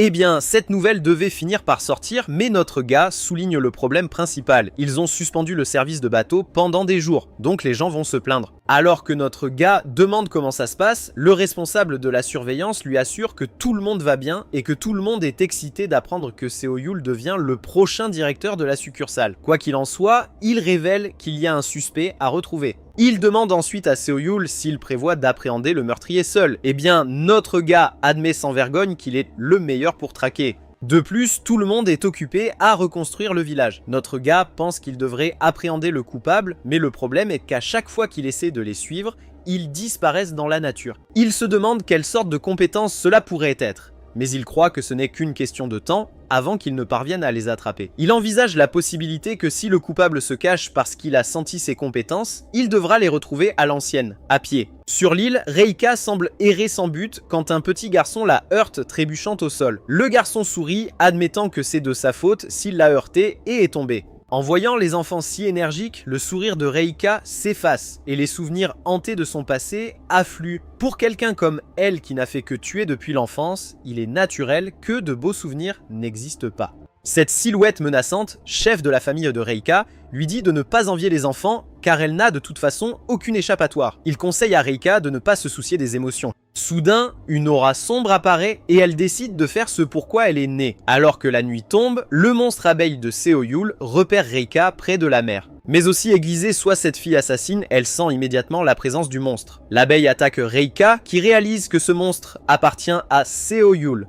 Eh bien, cette nouvelle devait finir par sortir, mais notre gars souligne le problème principal. Ils ont suspendu le service de bateau pendant des jours, donc les gens vont se plaindre. Alors que notre gars demande comment ça se passe, le responsable de la surveillance lui assure que tout le monde va bien et que tout le monde est excité d'apprendre que Seo-yul devient le prochain directeur de la succursale. Quoi qu'il en soit, il révèle qu'il y a un suspect à retrouver. Il demande ensuite à Seo-yul s'il prévoit d'appréhender le meurtrier seul. Eh bien, notre gars admet sans vergogne qu'il est le meilleur pour traquer. De plus, tout le monde est occupé à reconstruire le village. Notre gars pense qu'il devrait appréhender le coupable, mais le problème est qu'à chaque fois qu'il essaie de les suivre, ils disparaissent dans la nature. Il se demande quelle sorte de compétence cela pourrait être, mais il croit que ce n'est qu'une question de temps avant qu'ils ne parviennent à les attraper. Il envisage la possibilité que si le coupable se cache parce qu'il a senti ses compétences, il devra les retrouver à l'ancienne, à pied. Sur l'île, Reika semble errer sans but quand un petit garçon la heurte trébuchant au sol. Le garçon sourit, admettant que c'est de sa faute s'il l'a heurté et est tombé. En voyant les enfants si énergiques, le sourire de Reika s'efface et les souvenirs hantés de son passé affluent. Pour quelqu'un comme elle qui n'a fait que tuer depuis l'enfance, il est naturel que de beaux souvenirs n'existent pas. Cette silhouette menaçante, chef de la famille de Reika, lui dit de ne pas envier les enfants car elle n'a de toute façon aucune échappatoire. Il conseille à Reika de ne pas se soucier des émotions. Soudain, une aura sombre apparaît et elle décide de faire ce pourquoi elle est née. Alors que la nuit tombe, le monstre abeille de Seo-yul repère Reika près de la mer. Mais aussi aiguisée soit cette fille assassine, elle sent immédiatement la présence du monstre. L'abeille attaque Reika qui réalise que ce monstre appartient à Seo-yul.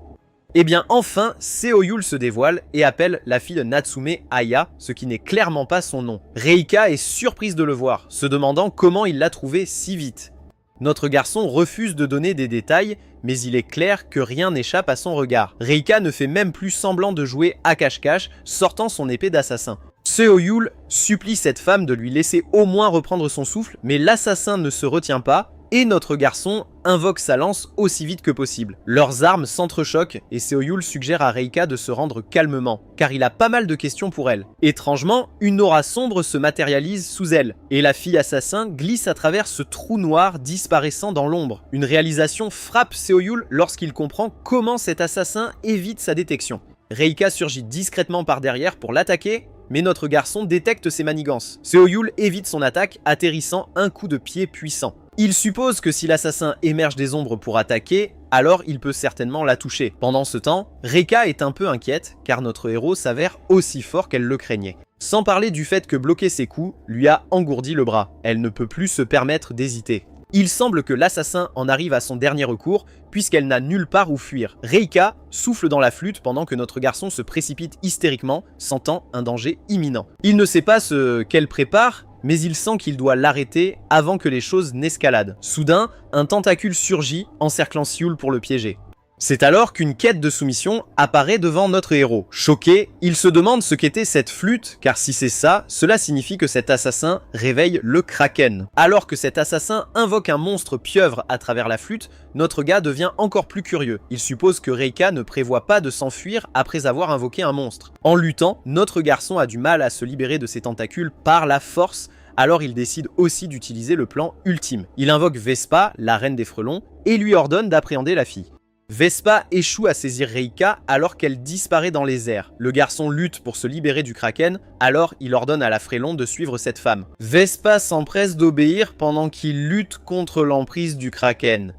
Eh bien enfin, Seo-yul se dévoile et appelle la fille de Natsume Aya, ce qui n'est clairement pas son nom. Reika est surprise de le voir, se demandant comment il l'a trouvé si vite. Notre garçon refuse de donner des détails, mais il est clair que rien n'échappe à son regard. Reika ne fait même plus semblant de jouer à cache-cache, sortant son épée d'assassin. Seo-yul supplie cette femme de lui laisser au moins reprendre son souffle, mais l'assassin ne se retient pas, et notre garçon invoque sa lance aussi vite que possible. Leurs armes s'entrechoquent et Seo-yul suggère à Reika de se rendre calmement, car il a pas mal de questions pour elle. Étrangement, une aura sombre se matérialise sous elle, et la fille assassin glisse à travers ce trou noir disparaissant dans l'ombre. Une réalisation frappe Seo-yul lorsqu'il comprend comment cet assassin évite sa détection. Reika surgit discrètement par derrière pour l'attaquer, mais notre garçon détecte ses manigances. Seo-yul évite son attaque, atterrissant un coup de pied puissant. Il suppose que si l'assassin émerge des ombres pour attaquer, alors il peut certainement la toucher. Pendant ce temps, Reika est un peu inquiète, car notre héros s'avère aussi fort qu'elle le craignait. Sans parler du fait que bloquer ses coups lui a engourdi le bras. Elle ne peut plus se permettre d'hésiter. Il semble que l'assassin en arrive à son dernier recours, puisqu'elle n'a nulle part où fuir. Reika souffle dans la flûte pendant que notre garçon se précipite hystériquement, sentant un danger imminent. Il ne sait pas ce qu'elle prépare, mais il sent qu'il doit l'arrêter avant que les choses n'escaladent. Soudain, un tentacule surgit, encerclant Seoul pour le piéger. C'est alors qu'une quête de soumission apparaît devant notre héros. Choqué, il se demande ce qu'était cette flûte, car si c'est ça, cela signifie que cet assassin réveille le Kraken. Alors que cet assassin invoque un monstre pieuvre à travers la flûte, notre gars devient encore plus curieux. Il suppose que Reika ne prévoit pas de s'enfuir après avoir invoqué un monstre. En luttant, notre garçon a du mal à se libérer de ses tentacules par la force, alors il décide aussi d'utiliser le plan ultime. Il invoque Vespa, la reine des frelons, et lui ordonne d'appréhender la fille. Vespa échoue à saisir Reika alors qu'elle disparaît dans les airs. Le garçon lutte pour se libérer du Kraken, alors il ordonne à la Frélon de suivre cette femme. Vespa s'empresse d'obéir pendant qu'il lutte contre l'emprise du Kraken.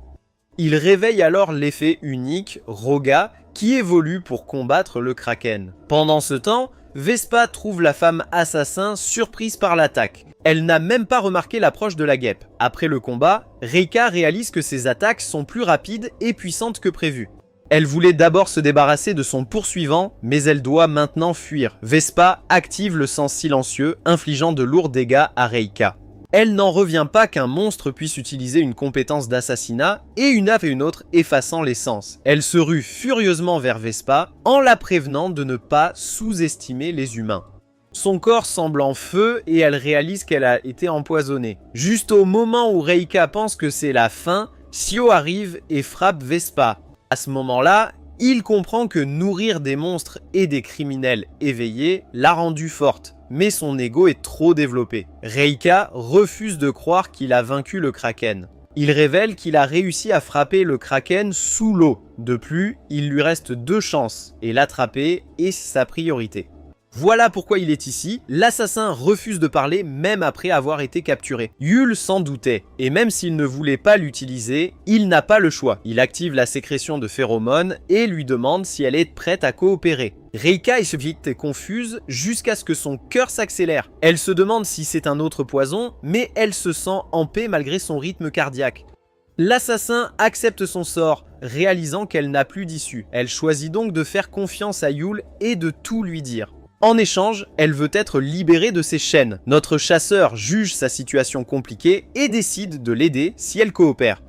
Il réveille alors l'effet unique, Roga, qui évolue pour combattre le Kraken. Pendant ce temps, Vespa trouve la femme assassin surprise par l'attaque. Elle n'a même pas remarqué l'approche de la guêpe. Après le combat, Reika réalise que ses attaques sont plus rapides et puissantes que prévu. Elle voulait d'abord se débarrasser de son poursuivant, mais elle doit maintenant fuir. Vespa active le sens silencieux, infligeant de lourds dégâts à Reika. Elle n'en revient pas qu'un monstre puisse utiliser une compétence d'assassinat et une après une autre effaçant les sens. Elle se rue furieusement vers Vespa en la prévenant de ne pas sous-estimer les humains. Son corps semble en feu et elle réalise qu'elle a été empoisonnée. Juste au moment où Reika pense que c'est la fin, Sio arrive et frappe Vespa. À ce moment-là, il comprend que nourrir des monstres et des criminels éveillés l'a rendue forte, mais son ego est trop développé. Reika refuse de croire qu'il a vaincu le Kraken. Il révèle qu'il a réussi à frapper le Kraken sous l'eau. De plus, il lui reste 2 chances, et l'attraper est sa priorité. Voilà pourquoi il est ici. L'assassin refuse de parler même après avoir été capturé. Yul s'en doutait, et même s'il ne voulait pas l'utiliser, il n'a pas le choix. Il active la sécrétion de phéromones et lui demande si elle est prête à coopérer. Reika est vite et confuse jusqu'à ce que son cœur s'accélère. Elle se demande si c'est un autre poison, mais elle se sent en paix malgré son rythme cardiaque. L'assassin accepte son sort, réalisant qu'elle n'a plus d'issue. Elle choisit donc de faire confiance à Yul et de tout lui dire. En échange, elle veut être libérée de ses chaînes. Notre chasseur juge sa situation compliquée et décide de l'aider si elle coopère.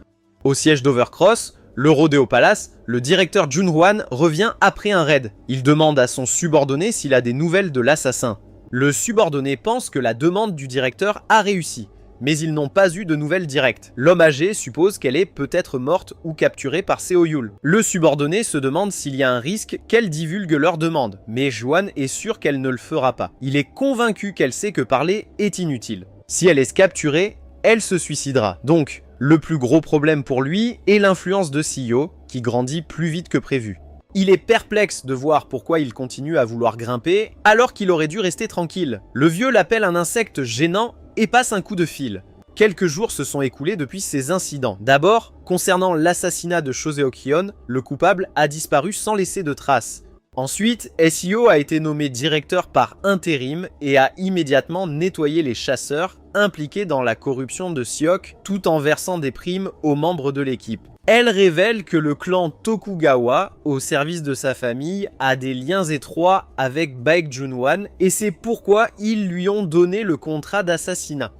Au siège d'Overcross, le Rodeo Palace, le directeur Junhwan revient après un raid. Il demande à son subordonné s'il a des nouvelles de l'assassin. Le subordonné pense que la demande du directeur a réussi, mais ils n'ont pas eu de nouvelles directes. L'homme âgé suppose qu'elle est peut-être morte ou capturée par Seo Yul. Le subordonné se demande s'il y a un risque qu'elle divulgue leur demande, mais Juan est sûr qu'elle ne le fera pas. Il est convaincu qu'elle sait que parler est inutile. Si elle est capturée, elle se suicidera. Donc, le plus gros problème pour lui est l'influence de Sio, qui grandit plus vite que prévu. Il est perplexe de voir pourquoi il continue à vouloir grimper, alors qu'il aurait dû rester tranquille. Le vieux l'appelle un insecte gênant et passe un coup de fil. Quelques jours se sont écoulés depuis ces incidents. D'abord, concernant l'assassinat de Choseokyon, le coupable a disparu sans laisser de traces. Ensuite, SEO a été nommé directeur par intérim et a immédiatement nettoyé les chasseurs impliqués dans la corruption de Siok tout en versant des primes aux membres de l'équipe. Elle révèle que le clan Tokugawa, au service de sa famille, a des liens étroits avec Baek Junhwan et c'est pourquoi ils lui ont donné le contrat d'assassinat.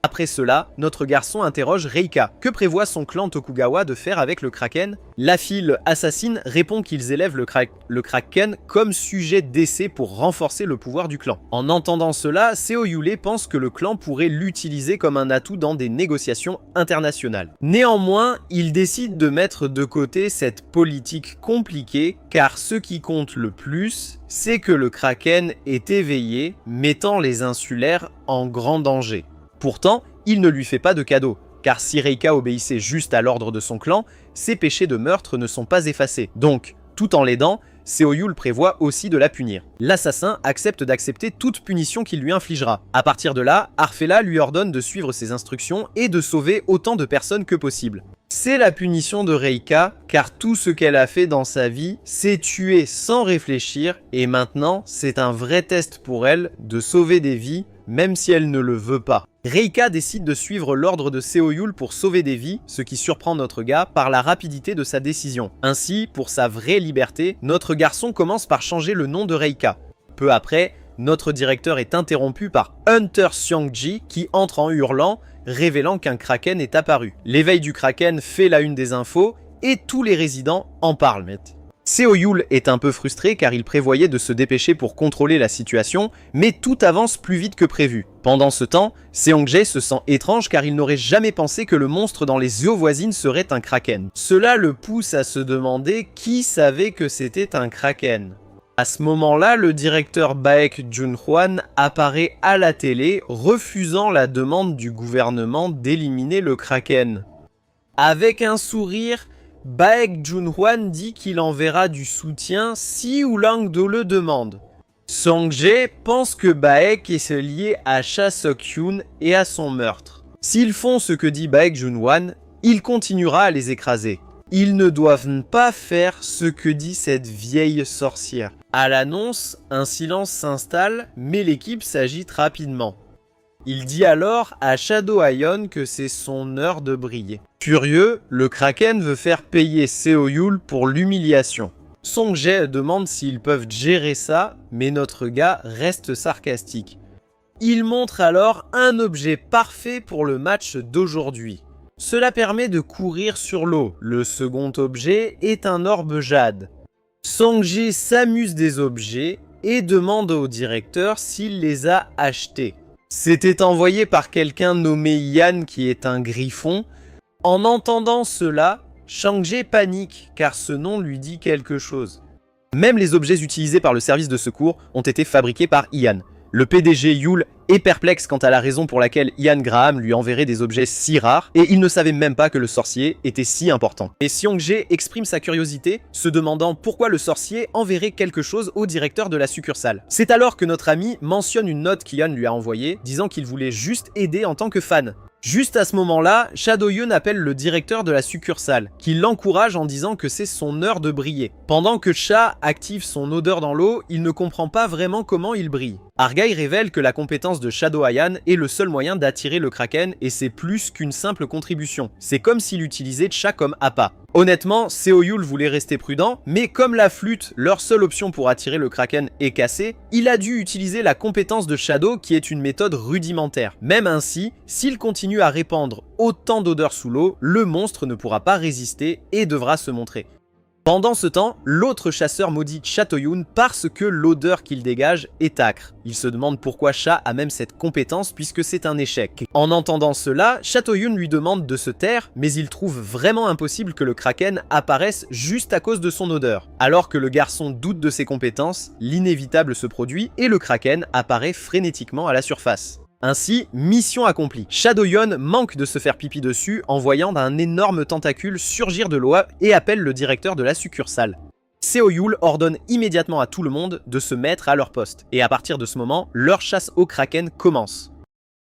Après cela, notre garçon interroge Reika. Que prévoit son clan Tokugawa de faire avec le Kraken? La fille assassine répond qu'ils élèvent le Kraken comme sujet d'essai pour renforcer le pouvoir du clan. En entendant cela, Seo Yule pense que le clan pourrait l'utiliser comme un atout dans des négociations internationales. Néanmoins, il décide de mettre de côté cette politique compliquée car ce qui compte le plus, c'est que le Kraken est éveillé, mettant les insulaires en grand danger. Pourtant, il ne lui fait pas de cadeau, car si Reika obéissait juste à l'ordre de son clan, ses péchés de meurtre ne sont pas effacés. Donc, tout en l'aidant, Seo Yul prévoit aussi de la punir. L'assassin accepte d'accepter toute punition qu'il lui infligera. À partir de là, Arfela lui ordonne de suivre ses instructions et de sauver autant de personnes que possible. C'est la punition de Reika, car tout ce qu'elle a fait dans sa vie, c'est tuer sans réfléchir, et maintenant, c'est un vrai test pour elle de sauver des vies, même si elle ne le veut pas. Reika décide de suivre l'ordre de Seo Yul pour sauver des vies, ce qui surprend notre gars par la rapidité de sa décision. Ainsi, pour sa vraie liberté, notre garçon commence par changer le nom de Reika. Peu après, notre directeur est interrompu par Hunter Seongji qui entre en hurlant, révélant qu'un Kraken est apparu. L'éveil du Kraken fait la une des infos et tous les résidents en parlent. Seo Yul est un peu frustré car il prévoyait de se dépêcher pour contrôler la situation, mais tout avance plus vite que prévu. Pendant ce temps, Seongjae se sent étrange car il n'aurait jamais pensé que le monstre dans les eaux voisines serait un Kraken. Cela le pousse à se demander qui savait que c'était un Kraken. À ce moment-là, le directeur Baek Junhwan apparaît à la télé, refusant la demande du gouvernement d'éliminer le Kraken. Avec un sourire, Baek Junhwan dit qu'il enverra du soutien si Oolong-do le demande. Song-jae pense que Baek est lié à Cha Sok-hyun et à son meurtre. S'ils font ce que dit Baek Junhwan, il continuera à les écraser. Ils ne doivent pas faire ce que dit cette vieille sorcière. À l'annonce, un silence s'installe, mais l'équipe s'agite rapidement. Il dit alors à Shadow Ion que c'est son heure de briller. Furieux, le Kraken veut faire payer Seo-yul pour l'humiliation. Song-jae demande s'ils peuvent gérer ça, mais notre gars reste sarcastique. Il montre alors un objet parfait pour le match d'aujourd'hui. Cela permet de courir sur l'eau. Le second objet est un orbe jade. Song-jae s'amuse des objets et demande au directeur s'il les a achetés. C'était envoyé par quelqu'un nommé Yan qui est un griffon. En entendant cela, Song-jae panique car ce nom lui dit quelque chose. Même les objets utilisés par le service de secours ont été fabriqués par Ian. Le PDG Yul est perplexe quant à la raison pour laquelle Ian Graham lui enverrait des objets si rares et il ne savait même pas que le sorcier était si important. Et Seong-jae exprime sa curiosité, se demandant pourquoi le sorcier enverrait quelque chose au directeur de la succursale. C'est alors que notre ami mentionne une note qu'Ian lui a envoyée, disant qu'il voulait juste aider en tant que fan. Juste à ce moment-là, Shadow-hyun appelle le directeur de la succursale, qui l'encourage en disant que c'est son heure de briller. Pendant que Cha active son odeur dans l'eau, il ne comprend pas vraiment comment il brille. Argai révèle que la compétence de Shadow Ian est le seul moyen d'attirer le Kraken et c'est plus qu'une simple contribution. C'est comme s'il utilisait Cha comme appât. Honnêtement, Seo-yul voulait rester prudent, mais comme la flûte, leur seule option pour attirer le Kraken, est cassée, il a dû utiliser la compétence de Shadow qui est une méthode rudimentaire. Même ainsi, s'il continue à répandre autant d'odeurs sous l'eau, le monstre ne pourra pas résister et devra se montrer. Pendant ce temps, l'autre chasseur maudit Cha-to-hyun parce que l'odeur qu'il dégage est âcre. Il se demande pourquoi Cha a même cette compétence puisque c'est un échec. En entendant cela, Cha-to-hyun lui demande de se taire, mais il trouve vraiment impossible que le Kraken apparaisse juste à cause de son odeur. Alors que le garçon doute de ses compétences, l'inévitable se produit et le Kraken apparaît frénétiquement à la surface. Ainsi, mission accomplie. Shadow-hyun manque de se faire pipi dessus en voyant un énorme tentacule surgir de l'eau et appelle le directeur de la succursale. Seo-yul ordonne immédiatement à tout le monde de se mettre à leur poste. Et à partir de ce moment, leur chasse au Kraken commence.